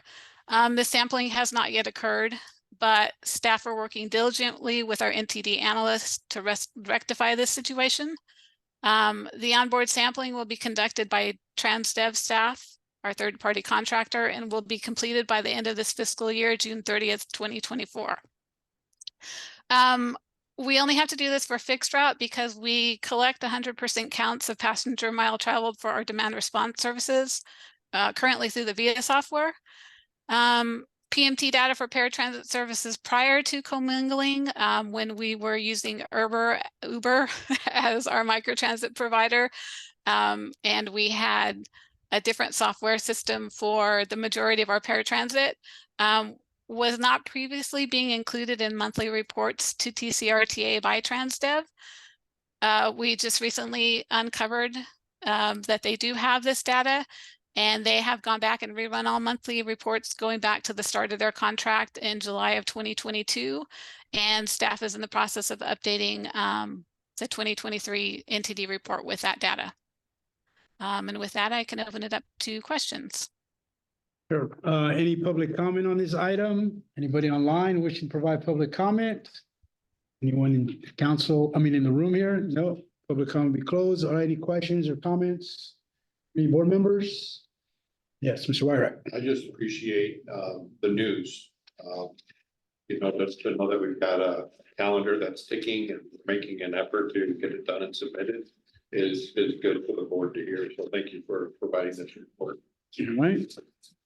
The sampling has not yet occurred, but staff are working diligently with our NTD analysts to rectify this situation. The onboard sampling will be conducted by TransDev staff, our third-party contractor, and will be completed by the end of this fiscal year, June 30th, 2024. We only have to do this for fixed route because we collect 100% counts of passenger mile traveled for our demand response services currently through the VIA software. PMT data for paratransit services prior to commingling, when we were using Uber as our microtransit provider. And we had a different software system for the majority of our paratransit, was not previously being included in monthly reports to TCRTA by Transdev. We just recently uncovered that they do have this data, and they have gone back and rerun all monthly reports going back to the start of their contract in July of 2022. And staff is in the process of updating the 2023 NTD report with that data. And with that, I can open it up to questions. Sure. Any public comment on this item? Anybody online wishing to provide public comment? Anyone in council, in the room here? No, public comment be closed. Are any questions or comments? Any board members? Yes, Mr. Wyrick. I just appreciate the news. Just to know that we've got a calendar that's ticking and making an effort to get it done and submitted is good for the board to hear. So thank you for providing this report. All right.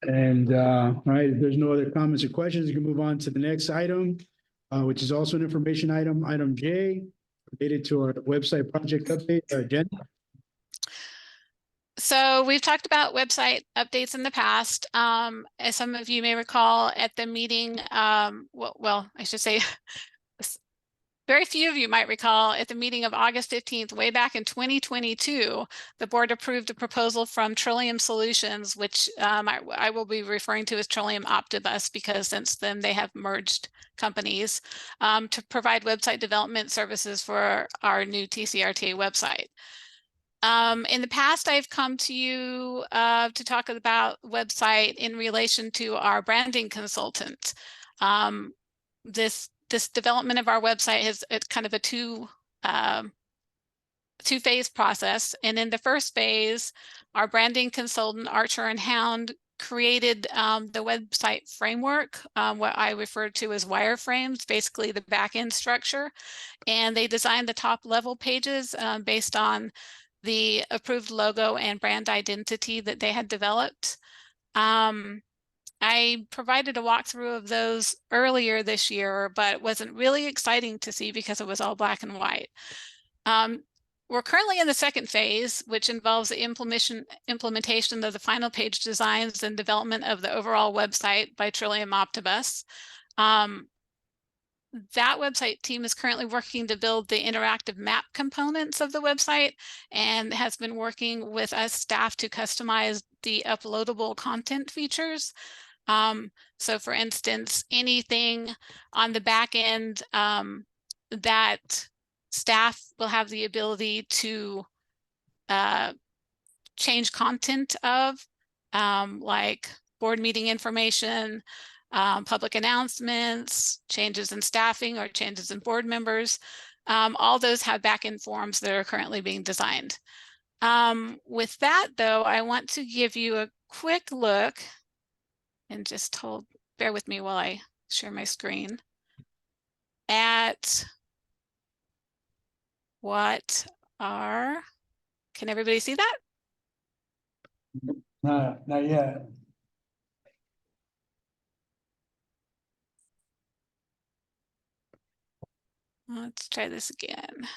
And all right, if there's no other comments or questions, you can move on to the next item, which is also an information item, item J, related to our website project update agenda. So we've talked about website updates in the past. As some of you may recall at the meeting, well, I should say, very few of you might recall at the meeting of August 15th, way back in 2022, the board approved a proposal from Trillium Solutions, which I will be referring to as Trillium Optibus, because since then they have merged companies, to provide website development services for our new TCRTA website. In the past, I've come to you to talk about website in relation to our branding consultant. This development of our website it's kind of a two-phase process. And in the first phase, our branding consultant, Archer and Hound, created the website framework, what I refer to as wireframes, basically the back-end structure. And they designed the top level pages based on the approved logo and brand identity that they had developed. I provided a walkthrough of those earlier this year, but it wasn't really exciting to see because it was all black and white. We're currently in the second phase, which involves the implementation of the final page designs and development of the overall website by Trillium Optibus. That website team is currently working to build the interactive map components of the website and has been working with us staff to customize the uploadable content features. So for instance, anything on the back end that staff will have the ability to change content of, like board meeting information, public announcements, changes in staffing or changes in board members. All those have back-end forms that are currently being designed. With that, though, I want to give you a quick look and just bear with me while I share my screen at what are, can everybody see that? Not yet. Let's try this again.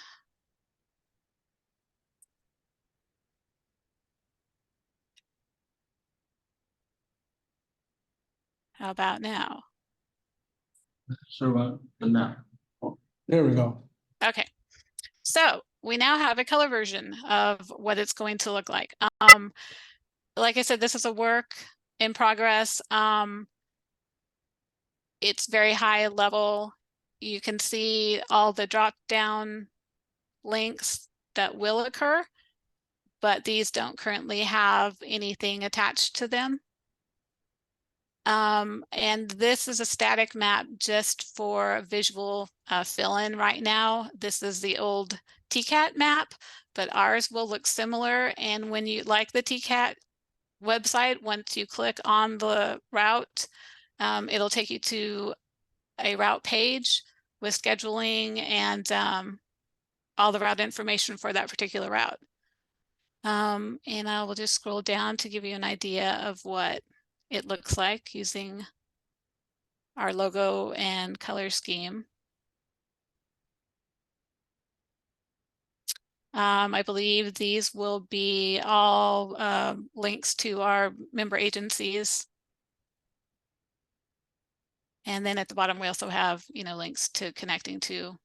How about now? So now. There we go. Okay, so we now have a color version of what it's going to look like. Like I said, this is a work in progress. It's very high level. You can see all the drop down links that will occur, but these don't currently have anything attached to them. And this is a static map just for visual fill-in right now. This is the old TCAT map, but ours will look similar. And when you like the TCAT website, once you click on the route, it'll take you to a route page with scheduling and all the route information for that particular route. And I will just scroll down to give you an idea of what it looks like using our logo and color scheme. I believe these will be all links to our member agencies. And then at the bottom, we also have, links to connecting to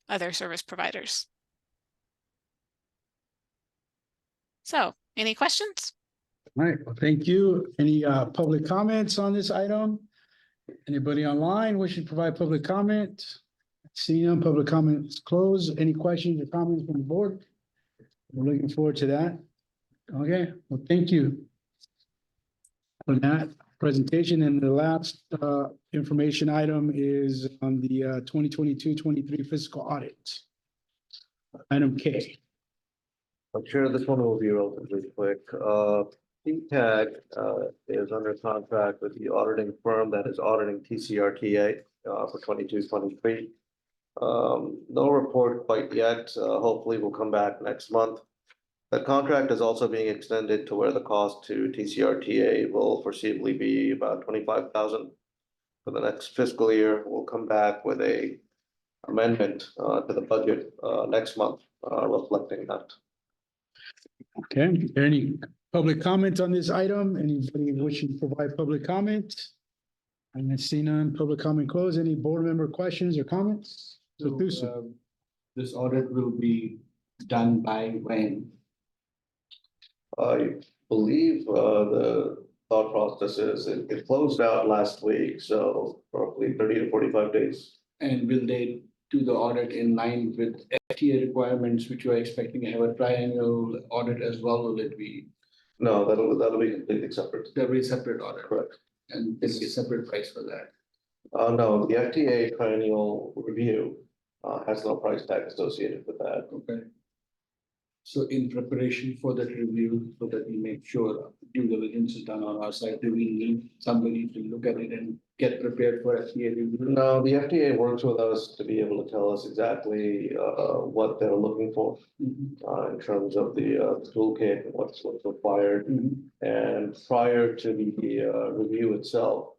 other service providers. So, any questions? All right, well, thank you. Any public comments on this item? Anybody online wishing to provide public comment? Seeing none, public comments closed. Any questions or comments from the board? We're looking forward to that. Okay, well, thank you for that presentation. And the last information item is on the 2022-23 fiscal audit. Item K. I'm sure this one will be relatively quick. PTAG is under contract with the auditing firm that is auditing TCRTA for 22-23. No report quite yet. Hopefully we'll come back next month. The contract is also being extended to where the cost to TCRTA will foreseeably be about $25,000 for the next fiscal year. We'll come back with a amendment to the budget next month reflecting that. Okay, any public comment on this item? Anybody wishing to provide public comment? I see none. Public comment closed. Any board member questions or comments? So, this audit will be done by when? I believe the thought process is it closed out last week, so probably 30 to 45 days. And will they do the audit in line with FTA requirements, which you are expecting to have a triannual audit as well? Will it be? No, that'll be completely separate. That'll be a separate audit. Correct. And there's a separate price for that. No, the FTA triennial review has no price tag associated with that. Okay. So in preparation for that review, so that we make sure due diligence is done on our side, do we need somebody to look at it and get prepared for FTA review? No, the FDA works with us to be able to tell us exactly what they're looking for in terms of the toolkit and what's required. And prior to the review itself,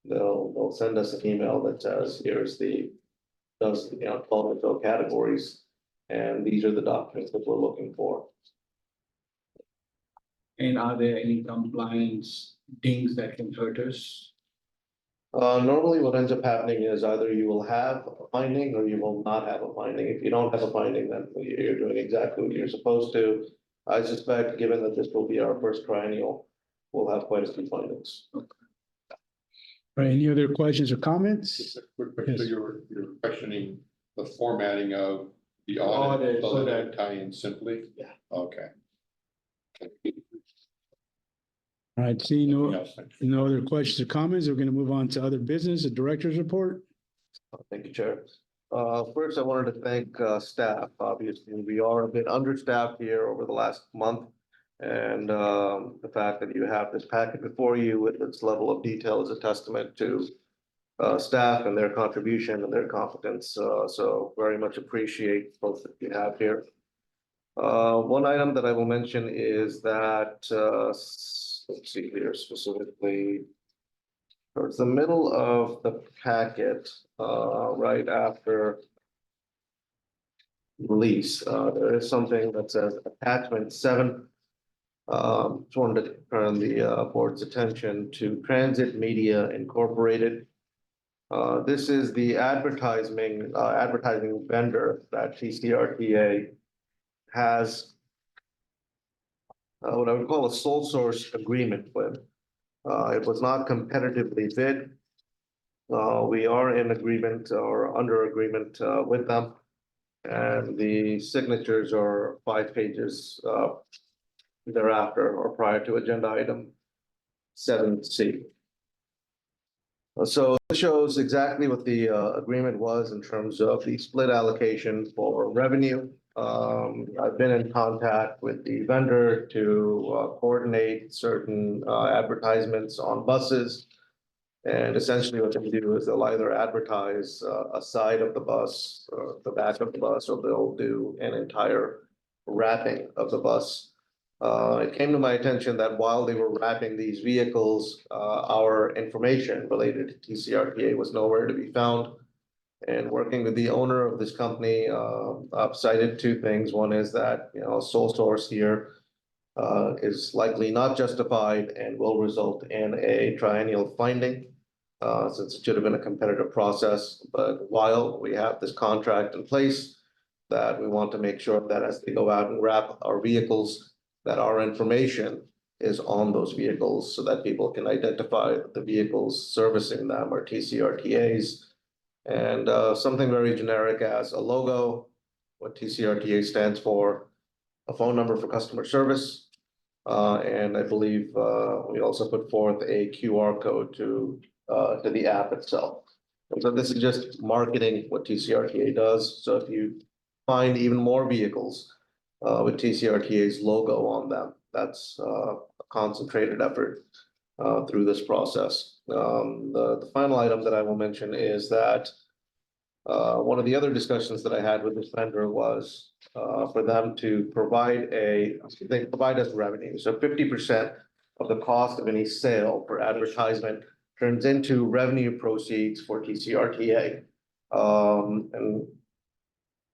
they'll send us an email that says, here's the 12 or so categories. And these are the documents that we're looking for. And are there any compliance dings that can hurt us? Normally what ends up happening is either you will have a finding or you will not have a finding. If you don't have a finding, then you're doing exactly what you're supposed to. I suspect, given that this will be our first triennial, we'll have quite a few findings. All right, any other questions or comments? Just a quick question. Yes. So you're questioning the formatting of the Audit, audit, so so that tie in simply? Yeah. Okay. All right, see Anything else? no other questions or comments. We're going to move on to other business, the director's report. Thank you, Chair. First, I wanted to thank staff. Obviously, we are a bit understaffed here over the last month. And the fact that you have this packet before you with its level of detail is a testament to staff and their contribution and their competence. So very much appreciate both that you have here. One item that I will mention is that, let's see here specifically, towards the middle of the packet, right after release, there is something that says attachment 7. Just wanted to turn the board's attention to Transit Media Incorporated. This is the advertising vendor that TCRTA has what I would call a sole source agreement with. It was not competitively bid. We are in agreement or under agreement with them. And the signatures are 5 pages thereafter or prior to agenda item 7C. So it shows exactly what the agreement was in terms of the split allocation for revenue. I've been in contact with the vendor to coordinate certain advertisements on buses. And essentially what they do is they'll either advertise a side of the bus or the back of the bus, or they'll do an entire wrapping of the bus. It came to my attention that while they were wrapping these vehicles, our information related to TCRTA was nowhere to be found. And working with the owner of this company, I've cited two things. One is that, sole source here is likely not justified and will result in a triennial finding, since it should have been a competitive process. But while we have this contract in place, that we want to make sure that as they go out and wrap our vehicles, that our information is on those vehicles so that people can identify the vehicles servicing them or TCRTAs. And something very generic as a logo, what TCRTA stands for, a phone number for customer service. And I believe we also put forth a QR code to the app itself. So this is just marketing what TCRTA does. So if you find even more vehicles with TCRTA's logo on them, that's a concentrated effort through this process. The final item that I will mention is that one of the other discussions that I had with this vendor was for them to they provide us revenue. So 50% of the cost of any sale for advertisement turns into revenue proceeds for TCRTA. And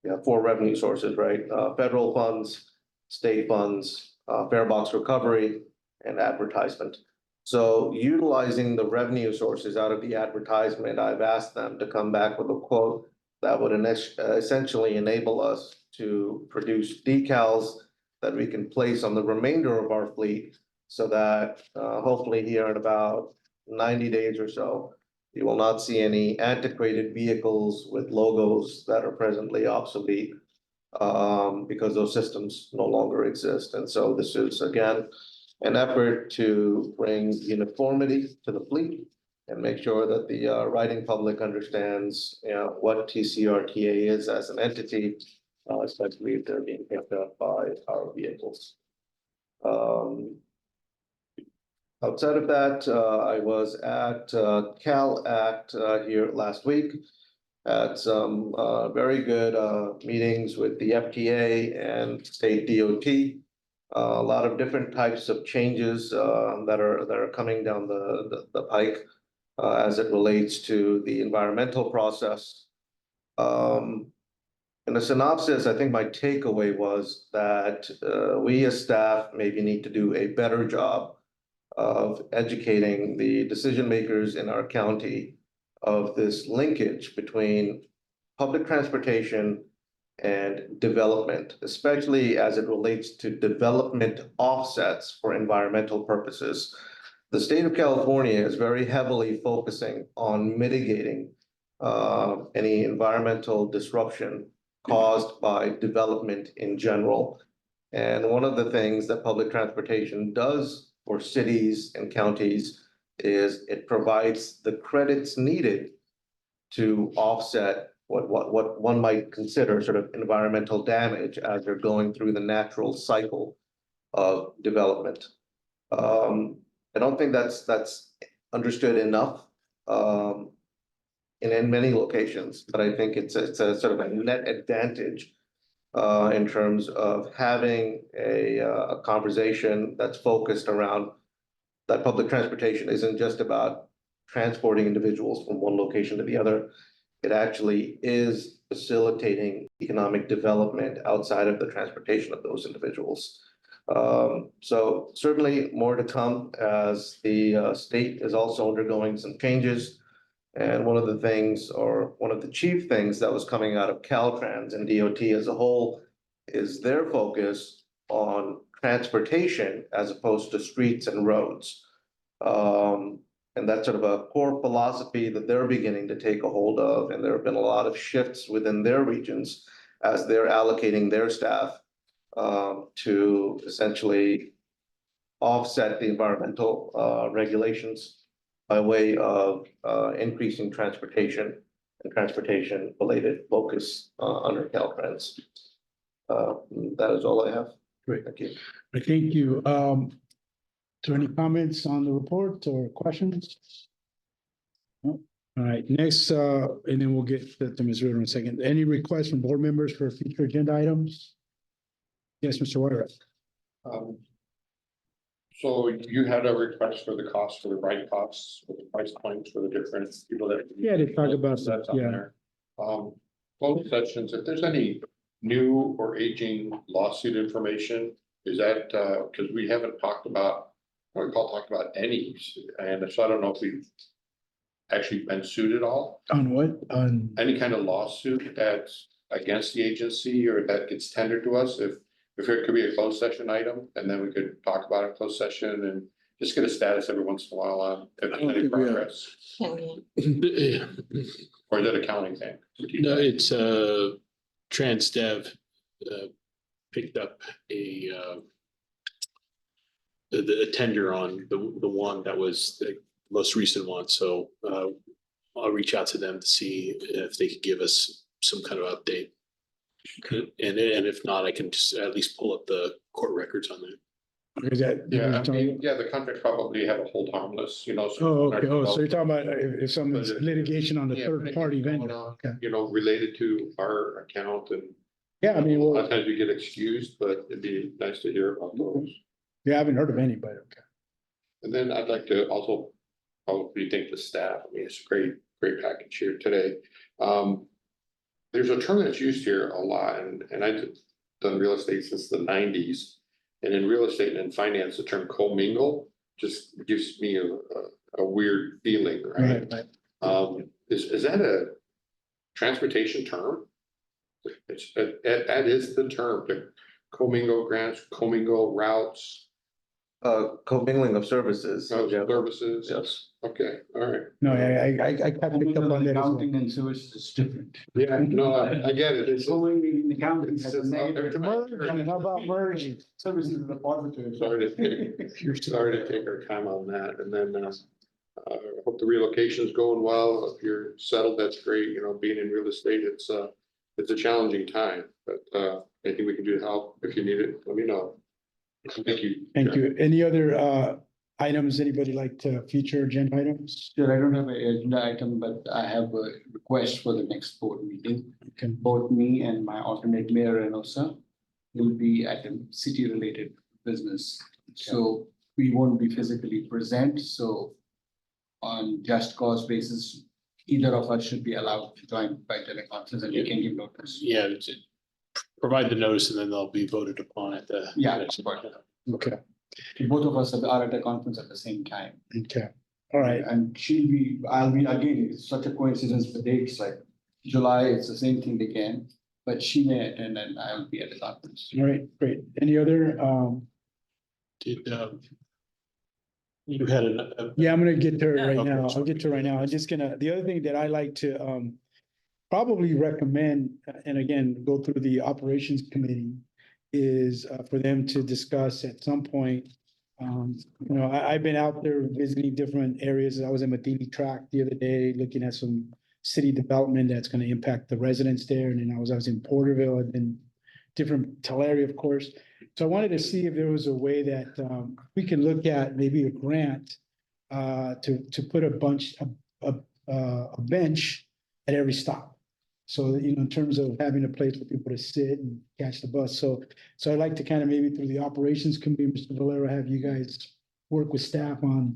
yeah, 4 revenue sources, right? Federal funds, state funds, fare box recovery, and advertisement. So utilizing the revenue sources out of the advertisement, I've asked them to come back with a quote that would essentially enable us to produce decals that we can place on the remainder of our fleet so that hopefully here in about 90 days or so, you will not see any antiquated vehicles with logos that are presently obsolete because those systems no longer exist. And so this is, again, an effort to bring uniformity to the fleet and make sure that the riding public understands, what TCRTA is as an entity, especially if they're being picked up by our vehicles. Outside of that, I was at Cal Act here last week. Had some very good meetings with the FTA and state DOT. A lot of different types of changes that are coming down the pike as it relates to the environmental process. In a synopsis, I think my takeaway was that we as staff maybe need to do a better job of educating the decision makers in our county of this linkage between public transportation and development, especially as it relates to development offsets for environmental purposes. The state of California is very heavily focusing on mitigating any environmental disruption caused by development in general. And one of the things that public transportation does for cities and counties is it provides the credits needed to offset what one might consider sort of environmental damage as they're going through the natural cycle of development. I don't think that's understood enough in many locations, but I think it's a sort of a net advantage in terms of having a conversation that's focused around that public transportation isn't just about transporting individuals from one location to the other. It actually is facilitating economic development outside of the transportation of those individuals. So certainly more to come as the state is also undergoing some changes. And one of the things, or one of the chief things that was coming out of Caltrans and DOT as a whole is their focus on transportation as opposed to streets and roads. And that's sort of a core philosophy that they're beginning to take a hold of. And there have been a lot of shifts within their regions as they're allocating their staff to essentially offset the environmental regulations by way of increasing transportation and transportation related focus under Caltrans. That is all I have. Great. Thank you. Thank you. So any comments on the report or questions? No? All right, next, and then we'll get to Ms. Ritter in a second. Any requests from board members for future agenda items? Yes, Mr. Water. So you had a request for the cost for the right costs, for the price points for the different people that. Yeah, they talk about that, That's on yeah. there. Closed sessions, if there's any new or aging lawsuit information, is that, because we haven't talked about, talked about any, and so I don't know if we've actually been sued at all. On what? On, Any kind of lawsuit that's against the agency or that gets tendered to us, if it could be a closed session item, and then we could talk about a closed session and just get a status every once in a while on if there's any progress, Can we? or is that accounting thing? No, it's TransDev picked up the tender on the one that was the most recent one, so I'll reach out to them to see if they could give us some kind of update. And if not, I can just at least pull up the court records on that. is that? Yeah, I mean, yeah, the contract probably have a hold harmless, you know. Oh, okay. Oh, so you're talking about if someone's But litigation on the yeah, third party going vendor. on, Okay. You know, related to our account and. Yeah, I mean, A lot well, of times we get excused, but it'd be nice to hear about those. yeah, I haven't heard of anybody. Okay. And then I'd like to also probably thank the staff. I mean, it's a great package here today. There's a term that's used here a lot, and I've done real estate since the 90s. And in real estate and in finance, the term commingle just gives me a weird feeling, right? Right. Is that a transportation term? It's, that is the term, the commingle grants, commingle routes. Commingling of services. Services. Yes. Okay, all right. No, I picked up on that as well. Accounting and services is different. Yeah, no, I get it. It's Only in accounting has a negative. How about merging? Services is a positive. sorry to take our time on that, and then I hope the relocation is going well. If you're settled, that's great. You know, being in real estate, it's a challenging time, but anything we can do to help, if you need it, let me know. Thank you. Thank you. Any other items, anybody like to future agenda items? Sure, I don't have an agenda item, but I have a request for the next board meeting. Both me and my alternate mayor Reynosa will be at a city-related business. So we won't be physically present, so on just cause basis, either of us should be allowed to join by teleconference and we can give notice. Yeah, provide the notice and then they'll be voted upon at the. Yeah. next part. Okay, Both of us are at the conference at the same time. okay. All right. And I'll be, again, it's such a coincidence, the dates, like July, it's the same thing again, but she may attend and I'll be at the conference. All right, great. Any other, Did, you had yeah, I'm gonna get to it right Okay. now. I'll get to it right now. I'm just gonna, the other thing that I like to probably recommend, and again, go through the operations committee, is for them to discuss at some point. You know, I've been out there visiting different areas. I was in Medini Track the other day, looking at some city development that's gonna impact the residents there. And then I was in Porterville and then different Tulare, of course. So I wanted to see if there was a way that we can look at maybe a grant to put a bench at every stop. So that, you know, in terms of having a place for people to sit and catch the bus. So I'd like to kind of maybe through the operations committee, Mr. Valero, have you guys work with staff on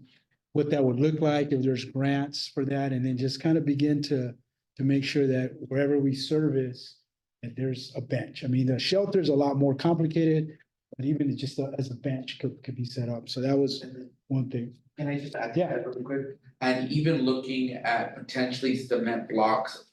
what that would look like, if there's grants for that, and then just kind of begin to make sure that wherever we service, that there's a bench. I mean, the shelter's a lot more complicated, but even just as a bench could be set up. So that was one thing. Can I just add to Yeah. that really quick? And even looking at potentially cement blocks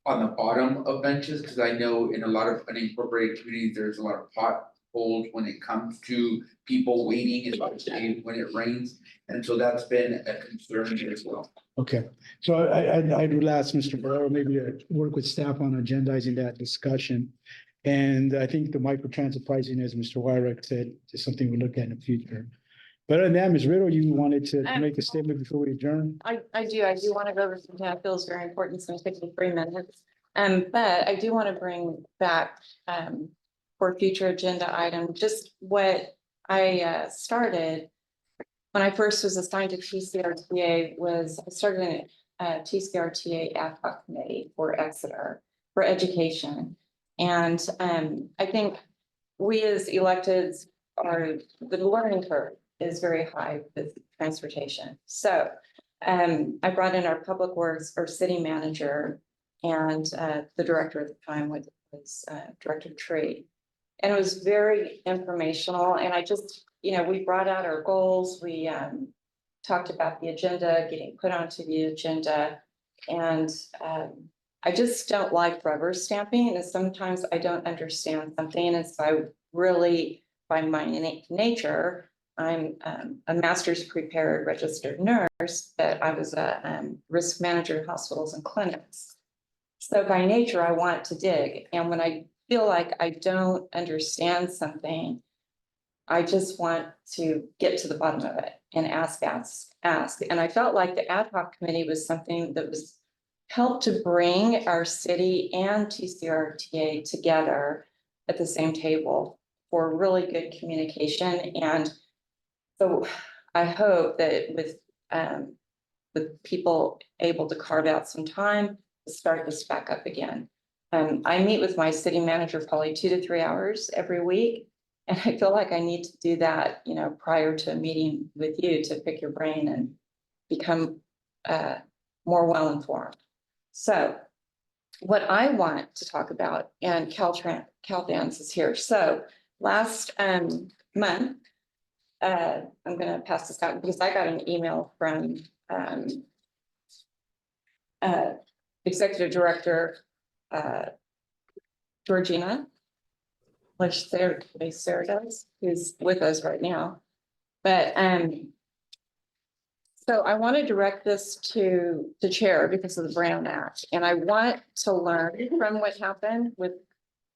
on the bottom of benches, because I know in a lot of unincorporated communities, there's a lot of potholes when it comes to people waiting, especially when it rains. And so that's been a concern as well. Okay, so I would ask Mr. Valero maybe to work with staff on agendizing that discussion. And I think the microtransit pricing, as Mr. Wyrick said, is something we look at in the future. But other than that, Ms. Riddle, you wanted to make a statement before we adjourn? I do want to go over something that feels very important, so I'm taking 3 minutes. But I do want to bring back for future agenda item, just what I started when I first was assigned to TCRTA was I started a TCRTA ad hoc committee for Exeter for education. And I think we as electeds are the learning curve is very high with transportation. So I brought in our public works or city manager and the director at the time was director of trade. And it was very informational. And I just, we brought out our goals. We talked about the agenda, getting put onto the agenda. And I just don't like rubber stamping. And sometimes I don't understand something. And so I really, by my nature, I'm a master's prepared registered nurse, but I was a risk manager in hospitals and clinics. So by nature, I want to dig. And when I feel like I don't understand something, I just want to get to the bottom of it and ask. And I felt like the ad hoc committee was something that was helped to bring our city and TCRTA together at the same table for really good communication. And so I hope that with people able to carve out some time to start this back up again. I meet with my city manager probably 2 to 3 hours every week. And I feel like I need to do that, prior to a meeting with you to pick your brain and become more well-informed. So what I want to talk about, and Caltrans is here. So last month, I'm going to pass this out because I got an email from Executive Director Georgina, which Sarah does, who's with us right now. But so I want to direct this to the chair because of the Brown Act. And I want to learn from what happened with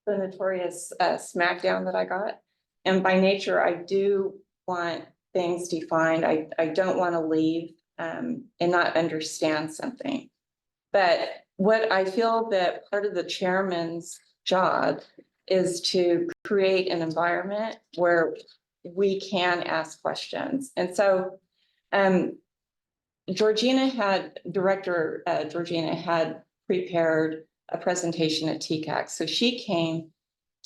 the notorious smackdown that I got. And by nature, I do want things defined. I don't want to leave and not understand something. But what I feel that part of the chairman's job is to create an environment where we can ask questions. And so Director Georgina had prepared a presentation at TCAC. So she came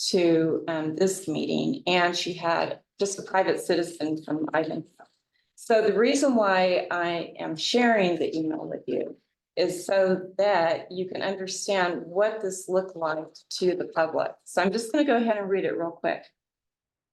to this meeting and she had just a private citizen from Ivanhoe. So the reason why I am sharing the email with you is so that you can understand what this looked like to the public. So I'm just going to go ahead and read it real quick.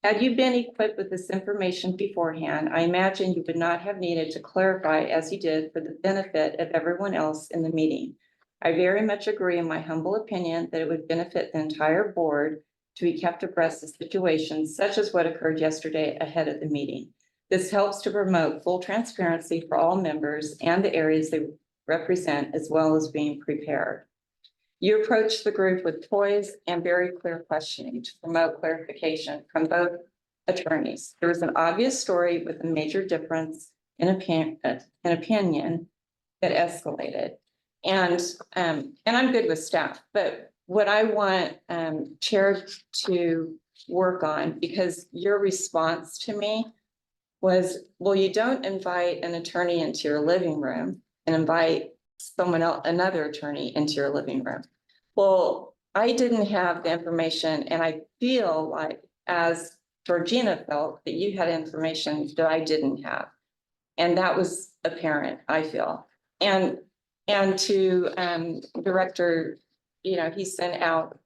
Had you been equipped with this information beforehand, I imagine you would not have needed to clarify as you did for the benefit of everyone else in the meeting. I very much agree, in my humble opinion, that it would benefit the entire board to be kept abreast of situations such as what occurred yesterday ahead of the meeting. This helps to promote full transparency for all members and the areas they represent, as well as being prepared. You approached the group with poise and very clear questioning to promote clarification from both attorneys. There was an obvious story with a major difference in opinion that escalated. And I'm good with staff, but what I want Chair to work on, because your response to me was, well, you don't invite an attorney into your living room and invite someone else, another attorney, into your living room. Well, I didn't have the information, and I feel like, as Georgina felt, that you had information that I didn't have. And that was apparent, I feel. And to Director, he sent out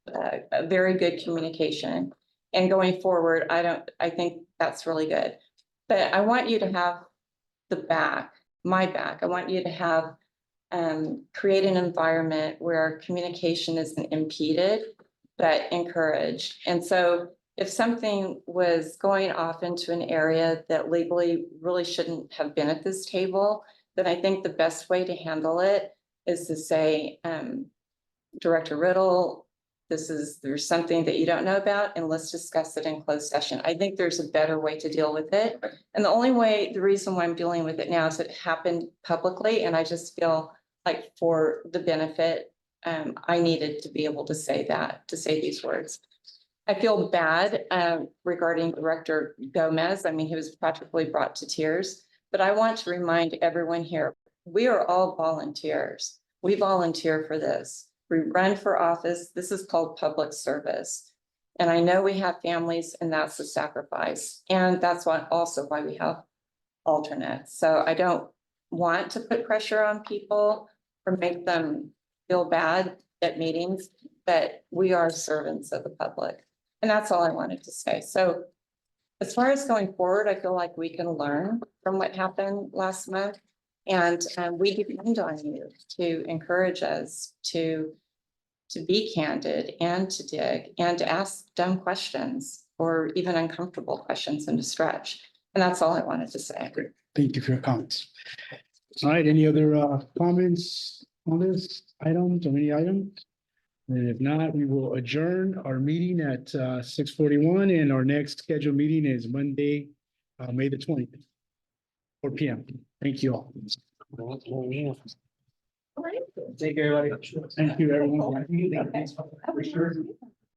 a very good communication. And going forward, I think that's really good. But I want you to have my back. I want you to have create an environment where communication isn't impeded, but encouraged. And so if something was going off into an area that legally really shouldn't have been at this table, then I think the best way to handle it is to say, Director Riddle, there's something that you don't know about, and let's discuss it in closed session. I think there's a better way to deal with it. And the reason why I'm dealing with it now is it happened publicly, and I just feel like for the benefit, I needed to be able to say these words. I feel bad regarding Director Gomez. I mean, he was practically brought to tears, but I want to remind everyone here, we are all volunteers. We volunteer for this. We run for office. This is called public service. And I know we have families and that's a sacrifice. And that's why also why we have alternates. So I don't want to put pressure on people or make them feel bad at meetings, but we are servants of the public. And that's all I wanted to say. So as far as going forward, I feel like we can learn from what happened last month. And we depend on you to encourage us to be candid and to dig and to ask dumb questions or even uncomfortable questions and to stretch. And that's all I wanted to say. Thank you for your comments. All right, any other comments on this item, or any item? And if not, we will adjourn our meeting at 6:41, and our next scheduled meeting is Monday, May the 20th, 4 p.m. Thank you all. Thank you, everybody. Thank you, everyone.